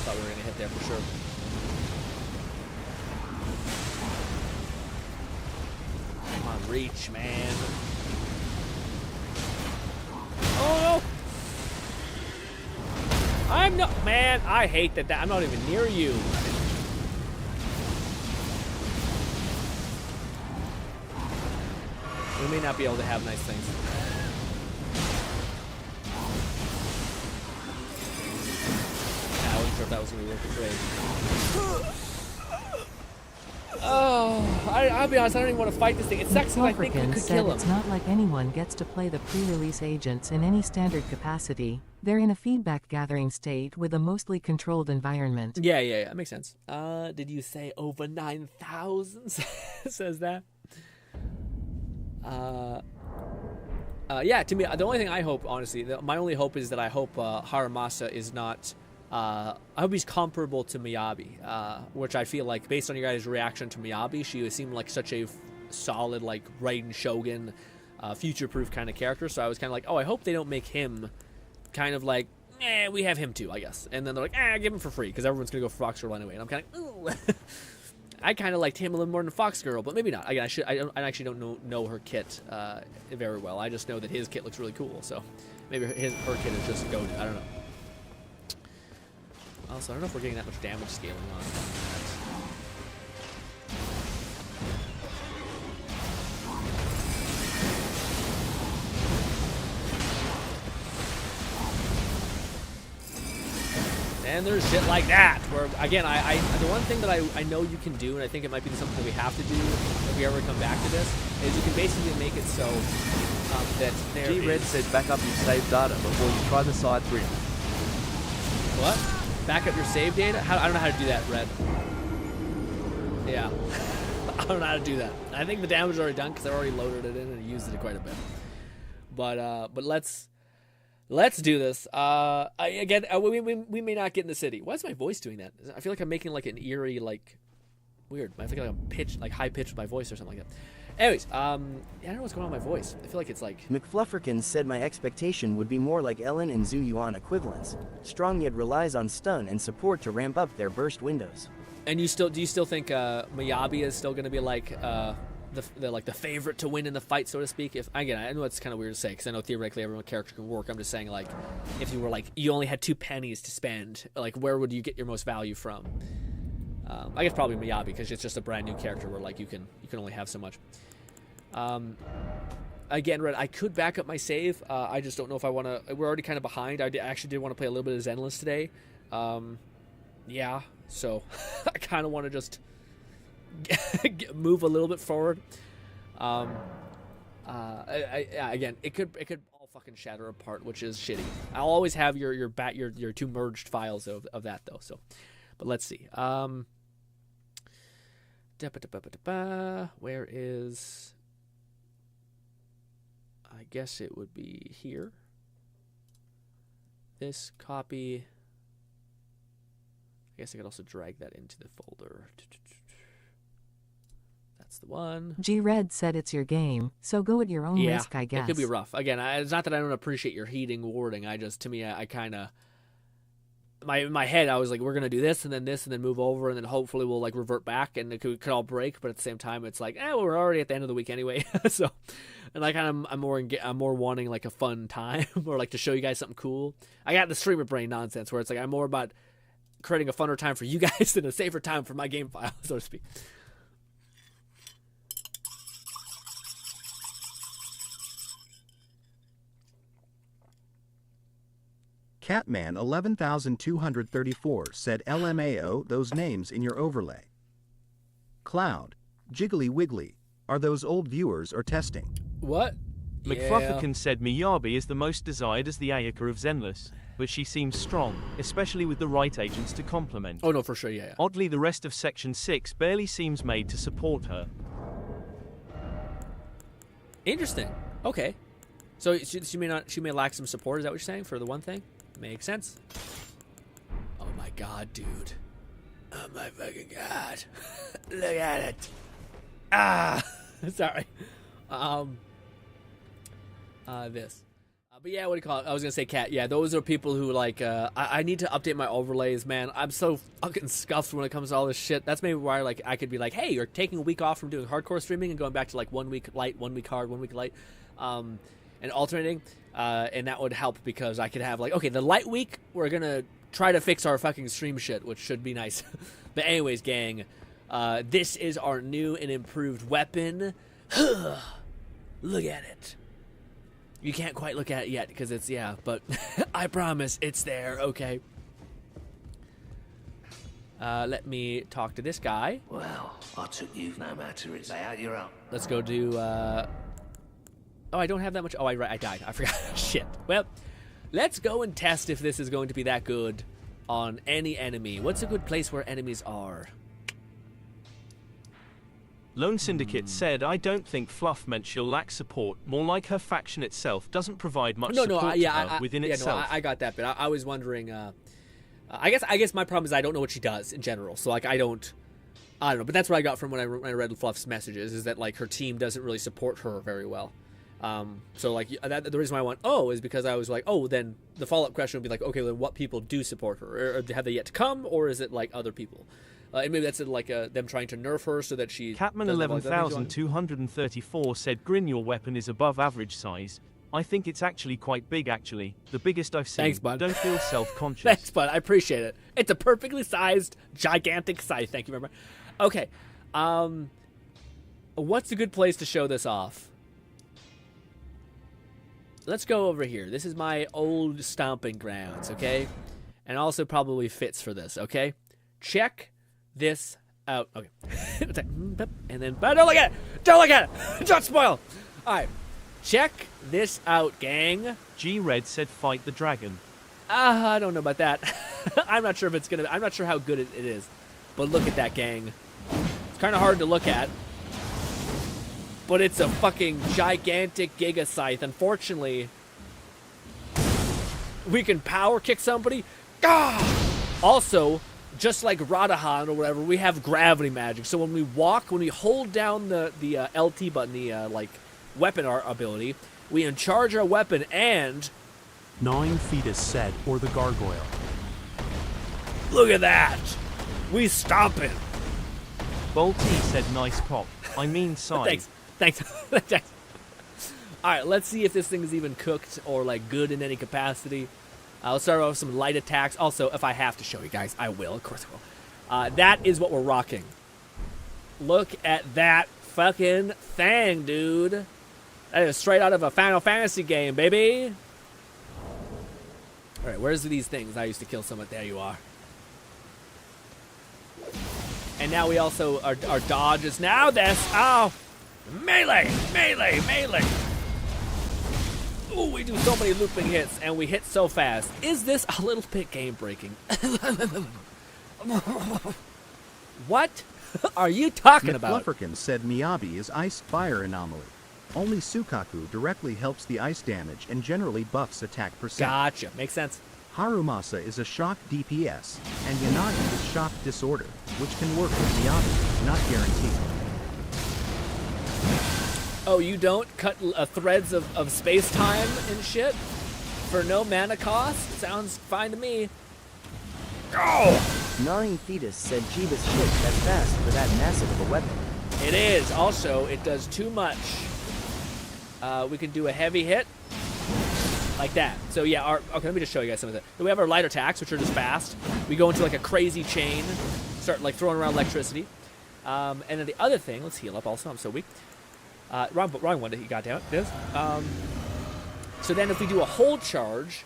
thought we were gonna hit there for sure. Come on, reach, man. Oh no! I'm not, man. I hate that. I'm not even near you. We may not be able to have nice things. I wasn't sure if that was going to be worth the trade. Oh, I'll be honest, I don't even want to fight this thing. It sucks because I think we could kill him. It's not like anyone gets to play the pre-release agents in any standard capacity. They're in a feedback gathering state with a mostly controlled environment. Yeah, that makes sense. Did you say over 9,000? Says that. Yeah, to me, the only thing I hope, honestly, my only hope is that I hope Haramasa is not... I hope he's comparable to Miyabi, which I feel like, based on your guys' reaction to Miyabi, she seemed like such a solid, like, Raiden Shogun, future-proof kind of character, so I was kind of like, oh, I hope they don't make him kind of like, we have him too, I guess. And then they're like, give him for free, because everyone's going to go for Fox Girl anyway, and I'm kind of like, ooh. I kind of liked him a little more than Fox Girl, but maybe not. Again, I actually don't know her kit very well. I just know that his kit looks really cool, so maybe her kit is just goated. I don't know. Also, I don't know if we're getting that much damage scaling on that. And there's shit like that, where, again, the one thing that I know you can do, and I think it might be something that we have to do if we ever come back to this, is you can basically make it so that there GRINN said back up your saved data before you try the side GRINN. What? Back up your save data? I don't know how to do that, Red. Yeah. I don't know how to do that. I think the damage is already done because I already loaded it in and used it quite a bit. But let's do this. We may not get in the city. Why is my voice doing that? I feel like I'm making like an eerie, like, weird. I feel like I'm pitched, like high pitched with my voice or something like that. Anyways, I don't know what's going on with my voice. I feel like it's like... McFlufferkins said my expectation would be more like Ellen and Zhu Yuan equivalents. Strong yet relies on stun and support to ramp up their burst windows. And do you still think Miyabi is still going to be like the favorite to win in the fight, so to speak? If again, I know it's kind of weird to say because I know theoretically every character can work. I'm just saying, like, if you were like you only had 2 pennies to spend, like where would you get your most value from? I guess probably Miyabi because it's just a brand new character where like you can only have so much. Again, Red, I could back up my save. I just don't know if I want to. We're already kind of behind. I actually did want to play a little bit of Zenless today. Yeah, so I kind of want to just move a little bit forward. Again, it could all fucking shatter apart, which is shitty. I'll always have your 2 merged files of that though. So, but let's see. Where is? I guess it would be here. This copy. I guess I could also drag that into the folder. That's the one. G-Red said it's your game, so go at your own risk, I guess. It could be rough. Again, it's not that I don't appreciate your heating warding. To me, I kind of... In my head, I was like, we're going to do this, and then move over, and then hopefully we'll, like, revert back, and it could all break, but at the same time, it's like, well, we're already at the end of the week anyway. So, and I kind of, I'm more wanting, like, a fun time, or, like, to show you guys something cool. I got the streamer brain nonsense, where it's like, I'm more about creating a funner time for you guys than a safer time for my game file, so to speak. Catman 11234 said LMAO those names in your overlay. Cloud, Jiggly Wiggly, are those old viewers or testing? What? McFlufferkin said Miyabi is the most desired as the Ayaka of Zenless, but she seems strong, especially with the right agents to complement. Oh no, for sure, yeah. Oddly, the rest of Section 6 barely seems made to support her. Interesting. Okay. So she may lack some support, is that what you're saying, for the one thing? Makes sense. Oh my god, dude. Oh my fucking god. Look at it. Sorry. This. But yeah, what do you call it? I was gonna say cat. Yeah, those are people who like. I need to update my overlays, man. I'm so fucking scuffed when it comes to all this shit. That's maybe why like I could be like, hey, you're taking a week off from doing hardcore streaming and going back to like 1 week light, 1 week hard, 1 week light, and alternating. And that would help because I could have like, okay, the light week we're gonna try to fix our fucking stream shit, which should be nice. But anyways, gang, this is our new and improved weapon. Look at it. You can't quite look at it yet because it's, but I promise it's there, okay? Let me talk to this guy. Well, I took you no matter it's out, you're up. Let's go do, oh, I don't have that much. Oh, I died. I forgot. Shit. Well, let's go and test if this is going to be that good on any enemy. What's a good place where enemies are? Lone Syndicate said, I don't think Fluff meant she'll lack support, more like her faction itself doesn't provide much support to her within itself. I got that bit. I was wondering, I guess my problem is I don't know what she does in general. So, like, I don't know. But that's what I got from when I read Fluff's messages, is that, like, her team doesn't really support her very well. So like the reason why I went is because I was like, then the follow-up question would be like, okay, then what people do support her, or have they yet to come, or is it like other people? And maybe that's like them trying to nerf her so that she. Catman 11234 said, "GRINN, your weapon is above average size. I think it's actually quite big. Actually, the biggest I've seen. Thanks, bud. Don't feel self-conscious." Thanks, bud. I appreciate it. It's a perfectly sized, gigantic scythe. Thank you very much. Okay, what's a good place to show this off? Let's go over here. This is my old stomping grounds, okay? and also probably fits for this, okay? Check this out. Okay. And then, but don't look at it! Don't look at it! Don't spoil! Alright. Check this out, gang. G-Red said fight the dragon. I don't know about that. I'm not sure if it's gonna, I'm not sure how good it is. But look at that, gang. It's kind of hard to look at. But it's a fucking gigantic Giga Scythe. Unfortunately, we can power kick somebody. Ah! Also, just like Radahan or whatever, we have gravity magic. So when we walk, when we hold down the LT button, the like weapon ability, we encharge our weapon and 9 Fetus said, or the gargoyle. look at that. We stomp it. Bolty said nice pop. I mean sign. Thanks. Thanks. All right, let's see if this thing is even cooked or like good in any capacity. I'll start off with some light attacks. Also, if I have to show you guys, I will. Of course I will. That is what we're rocking. Look at that fucking thing, dude. That is straight out of a Final Fantasy game, baby. All right, where's these things? I used to kill someone. There you are. And now we also, our dodge is now this. Oh, melee. Ooh, we do so many looping hits, and we hit so fast. Is this a little bit game-breaking? What are you talking about? Flufferkin said Miyabi is ice fire anomaly. Only Sukaku directly helps the ice damage and generally buffs attack percent. Gotcha. Makes sense. Harumasa is a shock DPS, and Yanagi is shock disorder, which can work with Miyabi, not guaranteed. Oh, you don't cut threads of space-time and shit for no mana cost? Sounds fine to me. Oh! 9 Fetus said Jeebus shit that's fast for that massive of a weapon. It is. Also, it does too much. We can do a heavy hit like that. So yeah, okay, let me just show you guys some of that. So we have our light attacks, which are just fast. We go into like a crazy chain, start like throwing around electricity. And then the other thing, let's heal up also, I'm so weak. Wrong one that he got down. This. So then if we do a hold charge,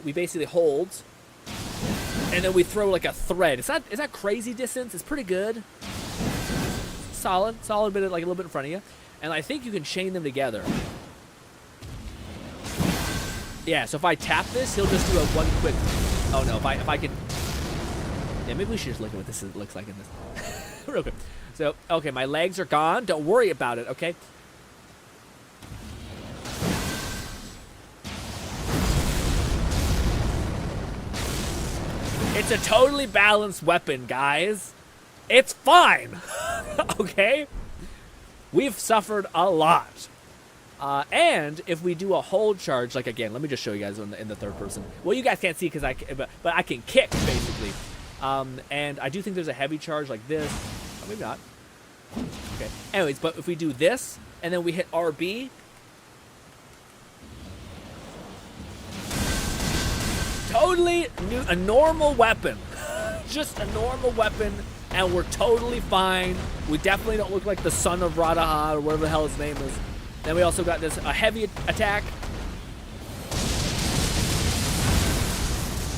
we basically hold, and then we throw like a thread. Is that crazy distance? It's pretty good. Solid bit of, like a little bit in front of you. And I think you can chain them together. Yeah, so if I tap this, he'll just do a one quick. Oh no, if I can. Yeah, maybe we should just look at what this looks like in this. Real quick. So, okay, my legs are gone. Don't worry about it, okay? It's a totally balanced weapon, guys. It's fine. Okay? We've suffered a lot. And if we do a hold charge, like again, let me just show you guys in the third person. Well, you guys can't see because but I can kick, basically. And I do think there's a heavy charge like this. Oh, maybe not. Okay. Anyways, but if we do this, and then we hit RB. Totally a normal weapon. Just a normal weapon, and we're totally fine. We definitely don't look like the son of Radaha, or whatever the hell his name is. Then we also got this, a heavy attack.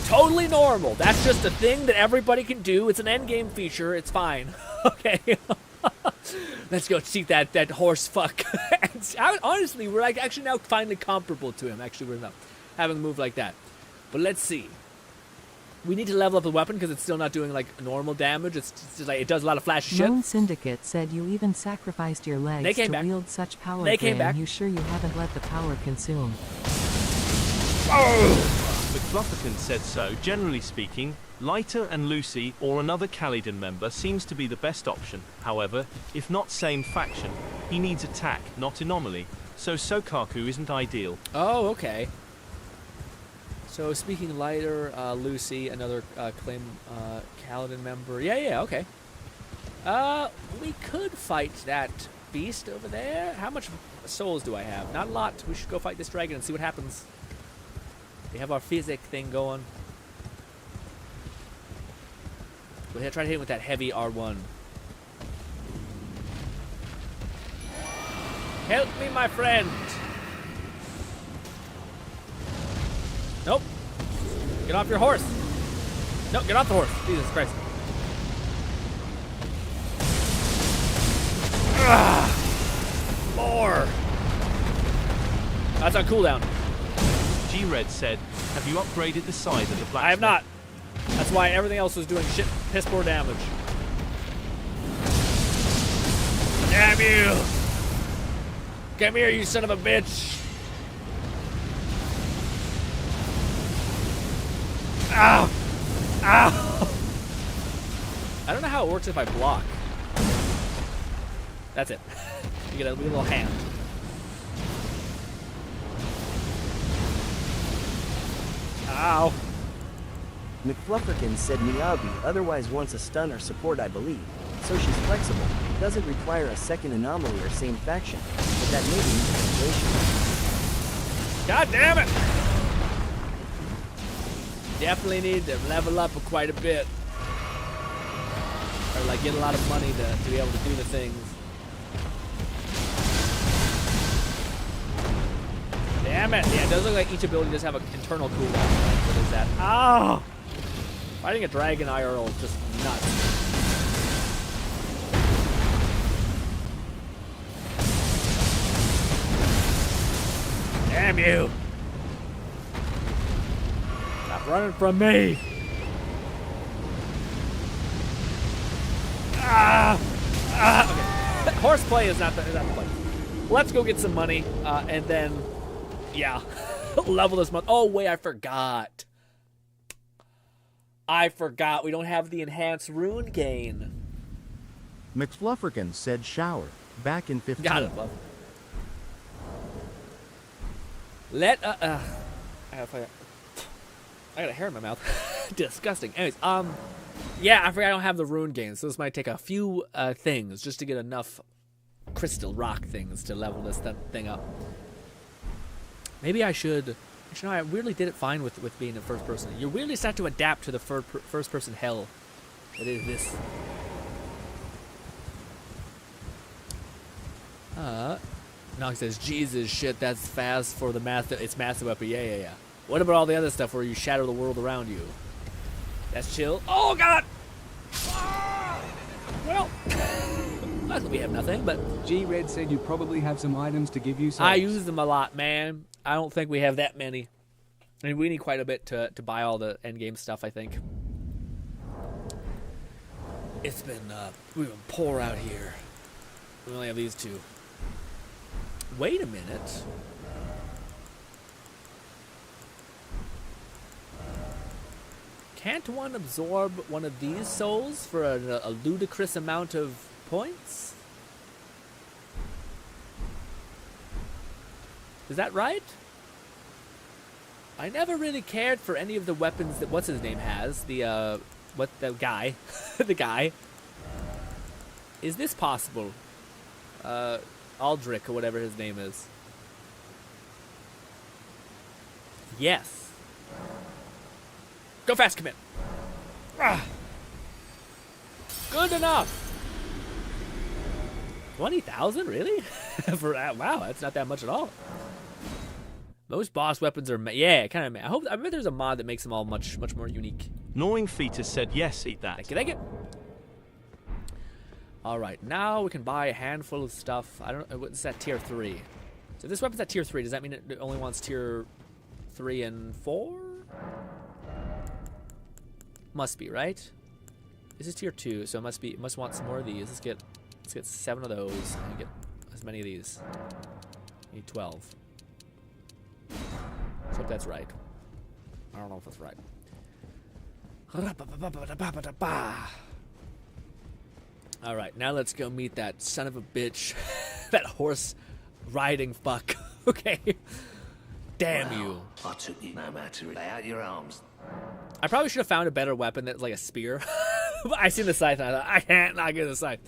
Totally normal. That's just a thing that everybody can do. It's an endgame feature. It's fine. Okay. Let's go see that horse fuck. Honestly, we're like actually now finally comparable to him. Actually, we're not having a move like that. But let's see. We need to level up the weapon because it's still not doing like normal damage. It's just like it does a lot of flashy shit. Lone Syndicate said you even sacrificed your legs to wield such power. They came back. You sure you haven't let the power consume? McFlufferkin said so. Generally speaking, Lighter and Lucy or another Caledon member seems to be the best option. However, if not same faction, he needs attack, not anomaly. So Sokaku isn't ideal. Oh, okay. So speaking Lighter, Lucy, another claim Caledon member. Yeah, okay. We could fight that beast over there. How much souls do I have? Not a lot. We should go fight this dragon and see what happens. We have our physic thing going. We'll try to hit him with that heavy R1. Help me, my friend! Nope. Get off your horse. No, get off the horse. Jesus Christ. More. That's on cooldown. G-Red said, have you upgraded the side of the blacksmith? I have not. That's why everything else is doing shit, piss poor damage. Damn you! Come here, you son of a bitch! Ow! Ow! I don't know how it works if I block. That's it. You get a little hand. Ow! McFlufferkin said Miyabi otherwise wants a stun or support, I believe, so she's flexible, doesn't require a second anomaly or same faction, but that may be translation. God damn it! Definitely need to level up quite a bit. Or like get a lot of money to be able to do the things. Damn it! Yeah, it does look like each ability does have an internal cooldown. What is that? Oh! Fighting a dragon IRL is just nuts. Damn you! Stop running from me! Okay. Horseplay is not the play. Let's go get some money, and then, yeah, level this month. Oh wait, I forgot. We don't have the enhanced rune gain. McFlufferkin said shower, back in 15. Got it, love. I got a hair in my mouth. Disgusting. Anyways, yeah, I forgot I don't have the rune gain, so this might take a few things just to get enough crystal rock things to level this thing up. Maybe I should. Actually, no, I weirdly did it fine with being in first person. You weirdly start to adapt to the first person hell that is this. Nox says, Jesus, shit, that's fast for the it's massive weapon. Yeah. What about all the other stuff where you shatter the world around you? That's chill. Oh, God! Well, luckily we have nothing, but... G-Red said you probably have some items to give you souls. I use them a lot, man. I don't think we have that many. I mean, we need quite a bit to buy all the endgame stuff, I think. It's been, we've been poor out here. We only have these two. Wait a minute. Can't one absorb one of these souls for a ludicrous amount of points? Is that right? I never really cared for any of the weapons that what's his name has. The guy, the guy. Is this possible? Aldrich or whatever his name is. Yes. Go fast, commit. Ah. Good enough. 20,000, really? For wow, that's not that much at all. Most boss weapons are yeah, kind of. I bet there's a mod that makes them all much more unique. Gnawing Fetus said yes, eat that. Thank you. All right, now we can buy a handful of stuff. I don't know what's that tier 3. So this weapon's at tier 3. Does that mean it only wants tier 3 and 4? Must be, right? This is tier 2, so it must want some more of these. Let's get 7 of those and get as many of these. Need 12. Let's hope that's right. I don't know if that's right. Alright, now let's go meet that son of a bitch. That horse riding fuck. Okay. Damn you. I took you no matter. Lay out your arms. I probably should have found a better weapon that's like a spear. But I seen the scythe and I thought, I can't not get the scythe.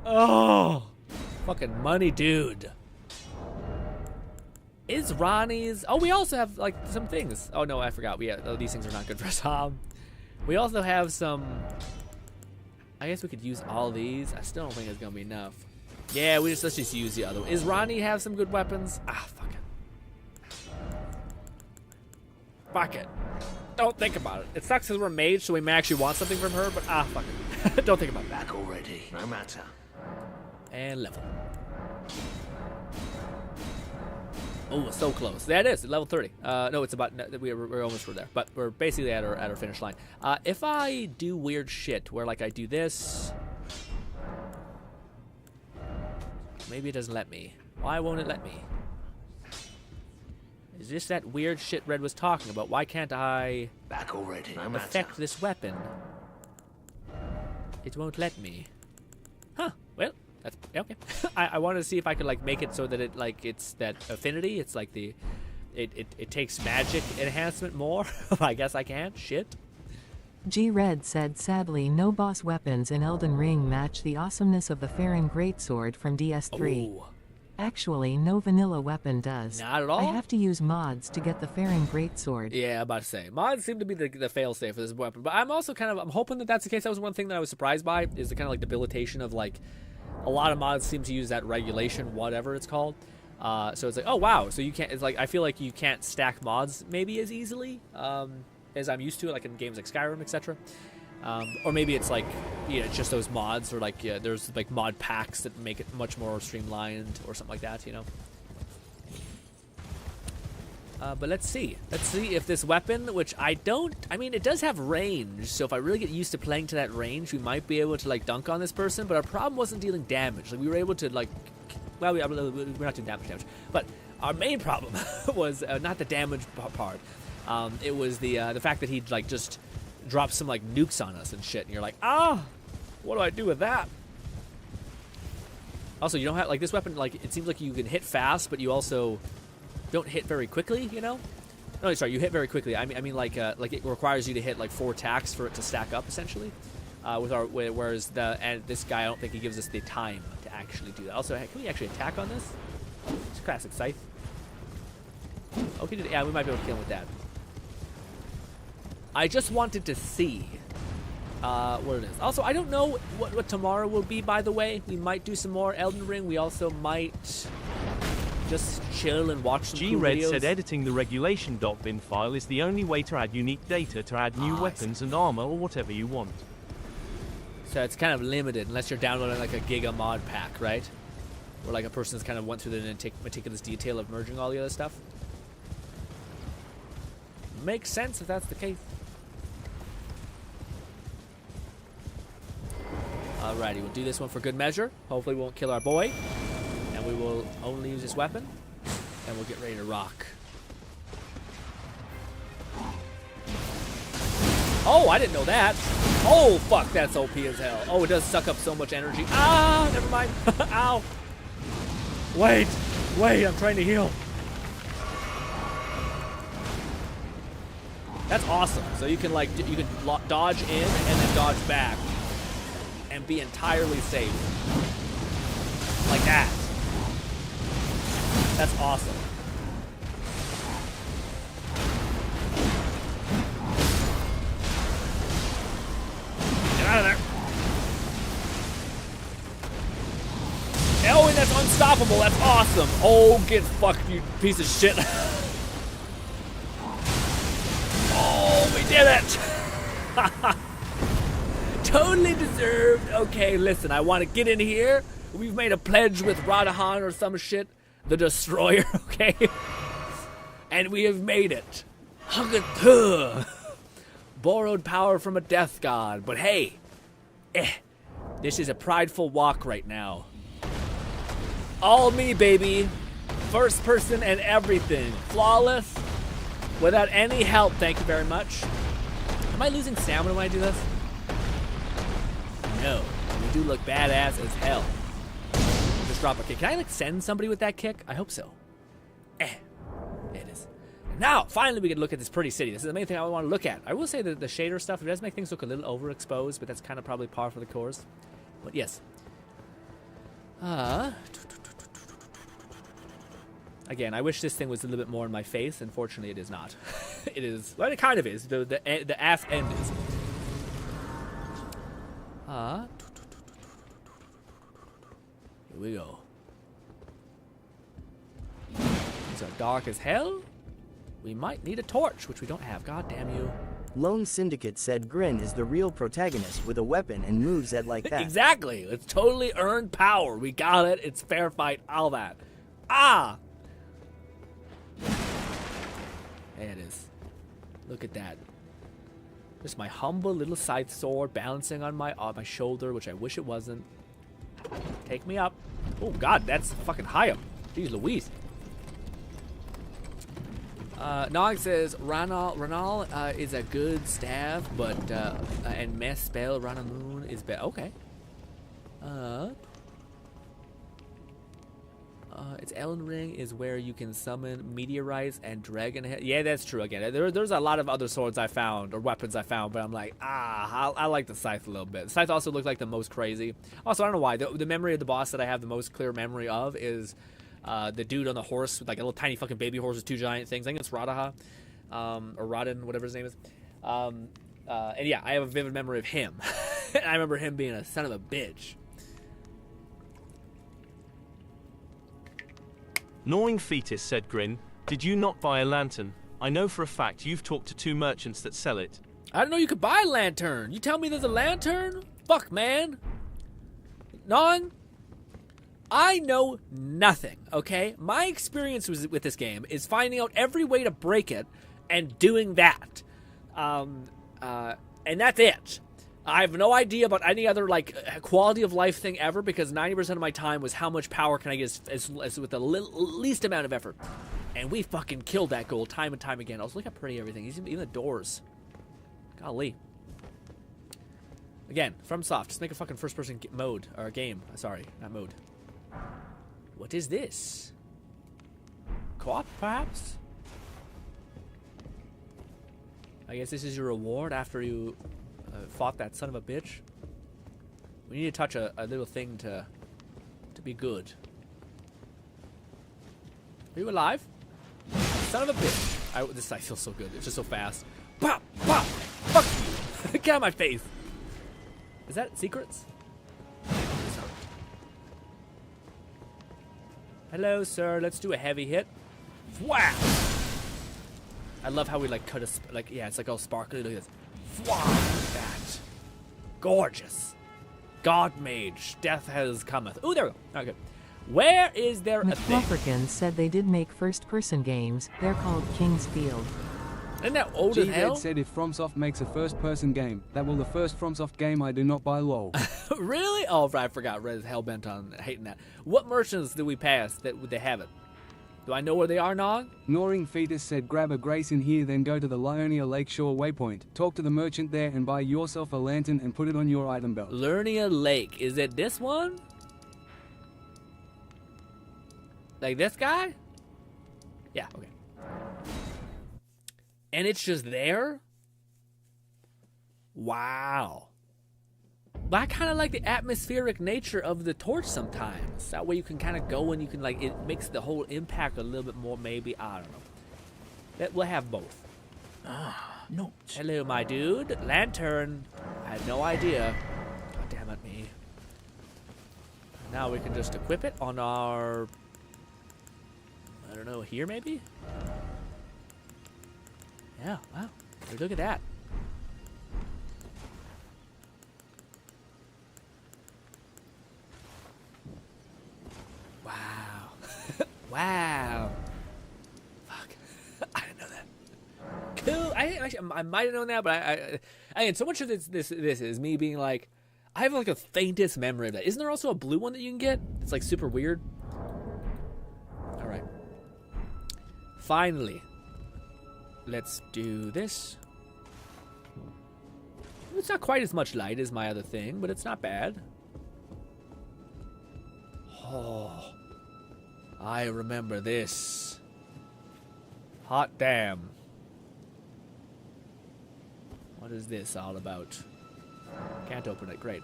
Oh, fucking money, dude. Is Ronnie's? Oh, we also have like some things. Oh no, I forgot. These things are not good for us. We also have some. I guess we could use all these. I still don't think it's gonna be enough. Yeah, let's just use the other one. Is Ronnie have some good weapons? Ah, fuck it. Fuck it. Don't think about it. It sucks because we're mage, so we may actually want something from her, but fuck it. Don't think about it. Back already, no matter. And level. Oh, so close. That is level 30. No, it's about. We're almost there, but we're basically at our finish line. If I do weird shit, where like I do this, maybe it doesn't let me. Why won't it let me? Is this that weird shit Red was talking about? Why can't I Back already, no matter. affect this weapon? It won't let me. Huh? Well, that's okay. I wanted to see if I could like make it so that it like it's that affinity. It's like the it takes magic enhancement more. I guess I can. Shit. G-Red said sadly no boss weapons in Elden Ring match the awesomeness of the Farron Greatsword from DS3. Ooh. Actually, no vanilla weapon does. Not at all? I have to use mods to get the Farron Greatsword. Yeah, I'm about to say. Mods seem to be the fail-safe for this weapon. But I'm also I'm hoping that that's the case. That was one thing that I was surprised by, is the kind of like debilitation of like, a lot of mods seem to use that regulation, whatever it's called. So it's like, oh wow, so you can't, it's like, I feel like you can't stack mods maybe as easily as I'm used to, like in games like Skyrim, etc. Or maybe it's like, just those mods, or like, there's like mod packs that make it much more streamlined or something like that, But let's see. Let's see if this weapon, which I mean, it does have range, so if I really get used to playing to that range, we might be able to like dunk on this person, but our problem wasn't dealing damage. Like, we were able to like, well, we're not doing damage, but our main problem was not the damage part. It was the fact that he'd like just drop some like nukes on us and shit, and you're like, what do I do with that? Also, you don't have like this weapon. Like, it seems like you can hit fast, but you also don't hit very quickly. No, sorry, you hit very quickly. I mean, like it requires you to hit like 4 attacks for it to stack up, essentially. Whereas this guy, I don't think he gives us the time to actually do that. Also, can we actually attack on this? It's a classic scythe. Okay, yeah, we might be able to kill him with that. I just wanted to see what it is. Also, I don't know what tomorrow will be, by the way. We might do some more Elden Ring. We also might just chill and watch some cool G-Red videos. said editing the regulation.bin file is the only way to add unique data to add new weapons and armor or whatever you want. So it's kind of limited unless you're downloading like a Giga mod pack, right? Where like a person's kind of went through the meticulous detail of merging all the other stuff. Makes sense if that's the case. Alrighty, we'll do this one for good measure. Hopefully we won't kill our boy. And we will only use this weapon. And we'll get ready to rock. Oh, I didn't know that. Oh, fuck, that's OP as hell. Oh, it does suck up so much energy. Never mind. Ow. Wait, I'm trying to heal. That's awesome. So you can dodge in and then dodge back and be entirely safe. Like that. That's awesome. Get out of there. Oh, and that's unstoppable. That's awesome. Oh, get fucked, you piece of shit. Oh, we did it. Totally deserved. Okay, listen, I want to get in here. We've made a pledge with Radahan or some shit. The Destroyer, okay? And we have made it. Borrowed power from a death god. But hey, this is a prideful walk right now. All me, baby. First person and everything. Flawless. Without any help, thank you very much. Am I losing stamina when I do this? No. We do look badass as hell. Just drop a kick. Can I like send somebody with that kick? I hope so. It is. Now, finally we can look at this pretty city. This is the main thing I want to look at. I will say that the shader stuff, it does make things look a little overexposed, but that's kind of probably par for the course. But yes. Again, I wish this thing was a little bit more in my face. Unfortunately, it is not. It is. Well, it kind of is. The ass end is. Here we go. These are dark as hell. we might need a torch, which we don't have. God damn you. Lone Syndicate said Grin is the real protagonist with a weapon and moves at like that. Exactly. It's totally earned power. We got it. It's fair fight. All that. Ah! There it is. Look at that. Just my humble little scythe sword balancing on my shoulder, which I wish it wasn't. Take me up. Oh, God, that's fucking high up. Jeez Louise. Nog says, Ranal is a good staff, but, and mess spell Ranamoon is better. Okay. It's Elden Ring is where you can summon meteorites and dragon head. Yeah, that's true. Again, there's a lot of other swords I found, or weapons I found, but I'm like, I like the scythe a little bit. The scythe also looked like the most crazy. Also, I don't know why. The memory of the boss that I have the most clear memory of is the dude on the horse with like a little tiny fucking baby horse with two giant things. I think it's Radaha, or Rodin, whatever his name is. And yeah, I have a vivid memory of him. And I remember him being a son of a bitch. Gnawing Fetus said Grin, did you not buy a lantern? I know for a fact you've talked to 2 merchants that sell it. I didn't know you could buy a lantern. You tell me there's a lantern? Fuck, man. Non, I know nothing, okay? My experience with this game is finding out every way to break it and doing that. And that's it. I have no idea about any other, like, quality of life thing ever, because 90% of my time was how much power can I get as with the least amount of effort. And we fucking killed that goal time and time again. Also, look how pretty everything is. Even the doors. Golly. Again, FromSoft. Just make a fucking first-person mode. Or game. Sorry, not mode. What is this? Co-op, perhaps? I guess this is your reward after you... fought that son of a bitch. We need to touch a little thing to be good. Are you alive? Son of a bitch. This side feels so good. It's just so fast. Pop! Pop! Fuck you! Get out of my face! Is that secrets? Hello, sir. Let's do a heavy hit. Wow! I love how we like cut a yeah, it's like all sparkly. Look at this. Wow, that. Gorgeous. God mage. Death has cometh. Ooh, there we go. Okay. Where is there a thing? McFlufferkin said they did make first-person games. They're called King's Field. Isn't that old as hell? G-Red said if FromSoft makes a first-person game, that will the first FromSoft game I do not buy lol. Really? Oh, right, I forgot. Red is hellbent on hating that. What merchants do we pass that would they have it? Do I know where they are, Nog? Gnawing Fetus said grab a grace in here, then go to the Lionia Lakeshore waypoint. Talk to the merchant there and buy yourself a lantern and put it on your item belt. Lernia Lake. Is it this one? Like this guy? Yeah, okay. And it's just there? Wow. But I kind of like the atmospheric nature of the torch sometimes. That way you can kind of go and you can like, it makes the whole impact a little bit more maybe, I don't know. We'll have both. Not. Hello, my dude. Lantern. I had no idea. God damn it, me. Now we can just equip it on our... I don't know, here maybe? Yeah, wow. Look at that. Wow. Wow. Fuck. I didn't know that. Cool. I might have known that, but I so much of this is me being like, I have like a faintest memory of that. Isn't there also a blue one that you can get? It's like super weird. All right. Finally. Let's do this. It's not quite as much light as my other thing, but it's not bad. Oh, I remember this. Hot damn. What is this all about? Can't open it. Great.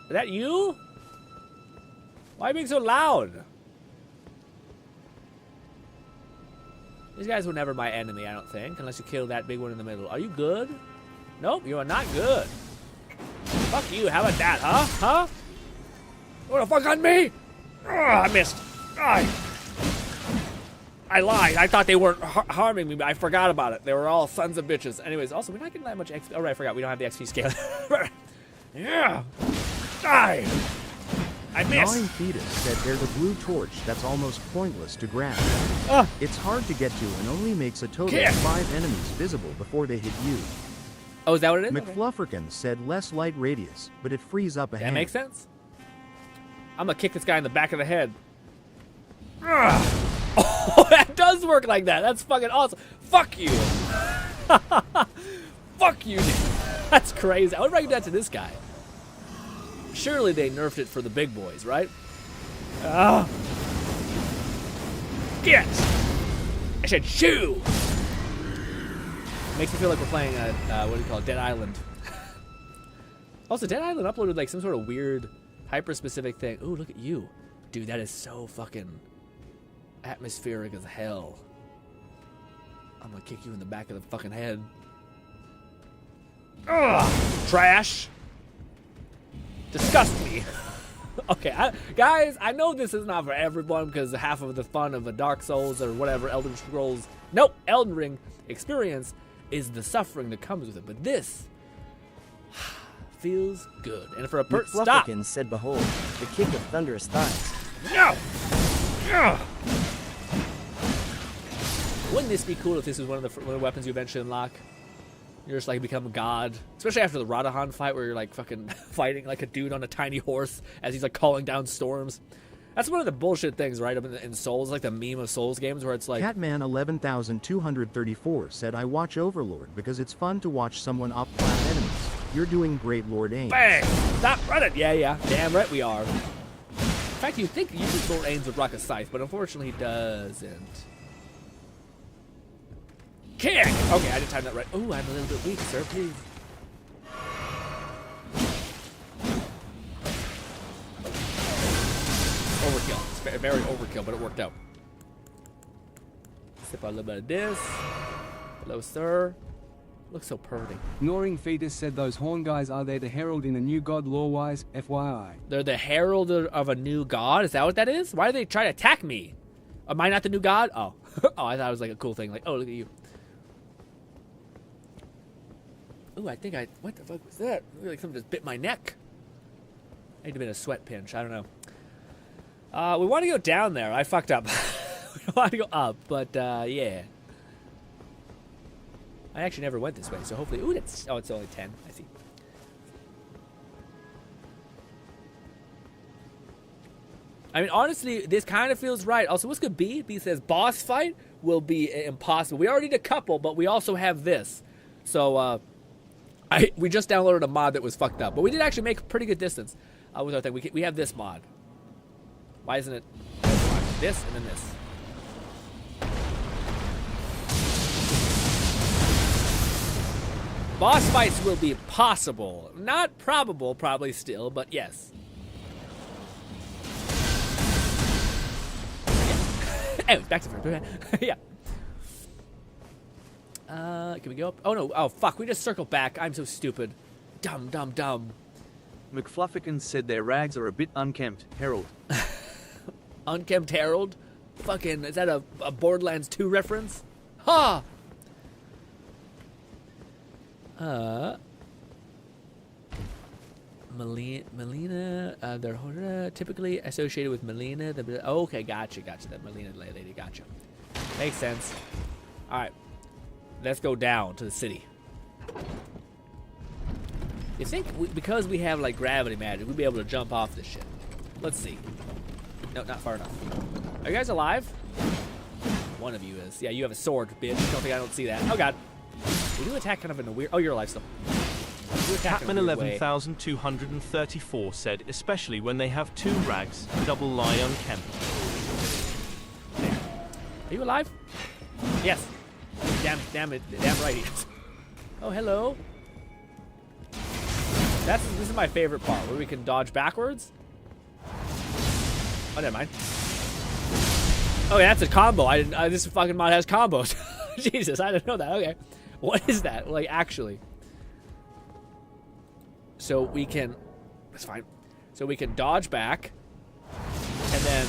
Is that you? Why are you being so loud? These guys were never my enemy, I don't think, unless you kill that big one in the middle. Are you good? Nope, you are not good. Fuck you, how about that, huh? Huh? What the fuck on me? Oh, I missed. I lied. I thought they weren't harming me, but I forgot about it. They were all sons of bitches. Anyways, also, we're not getting that much XP. Oh, right, I forgot. We don't have the XP scale. Yeah. Die. I missed. Gnawing Fetus said there's a blue torch that's almost pointless to grab. It's hard to get to and only makes a total of 5 enemies visible before they hit you. Oh, is that what it is? McFlufferkin said less light radius, but it frees up a hand. That makes sense. I'm gonna kick this guy in the back of the head. Oh, that does work like that. That's fucking awesome. Fuck you. Fuck you. That's crazy. I would do that to this guy. Surely they nerfed it for the big boys, right? Get! I said shoo! Makes me feel like we're playing what do you call it? Dead Island. Also, Dead Island uploaded like some sort of weird, hyper-specific thing. Ooh, look at you. Dude, that is so fucking atmospheric as hell. I'm gonna kick you in the back of the fucking head. Ugh! Trash! Disgust me. Okay, guys, I know this is not for everyone because half of the fun of a Dark Souls or whatever Elden Scrolls, nope, Elden Ring experience is the suffering that comes with it. But this feels good. And for a stop. McFlufferkin said, behold, the kick of thunderous thighs. No! Wouldn't this be cool if this was one of the weapons you eventually unlock? You're just like become a god, especially after the Radahan fight where you're like fucking fighting like a dude on a tiny horse as he's like calling down storms. That's one of the bullshit things, right? In Souls, like the meme of Souls games where it's like Catman 11234 said I watch Overlord because it's fun to watch someone up-clap enemies. You're doing great, Lord Ames. Bang! Stop running! Yeah. Damn right we are. In fact, you think Lord Ames would rock a scythe, but unfortunately he doesn't. Kick! Okay, I didn't time that right. Oh, I'm a little bit weak, sir. Please. Overkill. It's very overkill, but it worked out. Sip out a little bit of this. Hello, sir. Looks so purty. Gnawing Fetus said those horn guys are there to herald in a new god lore-wise, FYI. They're the herald of a new god? Is that what that is? Why do they try to attack me? Am I not the new god? Oh. Oh, I thought it was like a cool thing. Like, oh, look at you. Ooh, I think what the fuck was that? Like something just bit my neck. I need a bit of sweat pinch. I don't know. We want to go down there. I fucked up. We want to go up, but yeah. I actually never went this way, so hopefully. Ooh, it's only 10. I see. I mean, honestly, this kind of feels right. Also, what's good? B says boss fight will be impossible. We already did a couple, but we also have this. So, we just downloaded a mod that was fucked up, but we did actually make pretty good distance with our thing. We have this mod. Why isn't it this and then this? Boss fights will be possible, not probable, probably still, but yes. Anyways, back to first. Yeah. Can we go up? Oh, no. Oh, fuck. We just circled back. I'm so stupid. Dumb. McFlufferkin said their rags are a bit unkempt. Herald. Unkempt Herald? Fucking, is that a Borderlands 2 reference? Ha! Melina, they're typically associated with Melina. Okay, gotcha. That Melina lady, gotcha. Makes sense. Alright. Let's go down to the city. You think because we have like gravity magic, we'd be able to jump off this shit? Let's see. No, not far enough. Are you guys alive? One of you is. Yeah, you have a sword, bitch. Don't think I don't see that. Oh god. We do attack kind of in a weird. Oh, you're alive still. Catman 11234 said, especially when they have 2 rags, double lie unkempt. Are you alive? Yes. Damn right he is. Oh, hello. This is my favorite part, where we can dodge backwards. Oh, never mind. Oh, yeah, that's a combo. This fucking mod has combos. Jesus, I didn't know that. Okay. What is that? Like, actually. So we can... That's fine. So we can dodge back. And then...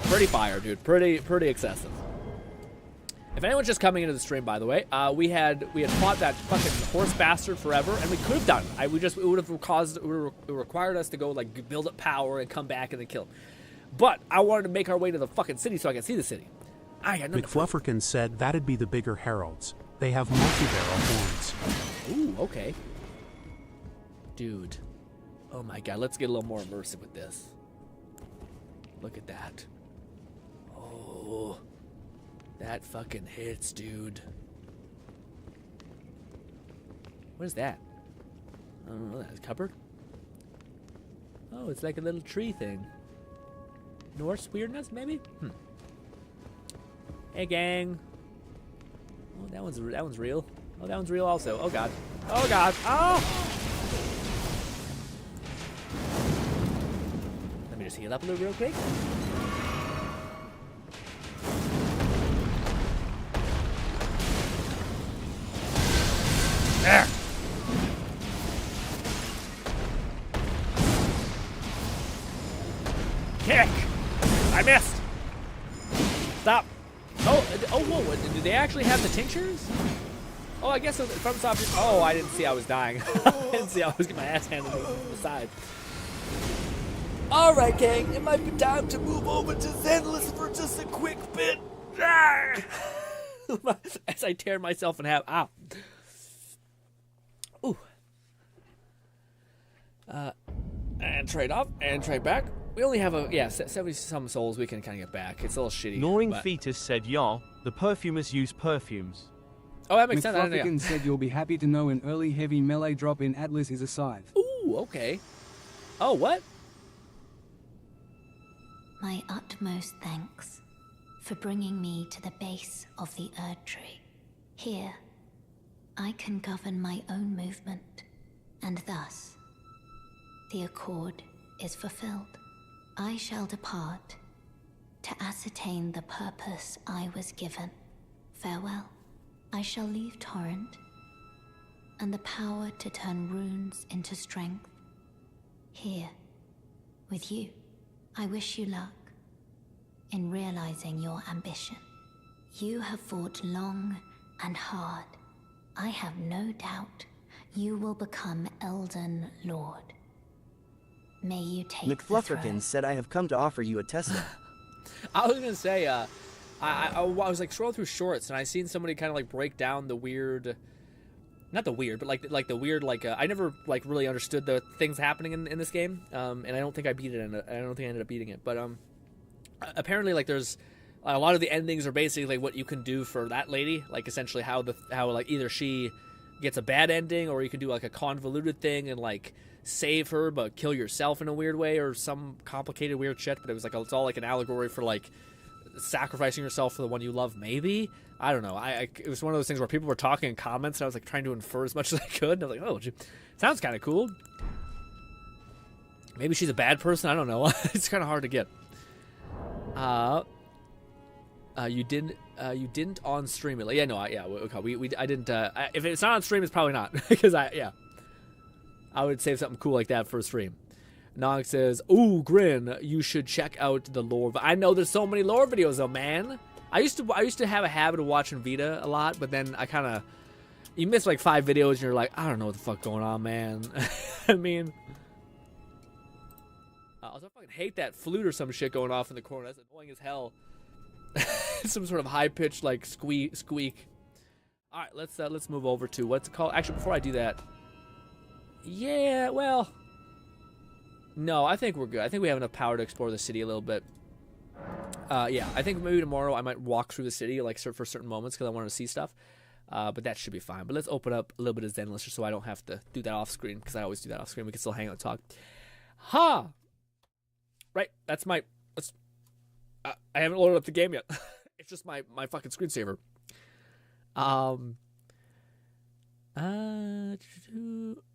Pretty fire, dude. Pretty excessive. If anyone's just coming into the stream, by the way, we had fought that fucking horse bastard forever, and we could have done it. It would have required us to go like build up power and come back and then kill him. But I wanted to make our way to the fucking city so I can see the city. I got nothing. McFlufferkin said that'd be the bigger heralds. They have multi-barrel horns. Ooh, okay. Dude. Oh my god, let's get a little more immersive with this. Look at that. Oh. That fucking hits, dude. What is that? I don't know, that's a cupboard? Oh, it's like a little tree thing. Norse weirdness, maybe? Hey, gang. Oh, that one's real. Oh, that one's real also. Oh, God. Oh, God. Oh! Let me just heal up a little real quick. There! Kick! I missed! Stop! Oh, whoa, do they actually have the tinctures? Oh, I guess from Soft. Oh, I didn't see I was dying. I didn't see I was getting my ass handed to the side. Alright, gang, it might be time to move over to Zenless for just a quick bit. As I tear myself in half. Ow. Ooh. And trade off, and trade back. We only have 70-some souls we can kind of get back. It's a little shitty. Gnawing but... Fetus said, "Yeah, the perfumers use perfumes." Oh, that makes sense. McFlufferkin said you'll be happy to know an early heavy melee drop in Atlas is a scythe. Ooh, okay. Oh, what? My utmost thanks for bringing me to the base of the Erd Tree. Here, I can govern my own movement, and thus, the accord is fulfilled. I shall depart to ascertain the purpose I was given. Farewell. I shall leave Torrent and the power to turn runes into strength. Here, with you, I wish you luck in realizing your ambition. You have fought long and hard. I have no doubt you will become Elden Lord. May you take McFlufferkin said I have come to offer you a Tesla. I was gonna say, I was like scrolling through shorts and I seen somebody kind of like break down the weird, not the weird, but like the weird, I never like really understood the things happening in this game, and I don't think I beat it, and I don't think I ended up beating it, but apparently like there's a lot of the endings are basically like what you can do for that lady, like essentially how like either she gets a bad ending or you can do like a convoluted thing and like save her but kill yourself in a weird way or some complicated weird shit. But it was like it's all like an allegory for like sacrificing yourself for the one you love, maybe. I don't know. It was one of those things where people were talking in comments and I was like trying to infer as much as I could, and I was like, oh, sounds kind of cool. Maybe she's a bad person, I don't know. It's kind of hard to get. You didn't on stream it. Yeah, no, I didn't. If it's not on stream, it's probably not because I would save something cool like that for a stream. Nog says, "Ooh, Grin, you should check out the lore." I know there's so many lore videos though, man. I used to have a habit of watching Vita a lot, but then you miss like 5 videos and you're like, I don't know what the fuck going on, man. I mean, I also fucking hate that flute or some shit going off in the corner. That's annoying as hell. Some sort of high pitched like squeak. All right, let's move over to what's it called. Actually, before I do that. Yeah, well, no, I think we're good. I think we have enough power to explore the city a little bit. Yeah, I think maybe tomorrow I might walk through the city like for certain moments because I want to see stuff. But that should be fine. But let's open up a little bit of Zenless just so I don't have to do that off screen because I always do that off screen. We can still hang out and talk. Right, that's my. I haven't loaded up the game yet. It's just my fucking screensaver.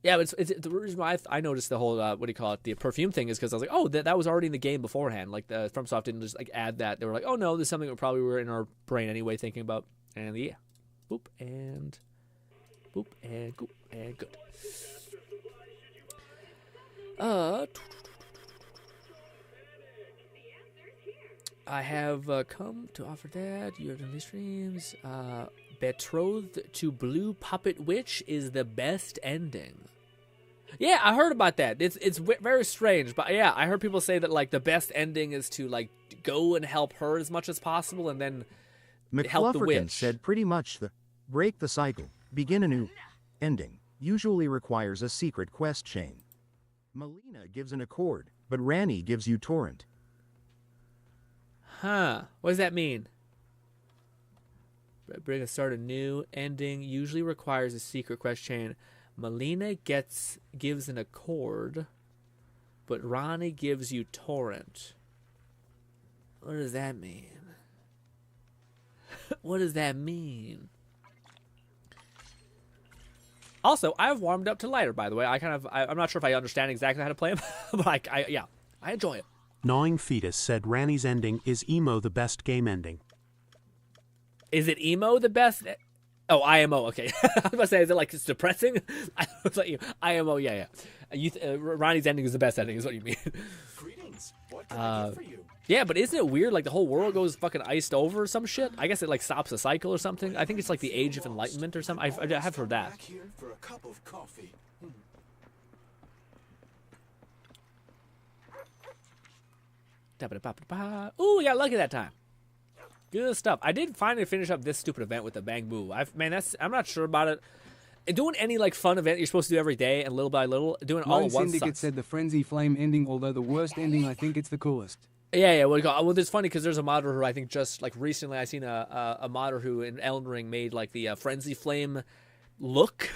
Yeah, but it's the reason why I noticed the whole the perfume thing is because I was like, oh, that was already in the game beforehand. Like the FromSoft didn't just like add that. They were like, oh no, this is something that probably were in our brain anyway thinking about. And yeah, boop and goop and good. I have come to offer that. You have done these streams. Betrothed to Blue Puppet Witch is the best ending. Yeah, I heard about that. It's very strange, but yeah, I heard people say that like the best ending is to like go and help her as much as possible, and then help the McFlufferkin witch. said pretty much the break the cycle, begin a new ending usually requires a secret quest chain. Melina gives an accord, but Rani gives you torrent. Huh? What does that mean? Start a new ending usually requires a secret quest chain. Melina gives an accord, but Rani gives you torrent. What does that mean? What does that mean? Also, I've warmed up to lighter, by the way. I'm not sure if I understand exactly how to play him, but I enjoy it. Gnawing Fetus said Rani's ending is emo the best game ending. Is it emo the best? Oh, IMO, okay. I was about to say, is it like it's depressing? I was like, IMO, yeah. Ronnie's ending is the best ending, is what you mean. Greetings. What can I do for you? Yeah, but isn't it weird? Like the whole world goes fucking iced over or some shit? I guess it like stops a cycle or something. I think it's like the Age of Enlightenment or something. I have heard that. Back here for a cup of coffee. Ooh, we got lucky that time. Good stuff. I did finally finish up this stupid event with the Bang Boo. I'm not sure about it. Doing any like fun event you're supposed to do every day and little by little, doing it all Lone at once Syndicate sucks. said the Frenzy Flame ending, although the worst ending, I think it's the coolest. Yeah. Well, it's funny because there's a modder who I think just like recently I seen a modder who in Elden Ring made like the Frenzy Flame look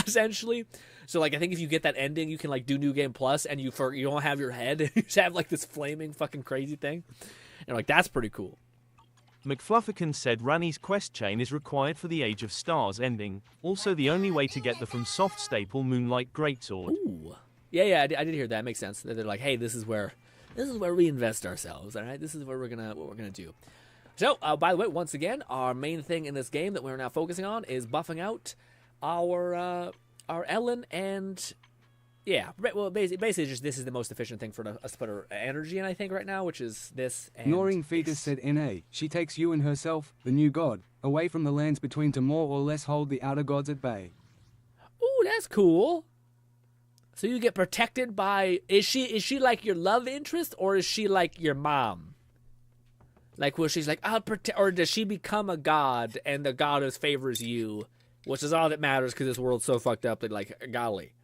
essentially. So like I think if you get that ending, you can like do New Game Plus and you don't have your head, you just have like this flaming fucking crazy thing, and like that's pretty cool. McFlufferkin said Rani's quest chain is required for the Age of Stars ending, also the only way to get the From Soft staple Moonlight Greatsword. Ooh. Yeah, I did hear that. Makes sense. They're like, hey, this is where we invest ourselves, all right? This is what we're gonna do. So, by the way, once again, our main thing in this game that we're now focusing on is buffing out our Ellen and yeah, well, basically just this is the most efficient thing for us to put our energy in, I think, right now, which is this. And Gnawing Fetus said NA, she takes you and herself, the new god, away from the lands between to more or less hold the outer gods at bay. Ooh, that's cool. So you get protected by, is she like your love interest, or is she like your mom? Like where she's like, I'll protect, or does she become a god and the goddess favors you, which is all that matters because this world's so fucked up that like, golly.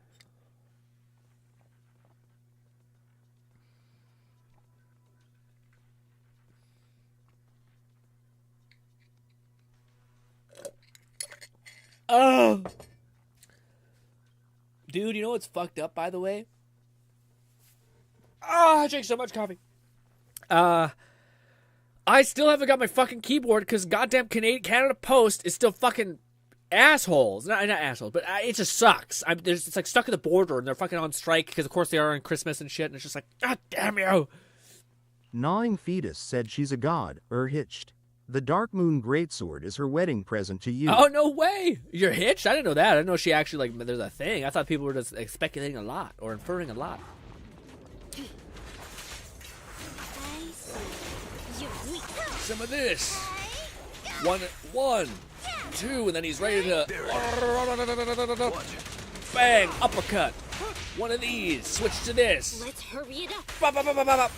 Oh, dude, you know what's fucked up, by the way? I drink so much coffee. I still haven't got my fucking keyboard because goddamn Canada Post is still fucking assholes. Not assholes, but it just sucks. It's like stuck at the border and they're fucking on strike because of course they are on Christmas and shit. And it's just like, God damn you. Gnawing Fetus said she's a god, hitched. The Dark Moon Greatsword is her wedding present to you. Oh, no way. You're hitched? I didn't know that. I didn't know she actually, like, there's a thing. I thought people were just like, speculating a lot or inferring a lot. Some of this. One, two, and then he's ready to bang, uppercut. One of these. Switch to this. Let's hurry it up. Bop, bop, bop, bop, bop.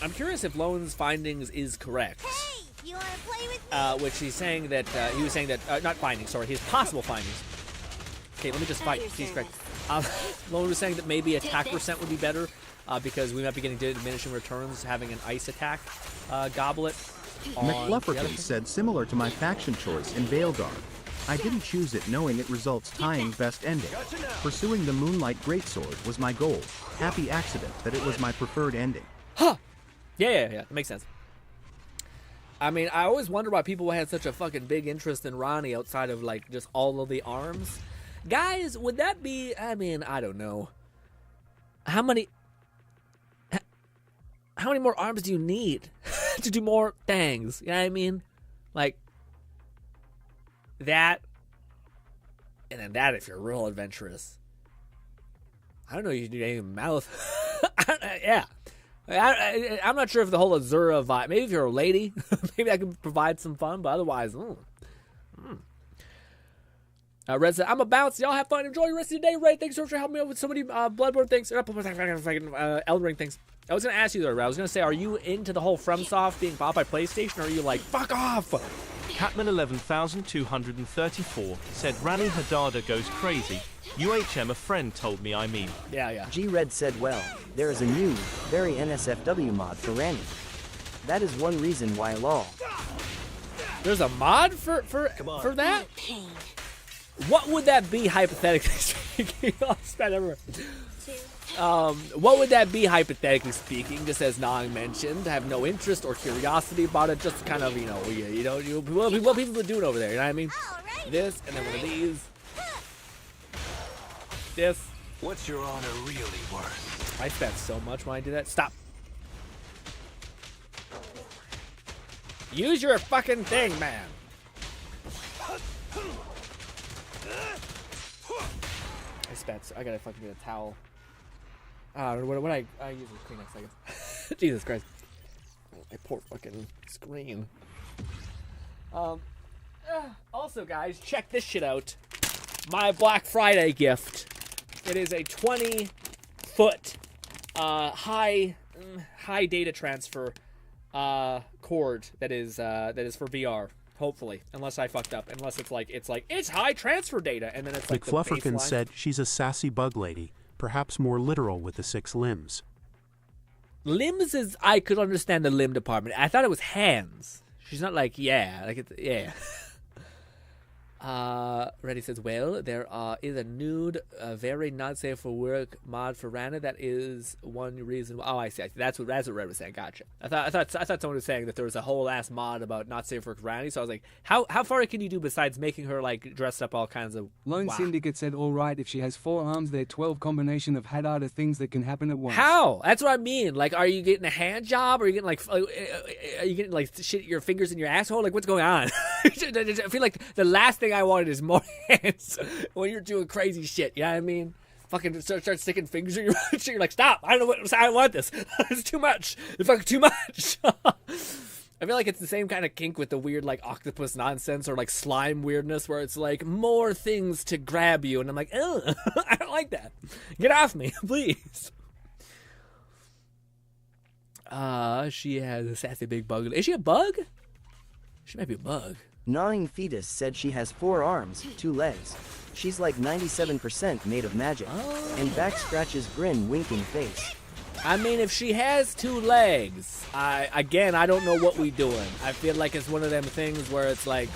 I'm curious if Lone's findings is correct. Hey, you want to play with me? Which he's saying that he was saying that not findings, sorry, his possible findings. Okay, let me just fight. He's correct. Lone was saying that maybe attack percent would be better because we might be getting diminishing returns having an ice attack goblet. McFlufferkin said similar to my faction choice in Veilguard. I didn't choose it knowing it results tying best ending. Pursuing the Moonlight Greatsword was my goal. Happy accident that it was my preferred ending. Huh. Yeah. That makes sense. I mean, I always wonder why people had such a fucking big interest in Ronnie outside of, like, just all of the arms. Guys, would that be, I mean, I don't know. How many more arms do you need to do more things? You know what I mean? Like, that, and then that if you're real adventurous. I don't know if you need any mouth. Yeah. I'm not sure if the whole Azura vibe. Maybe if you're a lady, maybe I can provide some fun. But otherwise, Red said, I'm a bounce. Y'all have fun. Enjoy the rest of your day. Ray, thanks so much for helping me out with so many Bloodborne things. Elden Ring things. I was going to ask you, though, I was going to say, are you into the whole FromSoft being bought by PlayStation, or are you like, fuck off? Catman 11234 said, Rani Hadada goes crazy. UHM a friend told me I mean. Yeah. G-Red said, well, there is a new, very NSFW mod for Rani. That is one reason why lol. There's a mod for that? What would that be, hypothetically speaking? What would that be, hypothetically speaking? Just as non-mentioned, have no interest or curiosity about it, just kind of, what people are doing over there, you know what I mean? This, and then one of these. This. What's your honor really worth? I spent so much when I did that. Stop. Use your fucking thing, man. I gotta fucking get a towel. What I use is Kleenex, I guess. Jesus Christ. My poor fucking screen. Also, guys, check this shit out. My Black Friday gift. It is a 20-foot high data transfer cord that is for VR. Hopefully, unless I fucked up. Unless it's high transfer data, and then it's like McFlufferkin said she's a sassy bug lady, perhaps more literal with the 6 limbs. Limbs is, I could understand the limb department. I thought it was hands. She's not like, yeah. Reddy says, well, there is a nude, very not safe for work mod for Rana. That is one reason. Oh, I see. That's what Red was saying. Gotcha. I thought someone was saying that there was a whole ass mod about not safe for work for Rana. So I was like, how far can you do besides making her like dressed up all kinds of? Lone Syndicate said, all right, if she has 4 arms, there are 12 combination of Hadada things that can happen at once. How? That's what I mean. Like, are you getting a hand job? Or are you getting like shit your fingers in your asshole? Like, what's going on? I feel like the last thing I wanted is more hands when you're doing crazy shit. You know what I mean? Fucking start sticking fingers in your shit. You're like, stop! I don't want this. It's too much. It's fucking too much. I feel like it's the same kind of kink with the weird like octopus nonsense or like slime weirdness where it's like more things to grab you, and I'm like, ugh, I don't like that. Get off me, please. She has a sassy big bug. Is she a bug? She might be a bug. Gnawing Fetus said she has 4 arms, 2 legs. She's like 97% made of magic. Oh. And back scratches Grin winking face. I mean, if she has 2 legs, I don't know what we doing. I feel like it's one of them things where it's like,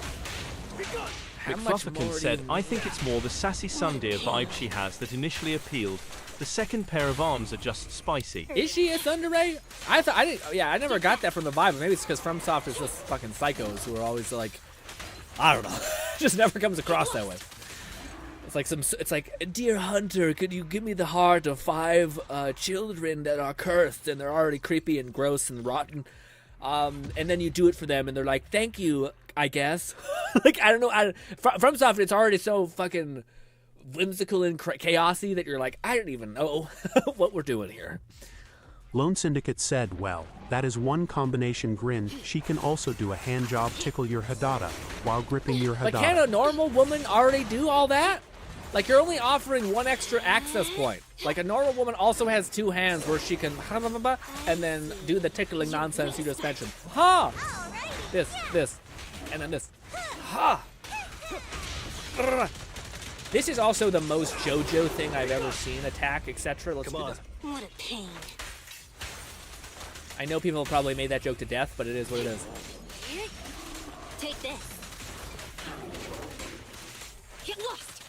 how much more McFlufferkin said, I think it's more the sassy Sundeer vibe she has that initially appealed. The second pair of arms are just spicy. Is she a Tsundere? I never got that from the vibe. Maybe it's because FromSoft is just fucking psychos who are always like, I don't know. Just never comes across that way. It's like, dear hunter, could you give me the heart of 5 children that are cursed and they're already creepy and gross and rotten? And then you do it for them and they're like, thank you, I guess. Like, I don't know. FromSoft, it's already so fucking whimsical and chaosy that you're like, I don't even know what we're doing here. Lone Syndicate said, well, that is one combination Grin. She can also do a hand job tickle your Hadada while gripping your Hadada. Like, can a normal woman already do all that? Like, you're only offering 1 extra access point. Like, a normal woman also has 2 hands where she can and then do the tickling nonsense you just mentioned. Ha! This, and then this. Ha! This is also the most JoJo thing I've ever seen. Attack, etc. Let's do this. What a pain. I know people probably made that joke to death, but it is what it is. Take this. Get lost.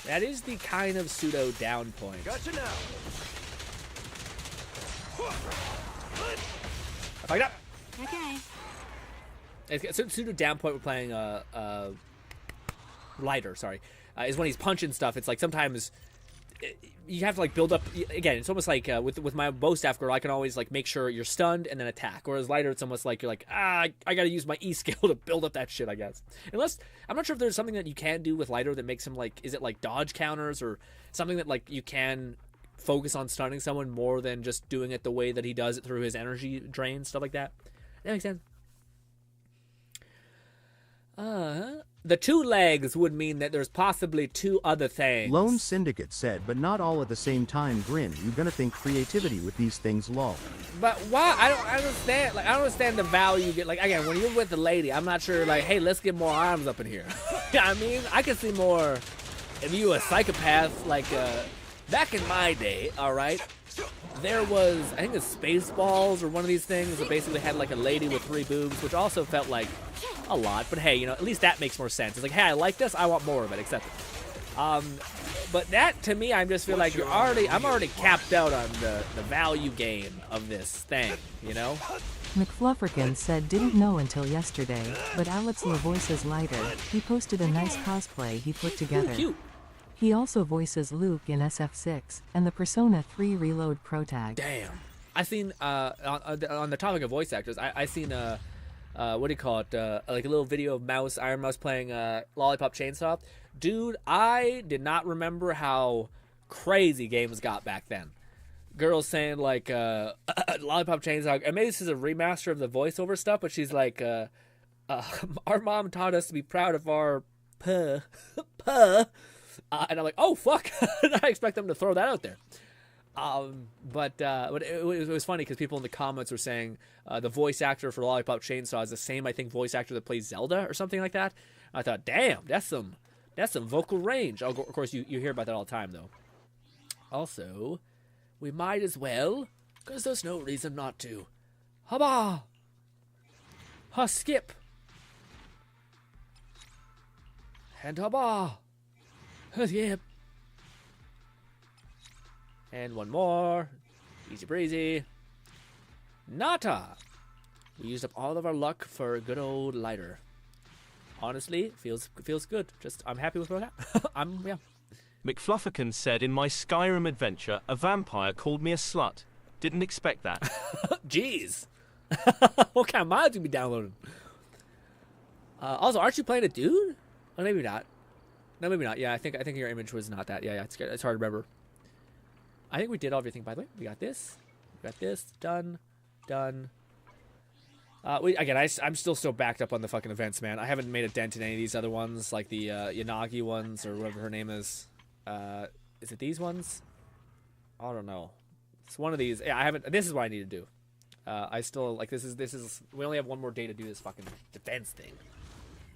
That is the kind of pseudo down point. Gotcha now. Fuck it up. Okay. It's pseudo down point. We're playing lighter. Sorry, is when he's punching stuff. It's like sometimes you have to like build up. Again, it's almost like with my bow staff girl, I can always like make sure you're stunned and then attack. Whereas lighter, it's almost like you're like, I gotta use my E skill to build up that shit, I guess. Unless I'm not sure if there's something that you can do with lighter that makes him like, is it like dodge counters or something that like you can focus on stunning someone more than just doing it the way that he does it through his energy drain, stuff like that. That makes sense. The 2 legs would mean that there's possibly 2 other things. Lone Syndicate said, but not all at the same time. Grin, you gonna think creativity with these things, lol. But why? I don't understand. Like, I don't understand the value you get. Like, again, when you're with the lady, I'm not sure. Like, hey, let's get more arms up in here. You know what I mean? I can see more. If you were a psychopath, like back in my day, all right, there was, I think it's Spaceballs or one of these things that basically had like a lady with 3 boobs, which also felt like a lot. But hey, you know, at least that makes more sense. It's like, hey, I like this, I want more of it, etc. But that, to me, I just feel like I'm already capped out on the value gain of this thing, you know? McFlufferkin said didn't know until yesterday, but Alex LaVoice's lighter. He posted a nice cosplay he put together. Ooh, cute. He also voices Luke in SF6 and the Persona 3 Reload Pro Tag. Damn. I seen on the topic of voice actors, I seen what do you call it? Like a little video of Iron Mouse playing Lollipop Chainsaw. Dude, I did not remember how crazy games got back then. Girls saying like Lollipop Chainsaw, and maybe this is a remaster of the voiceover stuff, but she's like, our mom taught us to be proud of our puh. And I'm like, oh, fuck. I expect them to throw that out there. But it was funny because people in the comments were saying the voice actor for Lollipop Chainsaw is the same, I think, voice actor that plays Zelda or something like that. I thought, damn, that's some vocal range. Of course, you hear about that all the time, though. Also, we might as well, because there's no reason not to. Hubba! Skip! And hubba! Yep. And one more. Easy breezy. Nata! We used up all of our luck for a good old lighter. Honestly, feels good. Just, I'm happy with what I got. Yeah. McFlufferkin said, in my Skyrim adventure, a vampire called me a slut. Didn't expect that. Jeez. What kind of mods you be downloading? Also, aren't you playing a dude? Oh, maybe not. No, maybe not. Yeah, I think your image was not that. Yeah, it's hard to remember. I think we did everything, by the way. We got this. Done. I'm still so backed up on the fucking events, man. I haven't made a dent in any of these other ones, like the Yanagi ones, or whatever her name is. Is it these ones? I don't know. It's one of these. Yeah, I haven't. This is what I need to do. I still, like, this is, we only have one more day to do this fucking defense thing.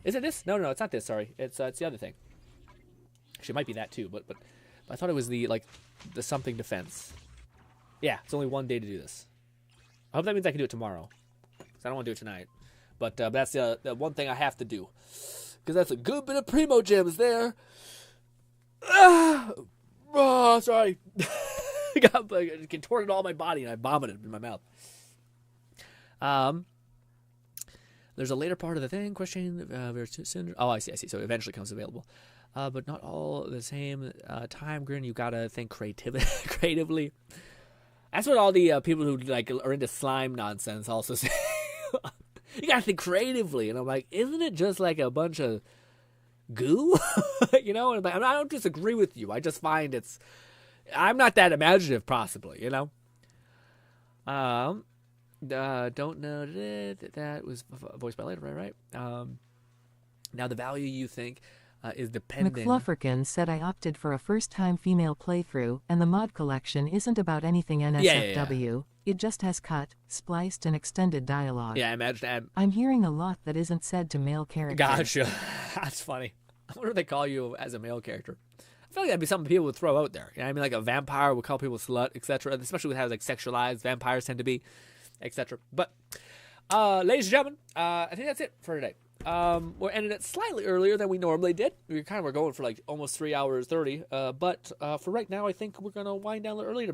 Is it this? No, it's not this, sorry. It's the other thing. Actually, it might be that too, but I thought it was the something defense. Yeah, it's only one day to do this. I hope that means I can do it tomorrow. Because I don't want to do it tonight. But that's the one thing I have to do. Because that's a good bit of primo gems there. Oh, sorry. I got contorted all my body and I vomited in my mouth. There's a later part of the thing. Question. Oh, I see. So it eventually comes available. But not all the same time. Grin, you gotta think creatively. That's what all the people who like are into slime nonsense also say. You gotta think creatively, and I'm like, isn't it just like a bunch of goo? You know, and I don't disagree with you. I just find I'm not that imaginative, possibly. You know. Don't know that was voiced by later, right? Now the value you think is depending. McFlufferkin said I opted for a first-time female playthrough, and the mod collection isn't about anything NSFW. Yeah. It just has cut, spliced, and extended dialogue. Yeah, I imagine that. I'm hearing a lot that isn't said to male characters. Gotcha. That's funny. I wonder if they call you as a male character. I feel like that'd be something people would throw out there. You know what I mean? Like a vampire would call people slut, etc. Especially with how like sexualized vampires tend to be, etc. But, ladies and gentlemen, I think that's it for today. We're ending it slightly earlier than we normally did. We were going for like almost 3 hours 30. But for right now, I think we're gonna wind down a little early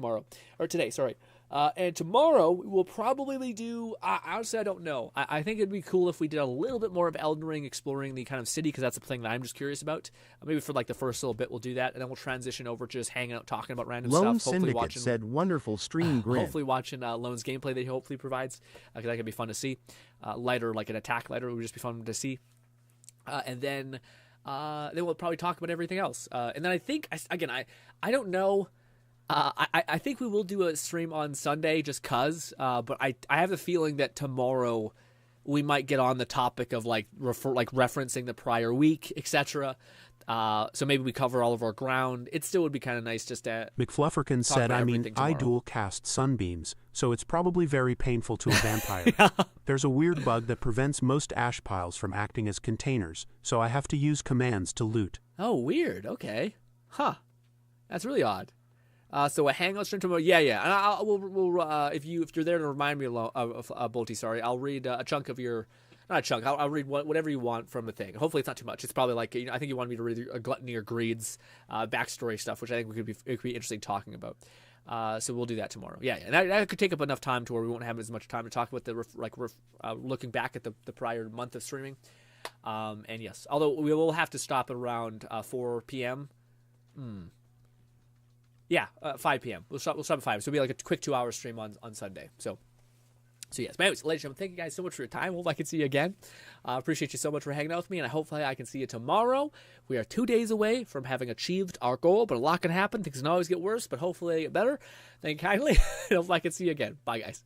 today. Sorry. And tomorrow we'll probably do. Honestly, I don't know. I think it'd be cool if we did a little bit more of Elden Ring, exploring the kind of city, because that's the thing that I'm just curious about. Maybe for like the first little bit, we'll do that, and then we'll transition over to just hanging out, talking about random Lone stuff. Syndicate watching, said, "Wonderful stream, Grin." Hopefully, watching Lone's gameplay that he hopefully provides, because that could be fun to see. Lighter, like an attack lighter, would just be fun to see. And then we'll probably talk about everything else. And then I think, I don't know. I think we will do a stream on Sunday just cause, but I have a feeling that tomorrow we might get on the topic of referencing the prior week, etc. So maybe we cover all of our ground. It still would be kind of nice just to McFlufferkin said, I dual cast sunbeams, so it's probably very painful to a vampire. Yeah. There's a weird bug that prevents most ash piles from acting as containers, so I have to use commands to loot. Oh, weird. Okay. Huh. That's really odd. So a hangout stream tomorrow. Yeah. And we'll if you're there to remind me of Bolty, sorry, I'll read a chunk of your. Not a chunk. I'll read whatever you want from the thing. Hopefully, it's not too much. It's probably like I think you wanted me to read a Gluttony or Greed's backstory stuff, which I think it could be interesting talking about. So we'll do that tomorrow. Yeah, and that could take up enough time to where we won't have as much time to talk about looking back at the prior month of streaming. And yes, although we will have to stop at around 4 p.m. Yeah, 5 p.m. We'll stop at 5. So it'll be like a quick 2-hour stream on Sunday. So yes, but anyways, ladies and gentlemen, thank you guys so much for your time. Hope I can see you again. Appreciate you so much for hanging out with me, and hopefully I can see you tomorrow. We are 2 days away from having achieved our goal, but a lot can happen. Things can always get worse, but hopefully they get better. Thank you kindly, and hopefully I can see you again. Bye, guys.